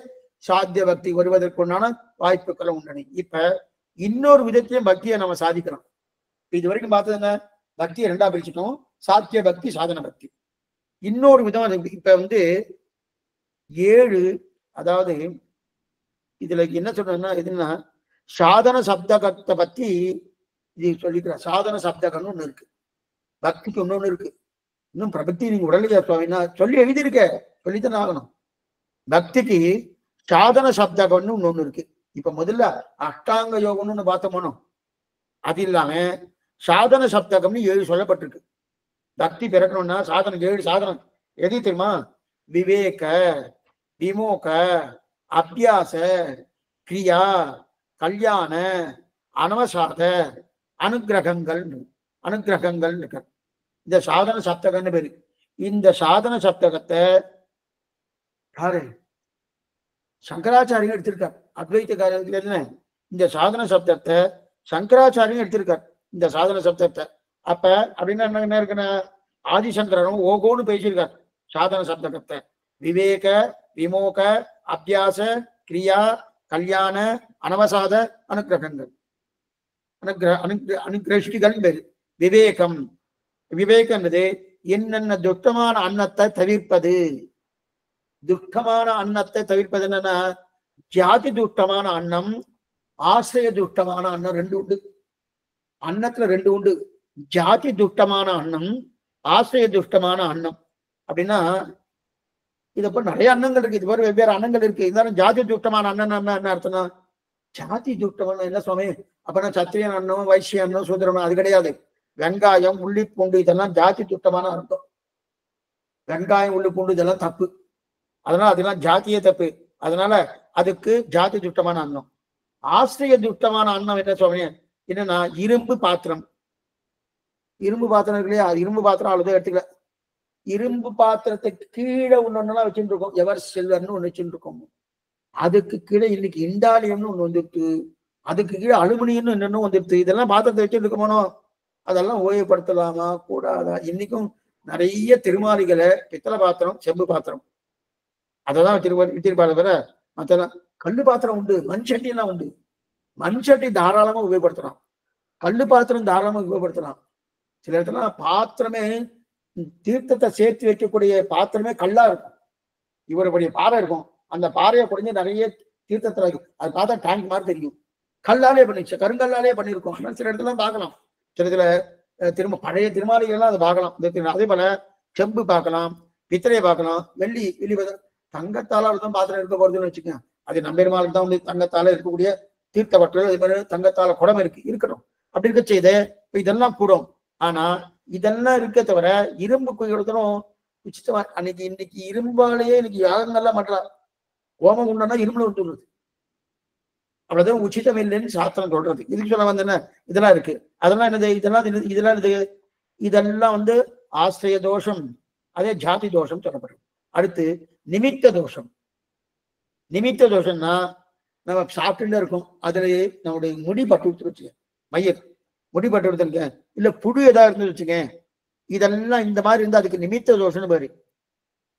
சாத்திய பக்தி வருவதற்குண்டான வாய்ப்புகளும் உண்டன. இப்ப இன்னொரு விதத்திலையும் பக்தியை நம்ம சாதிக்கிறோம். இது வரைக்கும் பார்த்தது என்ன, பக்தியை 2ஆ பிரிச்சுட்டோம், சாத்திய பக்தி சாதன பக்தி. இன்னொரு விதம் இப்ப 7, அதாவது இதுல என்ன சொல்றேன்னா, எதுன்னா சாதன சப்தகத்தை பத்தி இது சொல்லிக்கிற. சாதன சப்தகம்னு ஒண்ணு இருக்கு, பக்திக்கு இன்னொன்னு இருக்கு. இன்னும் பிரபக்தி நீங்க உடலையா சுவாமின்னா சொல்லி எழுதியிருக்க, சொல்லித்தானே ஆகணும். பக்திக்கு சாதன சப்தகம்னு ஒண்ணு இருக்கு. இப்ப முதல்ல அஷ்டாங்க யோகம்னு ஒண்ணு பார்த்தோமோ, அது இல்லாம சாதன சப்தகம்னு 7 சொல்லப்பட்டிருக்கு. பக்தி பிறக்கணும்னா சாதனம் 7 சாதனம் எது தெரியுமா? விவேக, விமோக, அபியாச, கிரியா, கல்யாண, அனவசாத, அனுகிரகங்கள் இருக்க. இந்த சாதன சப்தகம்னு பேரு. இந்த சாதன சப்தகத்தை யாரு சங்கராச்சாரியம் எடுத்திருக்கார். அத்வைத்த காரியத்துல இந்த சாதன சப்தத்தை சங்கராச்சாரியம் எடுத்திருக்கார். இந்த சாதன சப்தத்தை அப்ப அப்படின்னா என்ன இருக்குன்னா, ஆதிசங்கரனும் ஓகோன்னு பேசியிருக்கார் சாதன சப்தகத்தை. விவேக, விமோக, அபியாச, கிரியா, கல்யாண, அனவசாத, அனுகிரகங்கள், அனுகிரஷ்டிகள் பேரு. விவேகம், விவேகம் என்பது என்னென்ன துக்கமான அன்னத்தை தவிர்ப்பது. துக்கமான அன்னத்தை தவிர்ப்பது என்னன்னா, ஜாதி துஷ்டமான அன்னம், ஆசிரிய துஷ்டமான அன்னம் 2 உண்டு. அன்னத்துல 2 உண்டு, ஜாதி துஷ்டமான அன்னம், ஆசிரிய துஷ்டமான அன்னம். அப்படின்னா இதப்ப நிறைய அன்னங்கள் இருக்கு, இது மாதிரி வெவ்வேறு அன்னங்கள் இருக்கு. இருந்தாலும் ஜாதி துஷ்டமான அண்ணன் என்ன அர்த்தம்னா, ஜாதி துஷ்டமான என்ன சுவாமி அப்பனா சத்திரியன் அன்னம், வைசிய அன்னம், சூத்திரன் அது கிடையாது. வெங்காயம், உள்ளி பூண்டு இதெல்லாம் ஜாதி துஷ்டமான அர்த்தம். வெங்காயம், உள்ளி பூண்டு இதெல்லாம் தப்பு, அதனால அதெல்லாம் ஜாத்தியே தப்பு. அதனால அதுக்கு ஜாதி துஷ்டமான அன்னம். ஆசிரிய துஷ்டமான அன்னம் என்ன சுவாமி, என்னன்னா இரும்பு பாத்திரம். இரும்பு பாத்திரம் இருக்கு இல்லையா, இரும்பு பாத்திரம் அவ்வளவுதான் எடுத்துக்கல. இரும்பு பாத்திரத்துக்கு கீழே ஒன்னொன்னெல்லாம் வச்சுட்டு இருக்கோம், எவர் சில்வர்னு ஒண்ணு வச்சுட்டு இருக்கோம். அதுக்கு கீழே இன்னைக்கு இண்டாலியம்னு ஒண்ணு வந்துருக்கு, அதுக்கு கீழே அலுமினியம்னு இன்னொன்னு வந்துருது. இதெல்லாம் பாத்திரத்தை வச்சுட்டு இருக்கோமோ, அதெல்லாம் ஓய்வுபடுத்தலாமா கூடாதா? இன்னைக்கும் நிறைய திருமாளிகளை பித்தளை பாத்திரம், செம்பு பாத்திரம் அதெல்லாம் வச்சிருப்பாரு. வேற மத்தெல்லாம் கல்லு பாத்திரம் உண்டு, மண் சட்டி எல்லாம் உண்டு. மண் சட்டி தாராளமா உபயோகப்படுத்தலாம், கல்லு பாத்திரம் தாராளமா உபயோகப்படுத்தலாம். சில இடத்துல பாத்திரமே தீர்த்தத்தை சேர்த்து வைக்கக்கூடிய பாத்திரமே கல்லா இருக்கும். இவருடைய பாறை இருக்கும், அந்த பாறையை குறைஞ்சு நிறைய தீர்த்தத்துல அது பார்த்தா டேங்க் மாதிரி தெரியும். கல்லாலே பண்ணிச்சு, கருங்கல்லாலே பண்ணியிருக்கோம். சில இடத்துல பார்க்கலாம், சில இதுல பழைய திருமாளிகள்லாம் அதை பார்க்கலாம். அதே போல செம்பு பார்க்கலாம், பித்தளையை பார்க்கலாம், வெள்ளி தங்கத்தால தான் பாத்திரம் இருக்க போறதுன்னு வச்சுக்கோங்க. அது நம்பெருமாளுக்கு தான் வந்து தங்கத்தால இருக்கக்கூடிய தீர்த்த வட்டல், அதே மாதிரி தங்கத்தால குடம் இருக்கட்டும். அப்படி இருக்க செய்த இதெல்லாம் கூடும். ஆனா இதெல்லாம் இருக்க தவிர இரும்பு குயிலும் உச்சித்தமா இன்னைக்கு இரும்பாலேயே இன்னைக்கு யாகங்கள்லாம் பண்றாங்க. ஓமம் உண்டா இரும்புல விட்டுருது, அவ்வளவுதான் உச்சிதம் இல்லைன்னு சாஸ்திரம் சொல்றது. இதுக்கு சொல்ல வந்தேன்னா இதெல்லாம் இருக்கு. அதெல்லாம் என்னது, இதெல்லாம் இதெல்லாம் வந்து ஆசிரிய தோஷம், அதே ஜாதி தோஷம் சொல்லப்படுது. அடுத்து நிமித்த தோஷம். நிமித்த தோஷம்னா நம்ம சாப்பிட்டுட்டு இருக்கோம், அதுல நம்முடைய முடி பட்டு விட்டு வச்சுக்க, மைய முடி பட்டு விடுத்துருக்க, இல்ல புழு ஏதாவது இருந்து வச்சுக்க, இதெல்லாம் இந்த மாதிரி இருந்தா அதுக்கு நிமித்த தோஷம்னு பேரு.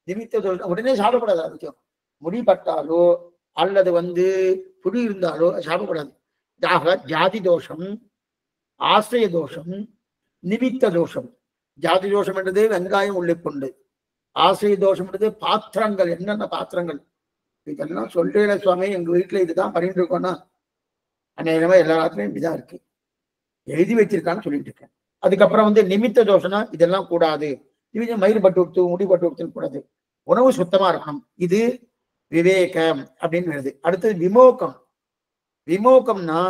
நிமித்த தோஷம் உடனே சாப்பிடக்கூடாது. அதுக்கும் முடி பட்டாலோ அல்லது வந்து புடி இருந்தாலோ சாப்பிடக்கூடாது. ஜாதி தோஷம், ஆசிரிய தோஷம், நிமித்த தோஷம். ஜாதி தோஷம் என்றது வெங்காயம் உள்ளிப்புண்டு, ஆசிரிய தோஷம் என்றது பாத்திரங்கள், என்னென்ன பாத்திரங்கள் இதெல்லாம் சொல்றேன் சுவாமி, எங்க வீட்டுல இதுதான் பண்ணிட்டு இருக்கோம்னா அநேகமா எல்லா இடத்துலயும் இப்படிதான் இருக்கு, எழுதி வச்சிருக்கான்னு சொல்லிட்டு இருக்கேன். அதுக்கப்புறம் நிமித்த தோஷம்னா இதெல்லாம் கூடாது, இது மயிறு பட்டு விட்டு முடி பட்டு விட்டு கூடாது, உணவு சுத்தமா இருக்கணும். இது விவேகம் அப்படின்னு வருது. அடுத்தது விமோகம். விமோகம்னா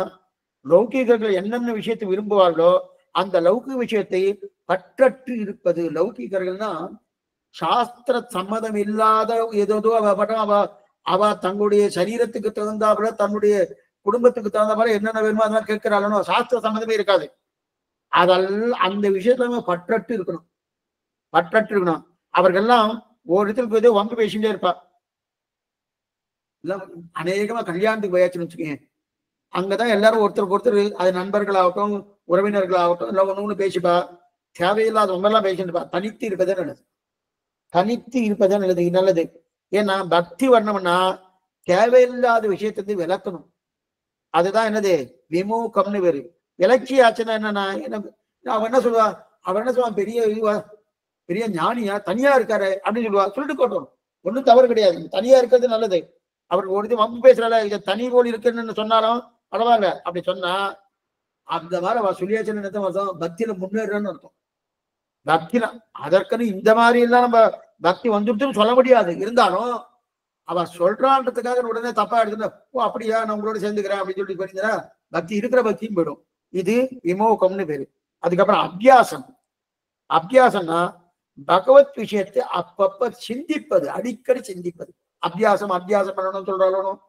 லௌகீகர்கள் என்னென்ன விஷயத்தை விரும்புவார்களோ அந்த லௌகிக விஷயத்தை பற்றற்று இருப்பது. லௌகீகர்கள்னா சாஸ்திர சம்மதம் இல்லாத ஏதோ அவ தங்களுடைய சரீரத்துக்கு தகுந்தாப்புல தன்னுடைய குடும்பத்துக்கு தகுந்தாப்புல என்னென்ன வேணுமோ அதெல்லாம் கேட்கிறாளோ, சாஸ்திர சம்மதமே இருக்காது. அதெல்லாம் அந்த விஷயத்துல பற்றற்று இருக்கணும், பற்றற்று இருக்கணும். அவர்கள்லாம் ஒரு இடத்துக்கு போய் வம்பு பேசிட்டே இருப்பா. எல்லாம் அநேகமா கல்யாணத்துக்கு போயாச்சுன்னு வச்சுக்கேன், அங்கதான் எல்லாரும் ஒருத்தருக்கு ஒருத்தர், அது நண்பர்களாகட்டும் உறவினர்களாகட்டும் எல்லாம் ஒண்ணு பேசிப்பா, தேவையில்லாத ஒன்றெல்லாம் பேசிட்டு இருப்பா. தனித்து இருப்பதே நல்லது, தனித்து இருப்பதே நல்லது நல்லது. ஏன்னா பக்தி வரணும்னா தேவையில்லாத விஷயத்தை விளக்கணும். அதுதான் என்னது விமூகம்னு பேரு. இலக்கிய ஆச்சுன்னா என்னன்னா, அவன் என்ன சொல்லுவா, அவன் என்ன சொல்லுவான், பெரிய ஞானியா தனியா இருக்காரு அப்படின்னு சொல்லுவா. சொல்லிட்டு போட்டோம், ஒன்றும் தவறு கிடையாது, தனியா இருக்கிறது நல்லது. அவர் ஒரு வம்பு பேசுறாள், இதை தனி போல் இருக்குன்னு சொன்னாலும் பரவாயில்ல. அப்படி சொன்னா அந்த மாதிரி அவ சொல்லியாச்சுன்னு அர்த்தம், பக்தியில முன்னேறன்னு அர்த்தம். பக்தியில அதற்குன்னு இந்த மாதிரி எல்லாம் நம்ம பக்தி வந்துட்டுன்னு சொல்ல முடியாது. இருந்தாலும் அவ சொல்றான்றதுக்காக உடனே தப்பா எடுத்துட்டு, ஓ அப்படியா நான் உங்களோட சேர்ந்துக்கிறேன் அப்படின்னு சொல்லி போனீங்கன்னா பக்தி இருக்கிற பக்தியும் போயிடும். இது விமோகம்னு பேரு. அதுக்கப்புறம் அபியாசம். அபியாசம்னா பகவத் விஷயத்தை அப்பப்ப சிந்திப்பது, அடிக்கடி சிந்திப்பது. அபியாசம் பண்ணணும்னு சொல்றாலும்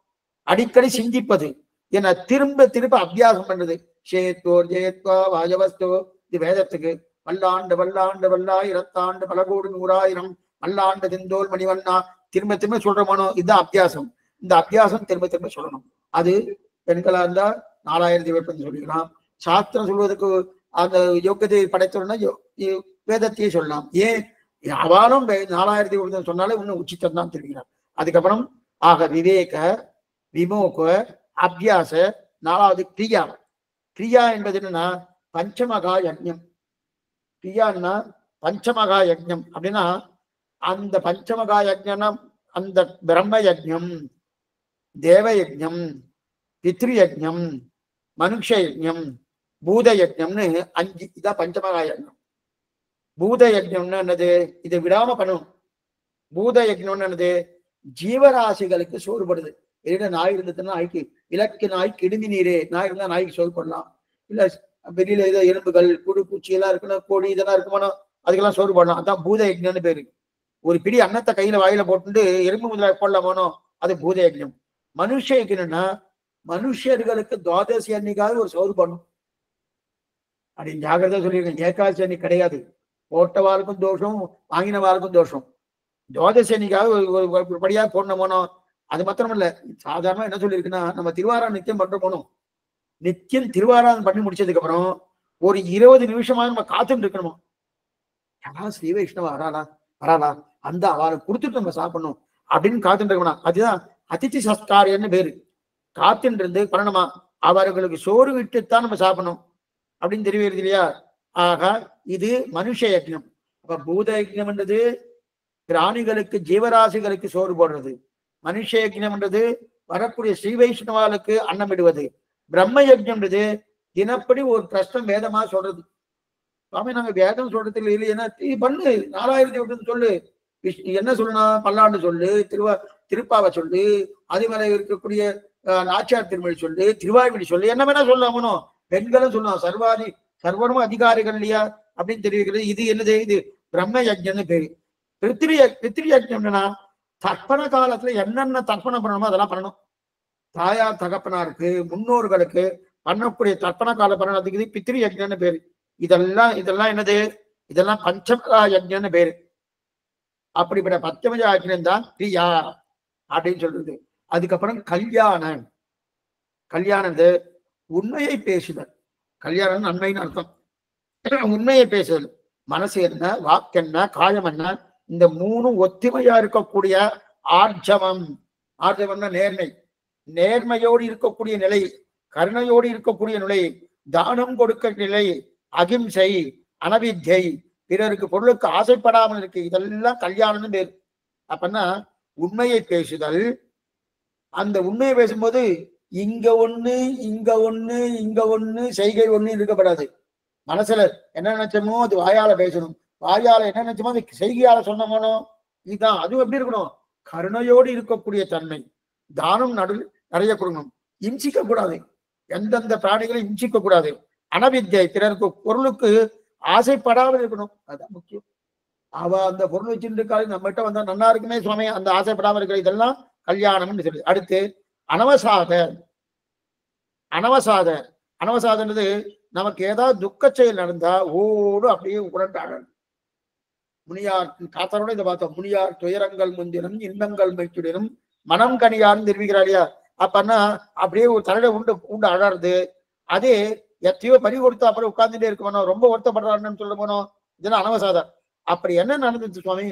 அடிக்கடி சிந்திப்பது. ஏன்னா திரும்ப திரும்ப அபியாசம் பண்றது. சேத்தோர் ஜெயத்வா வாஜவஸ்தோ, இது வேதத்துக்கு. வல்லாண்டு வல்லாண்டு வல்லாயிரத்தாண்டு பல கோடி 100,000 வல்லாண்டு திந்தோல் மணிவண்ணா, திரும்ப திரும்ப சொல்றோமானோ, இதுதான் அபியாசம். இந்த அபியாசம் திரும்ப திரும்ப சொல்லணும். அது பெண்களா இருந்தா 4000 சொல்லிக்கலாம். சாஸ்திரம் சொல்வதற்கு அந்த யோக்கியத்தை படைத்தோம்னா வேதத்தையே சொல்லலாம். ஏன் அவளும் 4000 சொன்னாலே இன்னும் உச்சித்தம் தான் தெரிகிறார். அதுக்கப்புறம் ஆக விவேக, விமோக, அபியாச, 4வது கிரியா. கிரியா என்பது என்னன்னா பஞ்சமகா யஜ்ஞம். கிரியான்னா பஞ்சமகா யஜ்ஞம் அப்படின்னா, அந்த பஞ்சமகா யஜ்ஞம்னா அந்த பிரம்ம யஜ்ஞம், தேவ யஜ்ஞம், பித்ரு யஜ்ஞம், மனுஷ யஜ்ஞம், பூத யஜ்ஞம்னு 5. இதான் பஞ்சமகா யஜ்ஞம். பூத யஜ்ஞம்னு என்னது, இதை விடாம பண்ணணும். பூத யஜ்ஞம்னு என்னது, ஜீவராசிகளுக்கு சோறுபடுது. ஏன்னா நாய் இருந்ததுன்னா நாய்க்கு, இலக்கு நாய் கிடுமி நீரே, நாய் இருந்தா நாய்க்கு சோறு பண்ணலாம். இல்ல வெளியில ஏதோ எறும்புகள் புழு பூச்சி எல்லாம் இருக்கணும், கோழி இதெல்லாம் இருக்குமானோ அதுக்கெல்லாம் சோறு பண்ணலாம். அதான் பூத யஜ்ஞம்னு பேரு. ஒரு பிடி அன்னத்தை கையில வாயில போட்டு எறும்பு முதலாக போடலாமானோ அது பூத யஜ்ஞம். மனுஷ யஜ்ஞம்னா மனுஷர்களுக்கு துவாதசி அன்னைக்காவது ஒரு சோறு பண்ணும் அப்படின்னு ஜாகிரதா சொல்லியிருக்கேன். ஏகாதசி அன்னைக்கு கிடையாது, போட்டவாளுக்கும் தோஷம், வாங்கினவாளுக்கும் தோஷம். துவாதசி அன்னைக்காவது ஒரு படியாக போடணுமோனோ. அது மாத்திரமல்ல, சாதாரணமா என்ன சொல்லியிருக்குன்னா, நம்ம திருவாராதனம் நித்தியம் பண்ற போனோம், நித்தியம் திருவாராதனம் பண்ணி முடிச்சதுக்கு அப்புறம் ஒரு 20 நிமிஷமாக நம்ம காத்துட்டு இருக்கணுமா, யாராவது ஸ்ரீ வைஷ்ணவ வராளா அந்த அவளுக்கு கொடுத்துட்டு நம்ம சாப்பிடணும் அப்படின்னு காத்துட்டு இருக்கணும். அதுதான் அதித்தி சஸ்காரியன்னு பேரு. காத்துட்டு இருந்து பண்ணணுமா, அவர்களுக்கு சோறு விட்டுத்தான் நம்ம சாப்பிடணும் அப்படின்னு தெரிவிக்கிறது இல்லையா. ஆக இது மனுஷ யஜ்ஞம். அப்ப பூத யஜ்ஞம் என்றது பிராணிகளுக்கு ஜீவராசிகளுக்கு சோறு போடுறது. மனுஷ யஜ்ஞம் என்றது வரக்கூடிய ஸ்ரீ வைஷ்ணவாளுக்கு அன்னம் விடுவது. பிரம்ம யஜ்ஞம்ன்றது தினப்படி ஒரு பிரஷ்னம் வேதமா சொல்றது. சுவாமி நாங்க வேதம் சொல்றது இல்லை, ஏன்னா பண்ணு 4000 சொல்லு, என்ன சொல்லணும், பல்லாண்டு சொல்லு, திருப்பாவை சொல்லு, அதே மாதிரி இருக்கக்கூடிய நாச்சியார் திருமொழி சொல்லு, திருவாய்மொழி சொல்லு, என்ன வேணா சொல்லணும். பெண்களும் சொல்லலாம், சர்வரும் அதிகாரிகள் இல்லையா அப்படின்னு தெரிவிக்கிறது. இது என்னது, இது பிரம்ம யஜ்ஞம்னு பேரு. பித்ரு யஜ்ஞம்னா தர்ப்பண காலத்துல என்னென்ன தர்ப்பணம் பண்ணணுமோ அதெல்லாம் பண்ணணும். தாயார் தகப்பனாருக்கு முன்னோர்களுக்கு பண்ணக்கூடிய தர்ப்பண கால பண்ணதுக்கு இது பித்ரு யஜ்ஞம்னு பேரு. இதெல்லாம் என்னது, இதெல்லாம் பஞ்சமகா யஜ்ஞம்னு பேரு. அப்படிப்பட்ட பஞ்சமகா யஜ்ஞம் தான் கிரியா அப்படின்னு சொல்றது. அதுக்கப்புறம் கல்யாணம். கல்யாணம் உண்மையை பேசுதல். கல்யாணம் நன்மைன்னு அர்த்தம். உண்மையை பேசுதல், மனசு என்ன, வாக்கு என்ன, காயம் என்ன, இந்த 3 ஒத்துமையா இருக்கக்கூடிய ஆர்ஜவம். ஆர்ஜவம்னா நேர்மை. நேர்மையோடு இருக்கக்கூடிய நிலை, கருணையோடு இருக்கக்கூடிய நிலை, தானம் கொடுக்க நிலை, அகிம்சை, அனவித்யை, பிறருக்கு பொருளுக்கு ஆசைப்படாமல் இருக்கு, இதெல்லாம் கல்யாணம்னு பேர். அப்பன்னா உண்மையை பேசுதல். அந்த உண்மையை பேசும்போது இங்க ஒண்ணு இங்க ஒண்ணு இங்க ஒண்ணு செய்கை ஒண்ணு இருக்கப்படாது. மனசுல என்ன நினைச்சோமோ அது வாயால பேசணும், வாயால என்ன நினைச்சோமோ அது செய்கையால சொன்னோமோ இதுதான். அதுவும் எப்படி இருக்கணும்? கருணையோடு இருக்கக்கூடிய தன்மை. தானம் நிறைய கொடுக்கணும், இம்சிக்க கூடாது, எந்தெந்த பிராணிகளை இம்சிக்க கூடாது. அனவித்யை, பிறருக்கு பொருளுக்கு ஆசைப்படாமல் இருக்கணும், அதுதான் முக்கியம். அவ அந்த பொருள் வச்சுட்டு இருக்காது, நம்மகிட்ட வந்தா நல்லா இருக்குமே சுவாமி, அந்த ஆசைப்படாமல் இருக்கிற இதெல்லாம் கல்யாணம்னு சொல்லி. அடுத்து அனவசாத. அனவசாத அனவசாதன்றது நமக்கு ஏதாவது துக்க செயல் நடந்தா ஓடு அப்படியே உடன்றாங்க. முனியார் காத்தரோட இதை பார்த்தோம். முனியார் துயரங்கள் முந்தினும் இன்பங்கள் மைத்துடனும் மனம் கனியார்னு தெரிவிக்கிறாரியா. அப்பன்னா அப்படியே ஒரு தலையில உண்டு உண்டு அழறது. அதே எத்தையோ பறி கொடுத்தா அப்புறம் உட்கார்ந்துட்டே இருக்கணும், ரொம்ப வருத்தப்படுறாருன்னு சொல்ல போனோம். இதெல்லாம் அனவசாதம். அப்படி என்ன நடந்துச்சு சுவாமி?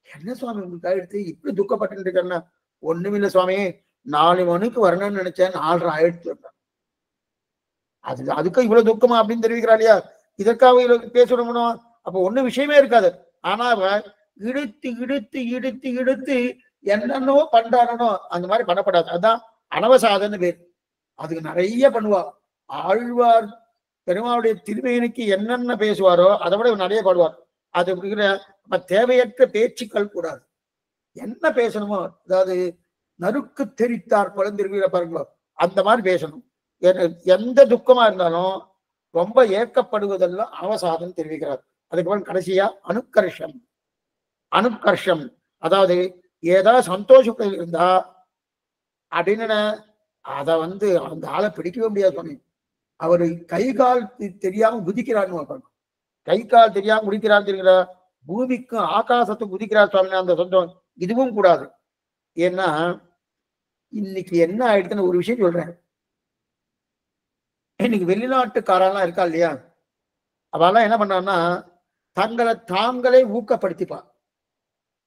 என்ன சுவாமி உங்களுக்கு ஆயிடுச்சு, இப்படி துக்கப்பட்டு இருக்கேன்னா? ஒண்ணுமில்லை சுவாமி, 4 மணிக்கு வரணும்னு நினைச்சேன், 4:30 ஆயிடுச்சு. அதுக்கு இவ்வளவு துக்கமா அப்படின்னு தெரிவிக்கிறா இல்லையா? இதற்காக பேசணும்னோ அப்ப ஒண்ணு விஷயமே இருக்காது. ஆனா இழுத்து இழுத்து இழுத்து இழுத்து என்னென்னோ பண்றானோ அந்த மாதிரி பண்ணப்படாது. அதுதான் அனவசாதன்னு பேர். அதுக்கு நிறைய பண்ணுவா. ஆழ்வார் பெருமாளுடைய திருமேனிக்கு என்னென்ன பேசுவாரோ அதை விட நிறைய பாடுவார். அது தேவையற்ற பேச்சுக்கள் கூடாது. என்ன பேசணுமோ, அதாவது நறுக்கு தெரித்தார் குழந்தை பாருங்களோ, அந்த மாதிரி பேசணும். எந்த துக்கமா இருந்தாலும் ரொம்ப ஏற்கப்படுவதெல்லாம் அவசாதம் தெரிவிக்கிறார். அதுக்கப்புறம் கடைசியா அனுக்கர்ஷம். அனுக்கர்ஷம் அதாவது ஏதாவது சந்தோஷங்கள் இருந்தா அப்படின்னு அதை அந்த ஆளை பிடிக்கவே முடியாது சுவாமி. அவரு கை கால் தெரியாம குதிக்கிறான்னு, கை கால் தெரியாம குதிக்கிறான்னு தெரிகிற பூமிக்கும் ஆகாசத்துக்கும் குதிக்கிறார் சுவாமி. அந்த சொந்தம் இதுவும் கூடாது. ஏன்னா இன்னைக்கு என்ன ஆயிடுச்சுன்னு ஒரு விஷயம் சொல்றேன். இன்னைக்கு வெளிநாட்டுக்காரெல்லாம் இருக்கா இல்லையா, அவெல்லாம் என்ன பண்ணான்னா தங்களை தாங்களே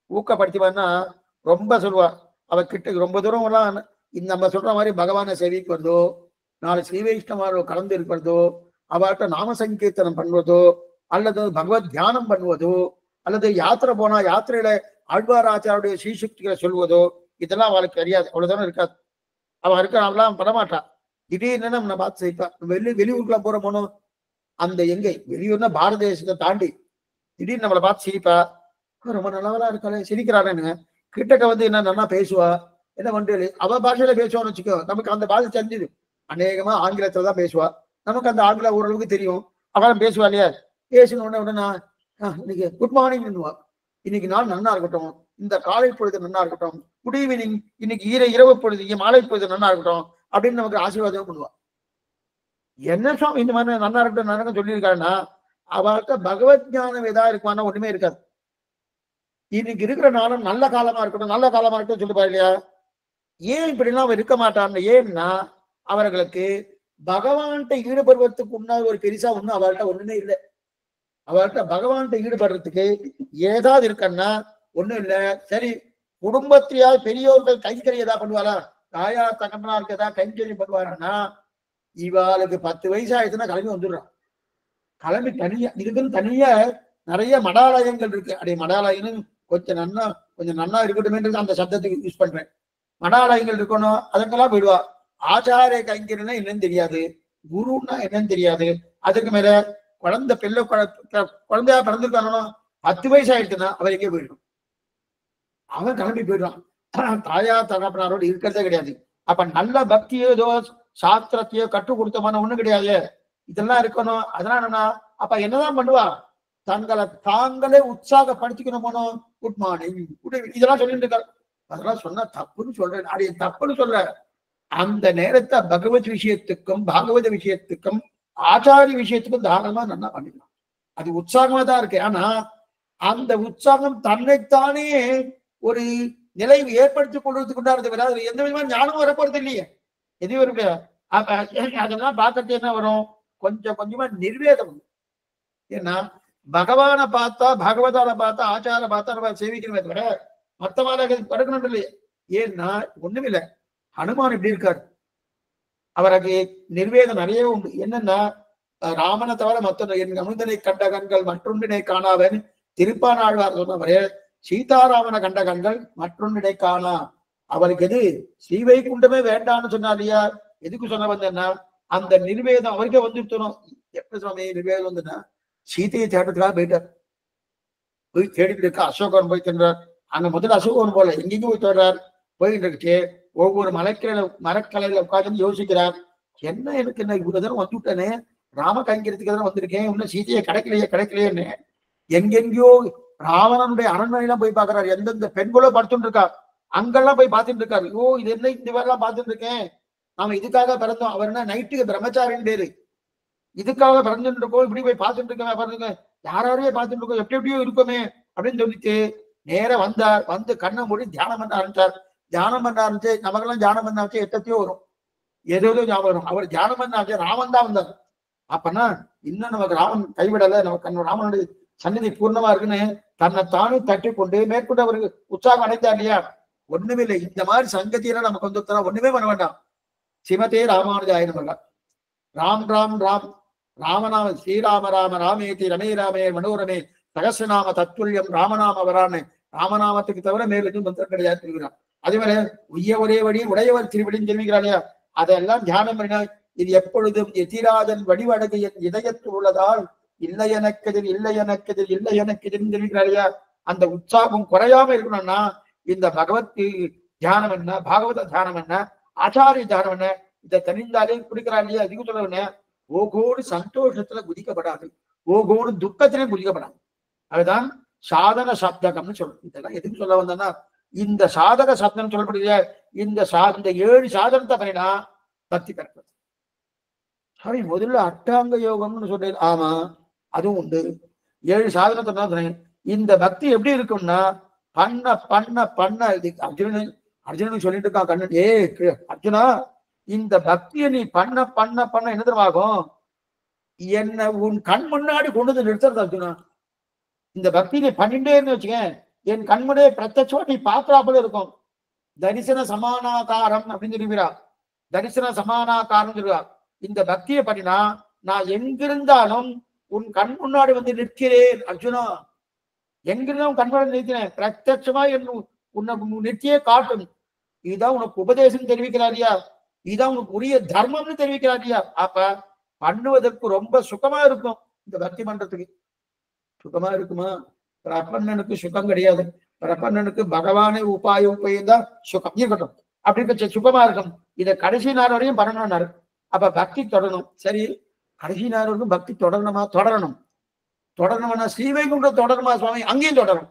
ஊக்கப்படுத்திப்பான்னா ரொம்ப சொல்லுவா. அவ கிட்ட ரொம்ப தூரம் எல்லாம் நம்ம சொல்ற மாதிரி பகவானை சேவிக்கு வருதோ, 4 ஸ்ரீ வைஷ்ணவ கலந்து இருக்கிறதோ, அவர்கிட்ட நாம சங்கீர்த்தனம் பண்ணுவதோ, அல்லது பகவத் தியானம் பண்ணுவதோ, அல்லது யாத்திரை போனா யாத்திரையில ஆழ்வார் ஆச்சாருடைய ஸ்ரீசக்திகளை சொல்வதோ, இதெல்லாம் அவளுக்கு தெரியாது. அவ்வளவு தூரம் இருக்காது. அவ இருக்கிறான்லாம் பண்ணமாட்டா. திடீர்னு நம்ம பார்த்து செய்ப்பா. வெளியூருக்குலாம் போற போனோம், அந்த எங்க வெளியூர்னா பாரத தேசத்தை தாண்டி திடீர்னு நம்மளை பார்த்து சிரிப்பா. ரொம்ப நல்லவளா இருக்காளே, சிரிக்கிறாருன்னு கிட்டக்க என்ன நல்லா பேசுவா. என்ன பண்றது, அவ பாஷையில பேசுவான்னு வச்சுக்கோ, நமக்கு அந்த பாஷை தெரிஞ்சுது. அநேகமா ஆங்கிலத்துல தான் பேசுவா. நமக்கு அந்த ஆங்கிலம் ஓரளவுக்கு தெரியும். அவளும் பேசுவா இல்லையா? பேசின உடனே இன்னைக்கு குட் மார்னிங் பண்ணுவா. இன்னைக்கு நாள் நன்னா இருக்கட்டும், இந்த காலை பொழுது நன்னா இருக்கட்டும், குட் ஈவினிங், இன்னைக்கு இரவு பொழுது மாலை பொழுது நன்னா இருக்கட்டும் அப்படின்னு நமக்கு ஆசீர்வாதம் பண்ணுவா. என்ன சுவாமி இந்த மாதிரி நன்னா இருக்கட்டும் நன்னா சொல்லியிருக்காருன்னா அவர்கிட்ட பகவத் ஞானம் ஏதா இருக்குமானா ஒண்ணுமே இருக்காது. இன்னைக்கு இருக்கிற நாளும் நல்ல காலமா இருக்கட்டும் நல்ல காலமா இருக்கட்டும் சொல்லிட்டு இல்லையா? ஏன் இப்படிலாம் அவ இருக்க மாட்டான்னு? ஏன்னா அவர்களுக்கு பகவான்கிட்ட ஈடுபடுவதற்கு உண்டான ஒரு பெருசா ஒண்ணும் அவர்கிட்ட ஒண்ணுமே இல்லை. அவர்கிட்ட பகவான்கிட்ட ஈடுபடுறதுக்கு ஏதாவது இருக்கன்னா ஒண்ணும் இல்லை. சரி, குடும்பத்திலேயாவது பெரியோர்கள் கைங்கறி ஏதாவது பண்ணுவாரா, தாயா தகப்பனா இருக்க ஏதாவது கைங்கறி பண்ணுவாருன்னா இவாளுக்கு 10 வயசு ஆயிடுச்சுன்னா கிளம்பி வந்துடுறான். கிளம்பி தனியா இதுக்குன்னு தனியா நிறைய மடாலயங்கள் இருக்கு. அப்படியே மடாலயம் கொஞ்சம் நன்னா இருக்கட்டும் அந்த சப்தத்துக்கு யூஸ் பண்றேன். மடாலயங்கள் இருக்கணும், அதற்கெல்லாம் போயிடுவா. ஆச்சாரிய கைங்கரினா என்னன்னு தெரியாது, குருன்னா என்னன்னு தெரியாது. அதுக்கு மேல குழந்தையா பிறந்திருக்கானோ 10 வயசு ஆயிடுச்சுன்னா அவன் எங்கே போயிடும், அவன் கிளம்பி போயிடுவான். தாயா தகப்பனாரோடு இருக்கிறதே கிடையாது. அப்ப நல்ல பக்தியோ ஏதோ சாஸ்திரத்தையோ கற்றுக் கொடுத்தமான ஒண்ணும் கிடையாது. இதெல்லாம் இருக்கணும். அதனால அப்ப என்னதான் பண்ணுவா, தங்களை தாங்களே உற்சாகப்படுத்திக்கணும். குட் மார்னிங், இதெல்லாம் சொல்லிட்டு இருக்காரு. அதெல்லாம் சொன்னா தப்புன்னு சொல்றேன், அது தப்புன்னு சொல்ற. அந்த நேரத்தை பகவத் விஷயத்துக்கும் பாகவத விஷயத்துக்கும் ஆச்சாரிய விஷயத்துக்கும் தாராளமா நல்லா பண்ணிக்கலாம். அது உற்சாகமா தான் இருக்கு. ஆனா அந்த உற்சாகம் தன்னைத்தானே ஒரு நிலை ஏற்படுத்திக் கொள்வதற்கு உண்டானது. அது எந்த விதமான ஞானம் வரப்போறது இல்லையே, எதுவும் இருக்கு. அதெல்லாம் பார்க்கறது என்ன வரும், கொஞ்சம் கொஞ்சமா நிர்வேதம். ஏன்னா பகவானை பார்த்தா பகவதால பார்த்தா ஆச்சார பார்த்தா நம்ம சேவிக்கணுமே தவிர மற்றவாத படுக்கணும் இல்லையே. ஏன்னா ஒண்ணுமில்லை, ஹனுமான் எப்படி இருக்கார்? அவருக்கு நிர்வேதம் நிறைய உண்டு. என்னன்னா ராமனை தவிர மற்ற என் அமுதனை கண்ட கண்கள் மற்றொன்றினை காணாவன் திருப்பானாழ்வார் சொன்னவரே, சீதாராமனை கண்ட கண்கள் மற்றொன்றினை காணா. அவருக்கு எது ஸ்ரீவைகுண்டமே வேண்டான்னு சொன்னார் இல்லையா? எதுக்கு சொல்ல வந்தேன்னா அந்த நிர்வேதம் அவருக்கே வந்துட்டோம். எப்படி சுவாமி நிர்வேதம் வந்துன்னா சீதையை தேடுறதுக்காக போயிட்டார். போய் தேடிட்டு இருக்க அசோகன் போய் தின்றார். அங்க முதல்ல அசோகன் போல எங்கேயும் போய் தேடுறார். போயிட்டு இருக்கு ஒவ்வொரு மரக்கலையில உட்காந்து யோசிக்கிறார். என்ன எனக்கு என்ன இவ்வளவு தூரம் வந்துவிட்டேனே, ராம கைங்கிறதுக்கு தான் வந்திருக்கேன், இன்னும் சீதையை கிடைக்கலையேன்னு எங்கெங்கயோ ராவணனுடைய அரண்மனையெல்லாம் போய் பாக்குறாரு. எந்தெந்த பெண்களோ படுத்துட்டு இருக்கா அங்கெல்லாம் போய் பார்த்துட்டு இருக்காரு. ஓ இது என்ன இந்த மாதிரிலாம் பார்த்துட்டு இருக்கேன், நாம இதுக்காக பிறந்தோம். அவர் என்ன நைட்டுக்கு பிரம்மச்சாரின் பேரு, இதுக்காக பிறந்துட்டு இருக்கோம், இப்படி போய் பார்த்துட்டு இருக்கேன் பாருங்க, யாரையே பார்த்துட்டு இருக்கோம், எப்படியோ இருக்குமே அப்படின்னு சொல்லிட்டு நேர வந்தார். வந்து கண்ணை மூடி தியானம் பண்ண ஆரம்பிச்சார். தியானம் பண்ண ஆரம்பிச்சு நமக்கெல்லாம் தியானம் பண்ண ஆரம்பிச்சு எத்தத்தையோ வரும், ஏதோ ஞாபகம் வரும். அவர் தியானம் பண்ண ஆரம்பிச்சு ராமன் தான் வந்தார். அப்பனா இன்னும் நமக்கு ராமன் கைவிடல, நமக்கு ராமனுடைய சந்நிதி பூர்ணமா இருக்குன்னு தன்னை தானே தட்டி கொண்டு மேற்கொண்டு அவருக்கு உற்சாகம் அடைந்தார் இல்லையா? ஒண்ணுமே இல்லை. இந்த மாதிரி சங்கத்தியெல்லாம் நமக்கு வந்து ஒண்ணுமே பண்ண வேண்டாம். சிவத்தே ராமானுஜாய நமக. ராம் ராம் ராம் ராமநாம ஸ்ரீராம ராம ராமேதி ரமே ராமே மனோரமே சகசிரநாம தத்துல்யம் ராமநாம வரான்னு ராமநாமத்துக்கு தவிர மேலும் மந்திரம் கிடையாது சொல்கிறான். அதே மாதிரி உய்ய ஒரே வழி உடையவர் திருவடின்னு சொல்லிக்கிறான் இல்லையா? அதெல்லாம் தியானம் பண்ணினா இது எப்பொழுதும் எதிராஜன் வடிவடகு என் இதயத்து உள்ளதால் இல்லை எனக்கதில் இல்லை எனக்கதில் இல்லை எனக்கதில் சொல்லிக்கிறார் இல்லையா? அந்த உற்சாகம் குறையாம இருக்கணும்னா இந்த பகவத் தியானம் என்ன, பாகவத தியானம் என்ன, ஆச்சாரிய தியானம் என்ன, இதை தெரிந்தாலே குடிக்கிறான் இல்லையா? அதிகம் சொல்ல ஓகோடு சந்தோஷத்துல குதிக்கப்படாது, ஓகோடு துக்கத்திலே குதிக்கப்படாது. அதுதான் சாதன சப்தகம்னு சொல்றோம். இதெல்லாம் எதுக்கு சொல்ல வந்தேன்னா இந்த சாதக சப்தம் சொல்லப்படுகிற இந்த 7 சாதனத்தை பண்ணினா பக்தி பெறப்படும். சரி, முதல்ல அட்டாங்க யோகம்னு சொல்றேன். ஆமா அதுவும் உண்டு. 7 சாதனத்தை தான். இந்த பக்தி எப்படி இருக்கும்னா பண்ண பண்ண பண்ண இது அர்ஜுனனுக்கு சொல்லிட்டு இருக்கான் கண்ணன், ஏ அர்ஜுனா இந்த பக்தியை நீ பண்ண பண்ண பண்ண என்ன தெரியுமாகும், என்ன உன் கண் முன்னாடி கொண்டு வந்து நிறுத்துறது அர்ஜுனா. இந்த பக்தி நீ பண்ணிட்டே இருந்து வச்சுக்க, என் கண்முடைய பிரத்யட்சமா நீ பாக்குறாப்புல இருக்கும். தரிசன சமானாகாரம் அப்படின்னு சொல்லுவீரா, தரிசன சமானாகாரம் சொல்லுவா. இந்த பக்தியை பண்ணினா நான் எங்கிருந்தாலும் உன் கண் முன்னாடி வந்து நிற்கிறேன் அர்ஜுனா. எங்கிருந்தாலும் கண் முன்னாடி நிற்கிறேன், பிரத்யட்சமா உன்னை நிறுத்தியே காட்டும். இதுதான் உனக்கு உபதேசம் தெரிவிக்கிறாரியா, இதுதான் உனக்கு உரிய தர்மம்னு தெரிவிக்கிறாரியா. அப்ப பண்ணுவதற்கு ரொம்ப சுகமா இருக்கும். இந்த பக்தி பண்றதுக்கு சுகமா இருக்குமா? பிரபன்னனுக்கு சுகம் கிடையாது. பிரபன்னனுக்கு பகவானே உபாயம் தான் சுகம் இருக்கட்டும், அப்படி சுகமா இருக்கும். இதை கடைசி நாள் வரையும் பண்ணணும்னாரு. அப்ப பக்தி தொடரணும். சரி, கடைசி நாள் வரைக்கும் பக்தி தொடரணுமா? தொடரணும். தொடரணும்னா ஸ்ரீவைகுண்டம் தொடருமா சுவாமி? அங்கேயும் தொடரும்.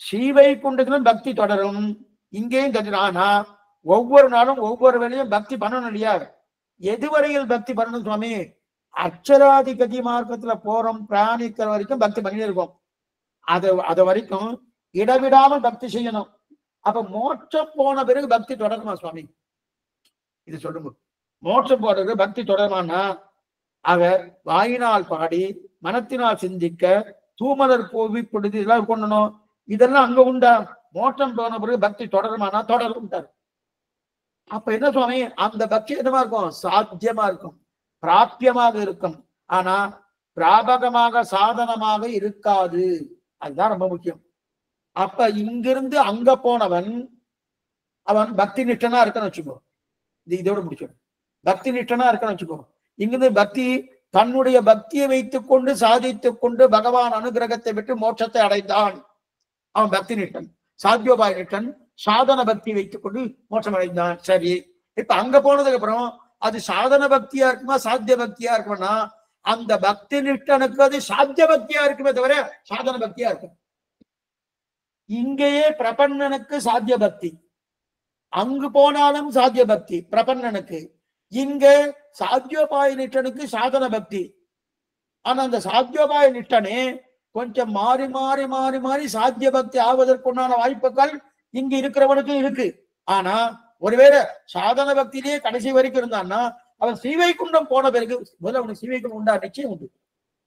ஸ்ரீவைகுண்டத்திலும் பக்தி தொடரும், இங்கேயும் தொடரும். ஆனா ஒவ்வொரு நாளும் ஒவ்வொரு வேலையும் பக்தி பண்ணணும் இல்லையா? எதுவரையில் பக்தி பண்ணணும் சுவாமி? அக்ஷராதி கதி மார்க்கத்துல போறோம் பிராணிக்கிற வரைக்கும் பக்தி பண்ணி இருக்கோம். அது வரைக்கும் இடவிடாமல் பக்தி செய்யணும். அப்ப மோட்சம் போன பிறகு பக்தி தொடருமா சுவாமி? இது சொல்லுங்க. மோட்சம் போன பிறகு பக்தி தொடருமானா அவர் வாயினால் பாடி மனத்தினால் சிந்திக்க தூமலர் போவி பொழுது இதெல்லாம் கொண்டணும். இதெல்லாம் அங்க உண்டா? மோட்சம் போன பிறகு பக்தி தொடருமானா தொடரும். அப்ப என்ன சுவாமி, அந்த பக்தி என்னமா இருக்கும்? சாத்தியமா இருக்கும், பிராபியமாக இருக்கும். ஆனா பிராபகமாக சாதனமாக இருக்காது. அதுதான் ரொம்ப முக்கியம். அப்ப இங்கிருந்து அங்க போனவன் அவன் பக்தி நிஷ்டனா இருக்கன்னு வச்சுக்கோ. இதோட முடிச்சிடும். பக்தி நிஷ்டனா இருக்கன்னு வச்சுக்கோ. இங்கிருந்து பக்தி தன்னுடைய பக்தியை வைத்துக் கொண்டு சாதித்துக் கொண்டு பகவான் அனுகிரகத்தை விட்டு மோட்சத்தை அடைந்தான். அவன் பக்தி நிஷ்டன். சாத்தியோபாய நிஷ்டன் சாதன பக்தி வைத்துக் கொண்டு மோட்சம் அடைந்தான். சரி, இப்ப அங்க போனதுக்கு அப்புறம் அது சாதன பக்தியா இருக்குமா சாத்திய பக்தியா இருக்கும்னா அந்த பக்தி நிஷ்டனுக்கு அது சாத்திய பக்தியா இருக்குமே தவிர சாதன பக்தியா இருக்கும். இங்கேயே பிரபன்னனுக்கு சாத்திய பக்தி, அங்கு போனாலும் சாத்திய பக்தி பிரபன்னனுக்கு. இங்க சாத்தியோபாய நிஷ்டனுக்கு சாதன பக்தி. ஆனா அந்த சாத்தியோபாய நிஷ்டனே கொஞ்சம் மாறி மாறி மாறி மாறி சாத்திய பக்தி ஆவதற்குண்டான வாய்ப்புகள் இங்க இருக்கிறவனுக்கு இருக்கு. ஆனா ஒருவேளை சாதன பக்தியிலேயே கடைசி வரைக்கும் இருந்தான்னா அவன் ஸ்ரீவைகுண்டம் போன பிறகு முதல்ல அவனுக்கு ஸ்ரீவைகுண்டம் உண்டா? நிச்சயம் உண்டு.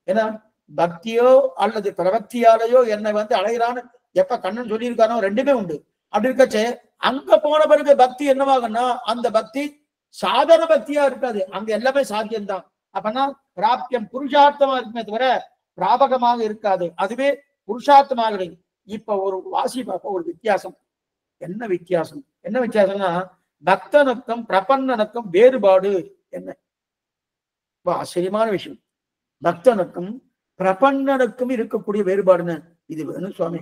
ஏன்னா பக்தியோ அல்லது பிரபக்தியாலேயோ என்னை வந்து அடைகிறான்னு எப்ப கண்ணன் சொல்லியிருக்கானோ ரெண்டுமே உண்டு. அப்படி இருக்கச்சே அங்க போன பிறகு பக்தி என்னவாகும்னா அந்த பக்தி சாதன பக்தியா இருக்காது, அங்க எல்லாமே சாத்தியம்தான். அப்பனா பிராப்தியம் புருஷார்த்தமா இருக்குமே தவிர பிராபகமாக இருக்காது, அதுவே புருஷார்த்தமாக. இப்ப ஒரு வாசி பார்ப்ப ஒரு வித்தியாசம். என்ன வித்தியாசம்? என்ன வித்தியாசம்னா பக்தனுக்கும் பிரபன்னனுக்கும் வேறுபாடு என்ன? ஆச்சரியமான விஷயம். பக்தனுக்கும் பிரபன்னனுக்கும் இருக்கக்கூடிய வேறுபாடுன்னு இது வேணும் சுவாமி.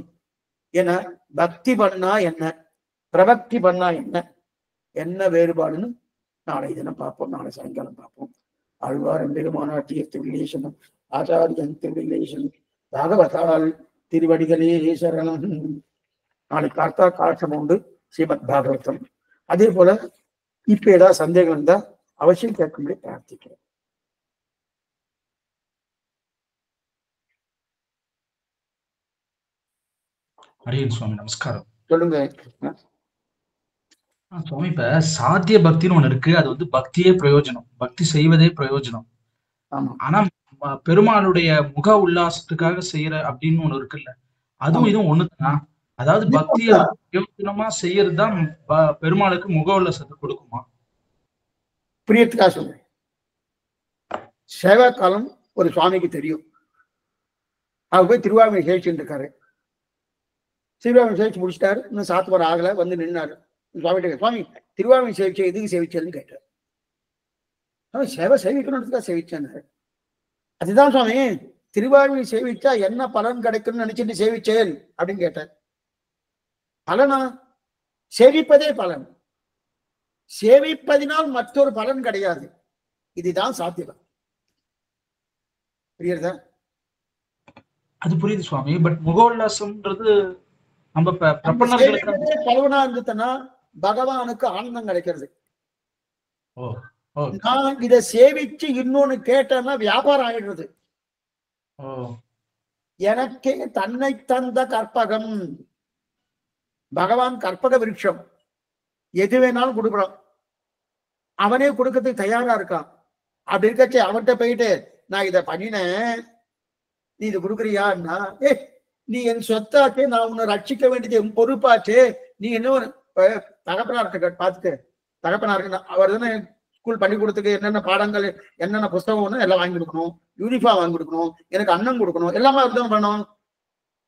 ஏன்னா பக்தி பண்ணா என்ன, பிரபக்தி பண்ணா என்ன, என்ன வேறுபாடுன்னு நாளை தினம் பார்ப்போம், நாளை சாயங்காலம் பார்ப்போம். ஆழ்வார் எம்பெருமானார் திருவிலேசனம், ஆச்சாரியன் திருவிலேசனம், பாகவதால் திருவடிகளே சரணம். நாளை கார்த்தா காட்சம் உண்டு ஸ்ரீமத் பாகவதம். அதே போல இப்ப ஏதாவது சந்தேகம் இருந்தா அவசியம் கேட்கும்படி பிரார்த்திக்கிறேன். அரியன் சுவாமி நமஸ்காரம். சொல்லுங்க சுவாமி, இப்ப சாத்திய பக்தின்னு ஒண்ணு இருக்கு, அது வந்து பக்தியே பிரயோஜனம், பக்தி செய்வதே பிரயோஜனம். ஆனா பெருமாளுடைய முக உல்லாசத்துக்காக செய்யற அப்படின்னு ஒண்ணு இருக்குல்ல, அதுவும் இதுவும் ஒண்ணுதான். அதாவது பக்திய பிரயோஜனமா செய்யறதுதான் பெருமாளுக்கு முக உல்லாசத்தை கொடுக்குமா? புரியத்துக்காக சொல்றேன். சேவா காலம் ஒரு சுவாமிக்கு தெரியும், அவர் போய் திருவாரூரை சேவிச்சுட்டு இருக்காரு. திருவாரூரை சேவிச்சு முடிச்சிட்டாரு, இன்னும் சாத்துவர ஆகல, வந்து நின்னாரு. சுவாமி சுவாமி திருவாரூரை சேவிச்ச எதுக்கு சேவிச்சதுன்னு கேட்டார். சேவை சேவிக்கணுன்றதுக்காக சேவிச்சாரு. அதுதான் சுவாமி, திருவாரூரை சேவிச்சா என்ன பலன் கிடைக்கும்னு நினைச்சிட்டு சேவிச்சேன் அப்படின்னு கேட்டார். பலனா? சேவிப்பதே பலன், சேவிப்பதினால் மற்றொரு பலன் கிடையாது. இதுதான் சாத்தியம். புரியுறதா? அது புரியுது சுவாமி. பட் முக உல்லாசம்ன்றது நம்ம பலவனா இருந்துச்சுன்னா பகவானுக்கு ஆனந்தம் கிடைக்கிறது. நான் இதை சேவிச்சு இன்னொன்னு கேட்டேன்னா வியாபாரம் ஆயிடுறது. எனக்கே தன்னை தந்த கற்பகம், பகவான் கற்பக விருட்சம், எது வேணாலும் கொடுக்குறான், அவனே கொடுக்கறதுக்கு தயாரா இருக்கான். அப்படி இருக்கச்சே அவன்கிட்ட போயிட்டு நான் இதை பண்ணினேன், நீ இதை கொடுக்குறியான்னா, நீ என் சொத்தாச்சே, நான் உன்னை ரட்சிக்க வேண்டியது என் பொறுப்பாச்சே, நீ என்ன தகப்பனார்கிட்ட பார்த்துட்டு, தகப்பனாருக்கு அவர் தானே ஸ்கூல் பள்ளிக்கூடத்துக்கு என்னென்ன பாடங்கள் என்னென்ன புஸ்தகம் எல்லாம் வாங்கி கொடுக்கணும், யூனிஃபார்ம் வாங்கி கொடுக்கணும், எனக்கு அன்னம் கொடுக்கணும், எல்லாமே அவர் தான் பண்ணணும்.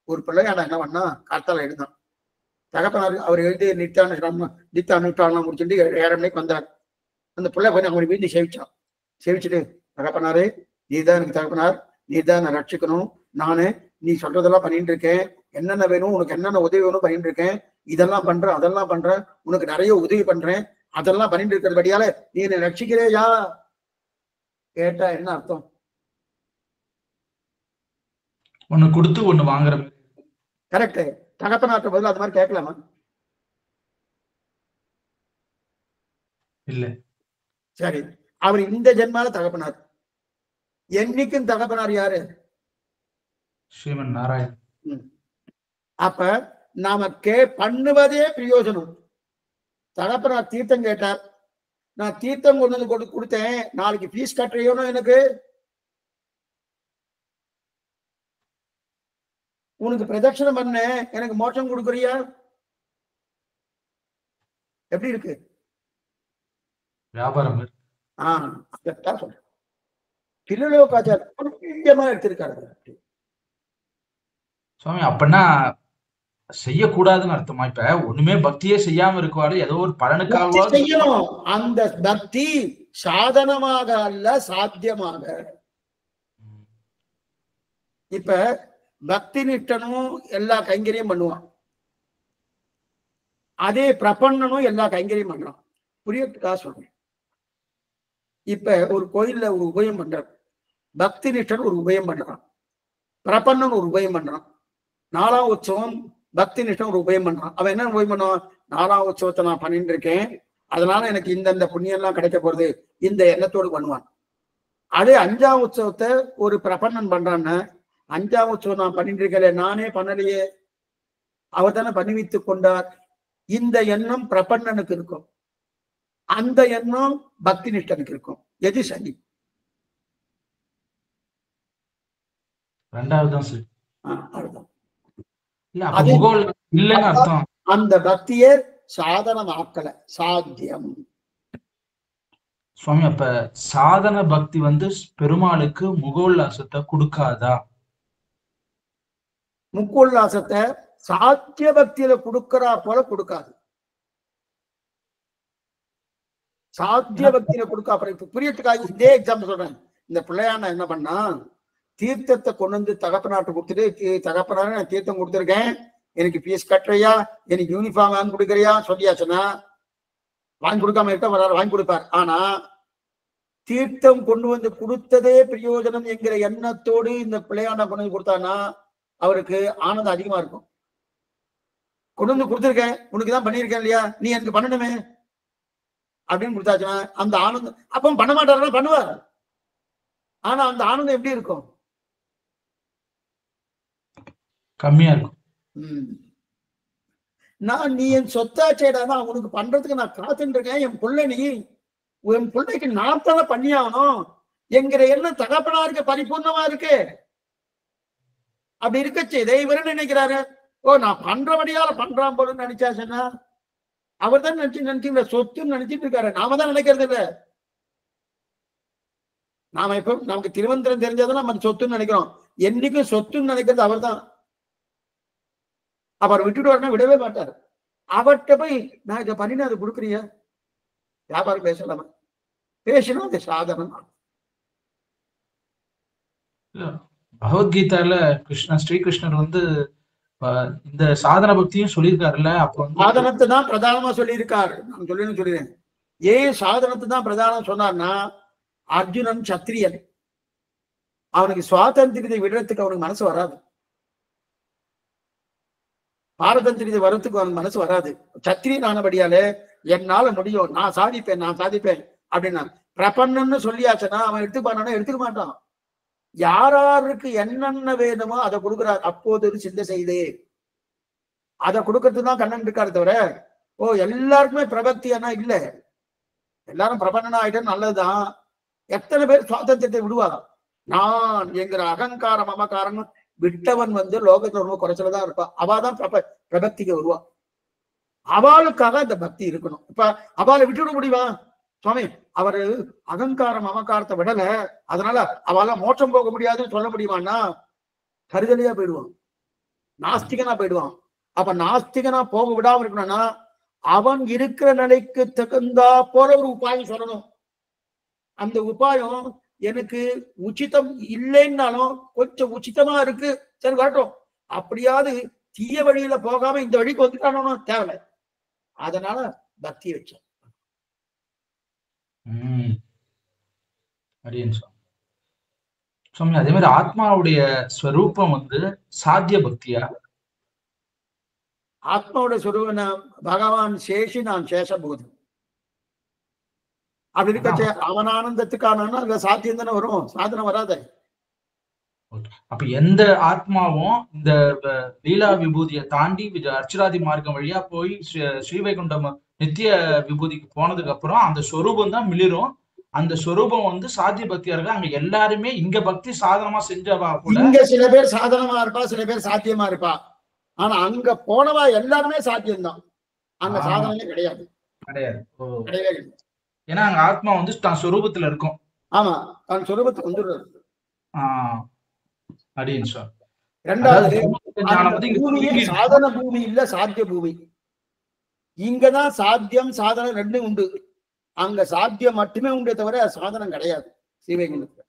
ஒரு பிள்ளையாடா என்ன பண்ணா, காத்தால எழுதான். தகப்பனார் அவர் எழுதி நித்தானுஷ்டானம் முடிச்சுட்டு 7:30 மணிக்கு வந்தார். அந்த பிள்ளை போய் அவங்க வீட்டு சேவிச்சான். சேவிச்சுட்டு, தகப்பனாரே நீதான் எனக்கு தகப்பனார், நீதான் நான் ரட்சிக்கணும், நானு நீ சொல்றதெல்லாம் பண்ணிட்டு இருக்கேன், என்னென்ன வேணும் உனக்கு, என்னென்ன உதவி வேணும் பண்ணிட்டு இருக்கேன், இதெல்லாம் பண்றேன் அதெல்லாம் பண்றேன், உனக்கு நிறைய உதவி பண்றேன், அதெல்லாம் பண்ணிட்டு இருக்கிறபடியால நீ என்னை ரட்சிக்கிறேயா கேட்டா என்ன அர்த்தம்? ஒண்ணு கொடுத்து ஒண்ணு வாங்குற. கரெக்ட். தகப்பனார்ட்ட பதில் அது மாதிரி கேட்கலாமா? இல்ல. சரி, அவர் இந்த ஜென்மால தகப்பனார், என்னைக்கும் தகப்பனார் யாரு? ஸ்ரீமன் நாராயண். அப்ப நாம பண்ணுவதே பிரயோஜனம். தகப்பனார் தீர்த்தம் கேட்டார், நான் தீர்த்தம் கொண்டு வந்து கொடுத்தேன், நாளைக்கு ஃபீஸ் கட்டுறியோனோ, எனக்கு உனக்கு பிரதட்சணம் பண்ண, எனக்கு மோட்சம் கொடுக்குறியா? எப்படி இருக்கு வியாபாரம்? சொல்றேன். திருலோகாச்சாரியமா எடுத்திருக்காரு சுவாமி. அப்படின்னா செய்யக்கூடாதுன்னு அர்த்தமா? இப்ப ஒண்ணுமே பக்தியே செய்யாம இருக்குவாரு, ஏதோ ஒரு பலனுக்காக செய்யணும். அந்த பக்தி சாதனமாக அல்ல, சாத்தியமாக. இப்ப பக்தி நிஷ்டனும் எல்லா கைங்கரியம் பண்ணுவான், அதே பிரபன்னனும் எல்லா கைங்கரியம் பண்றான். புரியத்துக்காக சொல்றேன். இப்ப ஒரு கோயில்ல ஒரு உபயம் பண்றார், பக்தி நிஷ்டன் ஒரு உபயம் பண்றான், பிரபன்னன் ஒரு உபயம் பண்றான். 4ஆம் உற்சவம் பக்தி நிஷ்டன் ஒரு உபயம் பண்றான். அவன் என்ன உபயம் பண்ணுவான்? 4ஆம் உற்சவத்தை நான் பண்ணிட்டு இருக்கேன், அதனால எனக்கு இந்த புண்ணியம் எல்லாம் கிடைக்க போறது, இந்த எண்ணத்தோடு பண்ணுவான். அதே 5ஆம் உற்சவத்தை ஒரு பிரபன்னன் பண்றான்னு, 5ஆம் உற்சவம் நான் பண்ணிட்டு இருக்கல, நானே பண்ணலையே, அவர் தானே பண்ணிவித்துக் கொண்டார், இந்த எண்ணம் பிரபன்னனுக்கு இருக்கும், அந்த எண்ணம் பக்தி நிஷ்டனுக்கு இருக்கும். எது சரி? ரெண்டாவதுதான். அவ்வளவுதான். அந்த பக்தியே சாதனமாக்கல, சாத்தியம். சுவாமி, அப்ப சாதன பக்தி வந்து பெருமாளுக்கு முகோல்லாசத்தை கொடுக்காதா? முக்கோல்லாசத்தை சாத்திய பக்தியில கொடுக்கறா போல கொடுக்காது. சாத்திய பக்தியில கொடுக்க, அப்புறம் இப்ப புரியத்துக்காக இதே எக்ஸாம்பிள் சொல்றேன். இந்த பிள்ளையான என்ன பண்ணா, தீர்த்தத்தை கொண்டு வந்து தகப்பனாட்டு கொடுத்துட்டு, தகப்பனாரு நான் தீர்த்தம் கொடுத்துருக்கேன், எனக்கு ஃபீஸ் கட்டுறியா, எனக்கு யூனிஃபார்ம் வாங்கி கொடுக்குறியா சொல்லியாச்சுன்னா வாங்கி கொடுக்காம இருக்க வராரு, வாங்கி கொடுப்பார். ஆனா தீர்த்தம் கொண்டு வந்து கொடுத்ததே பிரயோஜனம் என்கிற எண்ணத்தோடு இந்த பிள்ளையான கொண்டு வந்து கொடுத்தானா அவருக்கு ஆனந்தம் அதிகமா இருக்கும். கொண்டு வந்து கொடுத்துருக்கேன், உனக்குதான் பண்ணியிருக்கேன் இல்லையா, நீ எனக்கு பண்ணணுமே அப்படின்னு கொடுத்தாச்சுன்னா அந்த ஆனந்தம், அப்ப பண்ண மாட்டாருன்னா பண்ணுவார். ஆனா அந்த ஆனந்தம் எப்படி இருக்கும்? கம்மியா இருக்கும். நான் நீ என் சொத்தாச்சேடானா உனக்கு பண்றதுக்கு நான் காத்துட்டு இருக்கேன், என் பிள்ளை நீ, என் பிள்ளைக்கு நான் தானே பண்ணியாகணும் என்கிற எண்ணம் தகப்பனாருக்கு பரிபூர்ணமா இருக்கு. அப்படி இருக்கச்சு இதை இவரு நினைக்கிறாரு, ஓ நான் பண்றபடியால பண்றான் போல நினைச்சாச்சுன்னா அவர் தான் நினைச்சு சொத்துன்னு நினைச்சிட்டு இருக்காரு. நாம தான் நினைக்கிறது இல்ல. நாம இப்ப நமக்கு திருமந்திரம் தெரிஞ்சாதான் நம்ம சொத்துன்னு நினைக்கிறோம். என்னைக்கும் சொத்துன்னு நினைக்கிறது அவர் தான். அவர் விட்டுட்டு வரணும், விடவே மாட்டார். அவர்கிட்ட போய் நான் இதை பண்ணினா அதை கொடுக்குறிய, வியாபாரம் பேசலாமா, பேசணும் அது சாதனம். பகவத்கீதால ஸ்ரீகிருஷ்ணர் வந்து இந்த சாதன பக்தியும் சொல்லியிருக்காருல்ல. அப்ப சாதனத்தை தான் பிரதானமா சொல்லியிருக்காரு. நான் சொல்லிடுறேன். ஏன் சாதனத்தை தான் பிரதானம் சொன்னார்னா, அர்ஜுனன் சத்திரியன், அவனுக்கு சுவாதந்திரத்தை விடுறதுக்கு அவனுக்கு மனசு வராது. பாரதந்திரத்தை வர்றதுக்கு அவனுக்கு மனசு வராது. சத்திரியன் ஆனபடியாலே என்னால முடியும், நான் சாதிப்பேன் அப்படின்னா பிரபன்னன்னு சொல்லியாச்சுன்னா அவன் எடுத்துப்பானா, எடுத்துக்க மாட்டான். யாராருக்கு என்னென்ன வேணுமோ அதை கொடுக்குறார். அப்போது ஒரு சிந்தை செய்து அதை கொடுக்கறது தான் கண்ணன் இருக்காரு தவிர, ஓ எல்லாருக்குமே பிரபக்தியானா இல்ல. எல்லாரும் பிரபன்னனா ஆயிட்டா நல்லதுதான். எத்தனை பேர் சுவாதந்திரத்தை விடுவாங்க? நான் என்கிற அகங்காரம் மமகாரம் விட்டவன் வந்து லோகத்துல ரொம்ப குறைச்சலதான் இருப்பா. அவாதான் பிரபக்திக்கு வருவா. அவளுக்காக அந்த பக்தி இருக்கணும். இப்ப அவளை விட்டுவிட முடியுமா? சுவாமி அவரு அகங்காரம் மமகாரத்தை விடல, அதனால அவளை மோட்சம் போக முடியாதுன்னு சொல்ல முடியுமான்னா கருதலையா போயிடுவான், நாஸ்திகனா போயிடுவான். அப்ப நாஸ்திகனா போக விடாம இருக்கணும்னா அவன் இருக்கிற நிலைக்கு தகுந்தா போல ஒரு உபாயம் சொல்லணும். அந்த உபாயம் எனக்கு உச்சிதம் இல்லைன்னாலும் கொஞ்சம் உச்சிதமா இருக்கு, சரி வரட்டும், அப்படியாவது தீய வழியில போகாம இந்த வழிக்கு வந்துட்டானோ தேவை. அதனால பக்தி வச்சோம். சுவாமி, அதே மாதிரி ஆத்மாவுடைய ஸ்வரூபம் வந்து சாத்திய பக்தியா? ஆத்மாவுடைய ஸ்வரூபம் பகவான் சேஷி, நான் சேஷபூதம். அப்படி இருக்க அவன் ஆனந்தத்துக்கான அந்த சாத்தியம் தானே வரும், சாதனம் வராத. அப்ப எந்த ஆத்மாவும் இந்த லீலா விபூதியை தாண்டி அர்ச்சராதி மார்க்கம் வழியா போய் ஸ்ரீவைகுண்டம் நித்திய விபூதிக்கு போனதுக்கு அப்புறம் அந்த ஸ்வரூபம் தான் மிளிரும். அந்த ஸ்வரூபம் வந்து சாத்திய பக்தியா இருக்கு. அங்க எல்லாருமே இங்க பக்தி சாதனமா செஞ்சவா கூட, இங்க சில பேர் சாதனமா இருப்பா, சில பேர் சாத்தியமா இருப்பா. ஆனா அங்க போனவா எல்லாருமே சாத்தியம்தான், அங்க சாதனமே கிடையாது. கிடையாது. ஏன்னா அங்க ஆத்மா வந்து தான் ஸ்வரூபத்துல இருக்கும். ஆமா, தன் ஸ்வரூபத்துக்கு வந்துடுறது. ரெண்டாவது சாதன பூமி இல்ல, சாத்திய பூமி. இங்கதான் சாத்தியம் சாதனம் ரெண்டும் உண்டு. அங்க சாத்தியம் மட்டுமே உண்டே தவிர சாதனம் கிடையாது ஸ்ரீவைகுண்டத்துல.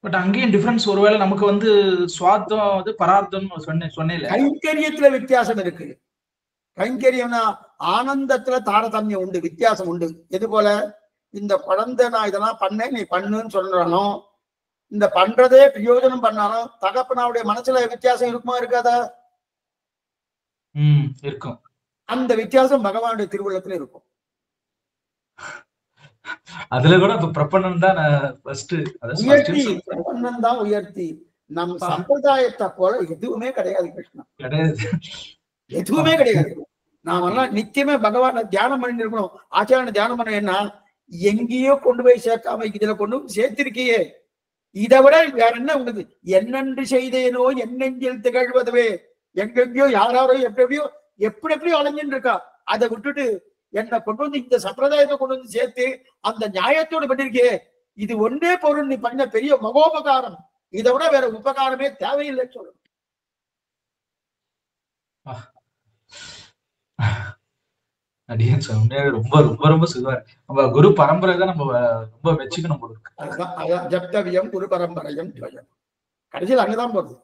பட் அங்கேயும் டிஃபரன்ஸ். ஒருவேளை நமக்கு வந்து சுவாத்தம் வந்து பரார்த்தம் சொன்னேன். கைங்கரியத்துல வித்தியாசம் இருக்கு. கைங்கரியம்னா ஆனந்தத்துல தாரதமியம் உண்டு, வித்தியாசம் உண்டு. எது போல இந்த குழந்தை நான் இதெல்லாம் பண்ணேன் நீ பண்ணுன்னு சொல்றானோ, இந்த பண்றதே பிரயோஜனம் பண்ணாலும் தகப்பனாவுடைய மனசுல வித்தியாசம் இருக்குமா இருக்காதா? இருக்கும். அந்த வித்தியாசம் பகவானுடைய திருவுள்ளத்துல இருக்கும். அதுல கூட பிரபன்னன் தான் உயர்த்தி, பிரபன்னன் தான் உயர்த்தி. நம் சம்பிரதாயத்தை போல எதுவுமே கிடையாது கிருஷ்ணா, கிடையாது, எதுவுமே கிடையாது. நாம எல்லாம் நித்தியமே பகவான தியானம் பண்ணி இருக்கணும். ஆச்சாரிய தியானம் பண்ண என்ன, எங்கேயோ கொண்டு போய் சேர்க்காம இதுல கொண்டு சேர்த்திருக்கியே, இதை விட வேற என்ன உங்களுக்கு? என்னென்று செய்தேனோ என்னெஞ்சில் திகழ்வதுவே. எங்கெங்கயோ யாராரோ எப்படியோ எப்படி எப்படியோ அலைஞ்சுட்டு இருக்கா. அதை விட்டுட்டு என்னை கொண்டு வந்து இந்த சம்பிரதாயத்தை கொண்டு வந்து சேர்த்து அந்த நியாயத்தோடு பண்ணிருக்கே, இது ஒன்றே பொருள், நீ பண்ண பெரிய மகோபகாரம், இதை விட வேற உபகாரமே தேவையில்லை சொல்லணும். ரொம்ப ரொம்ப ரொம்ப சொல்லுவாரு. நம்ம குரு பரம்பரை தான் நம்ம ரொம்ப வச்சுக்கணும் போல இருக்கு. அதுதான் ஜப்தவியம் குரு பரம்பரையும் துவயம். கடைசியில் அங்கதான் போறது.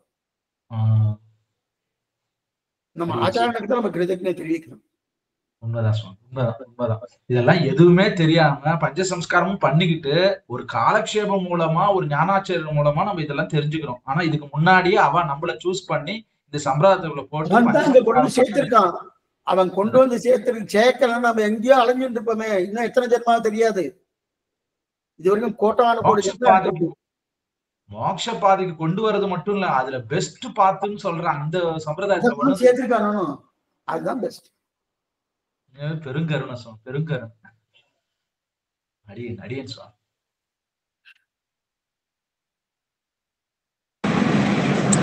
நம்ம ஆச்சாரனுக்கு தான் நம்ம கிருதஜ்ஞை தெரிவிக்கணும். உண்மைதான் சுவாமி, உண்மைதான். இதெல்லாம் எதுவுமே தெரியாம பஞ்சசம்ஸ்காரமும் பண்ணிக்கிட்டு ஒரு காலக்ஷேபம் மூலமா ஒரு ஞானாச்சாரியர் மூலமா நம்ம இதெல்லாம் தெரிஞ்சுக்கிறோம். ஆனா இதுக்கு முன்னாடியே அவன் நம்மள சூஸ் பண்ணி இந்த சம்பிரதாயத்துக்குள்ள போட்டு சேர்த்திருக்கான். அவன் கொண்டு வந்து சேர்க்கல நம்ம எங்கேயோ அலைஞ்சுட்டு இருப்போமே, இன்னும் எத்தனை ஜென்மா தெரியாது. இது வரைக்கும் கோட்டான கோடி மோட்ச பாதைக்கு கொண்டு வர்றது மட்டும் இல்ல, அதுல பெஸ்ட் பாத்துன்னு சொல்ற அந்த சம்பிரதாயத்தை சேர்த்திருக்கானோ அதுதான் பெஸ்ட். பெருங்கருணை சுவாமி, பெருங்கருணை. அடியேன் சுவாமி.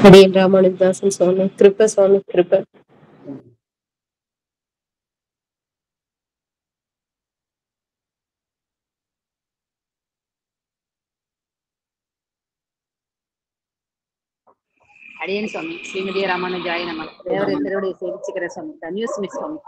அடியேன் ராமானுஜதாசன் சுவாமி, கிருப சுவாமி, கிருப. அடியேன் சுவாமி, ஸ்ரீமதி ராமானுஜாய நம. தேவரை திருவடியை சேவிச்சுக்கிற சுவாமி, தன்யூஸ்மி சுவாமி.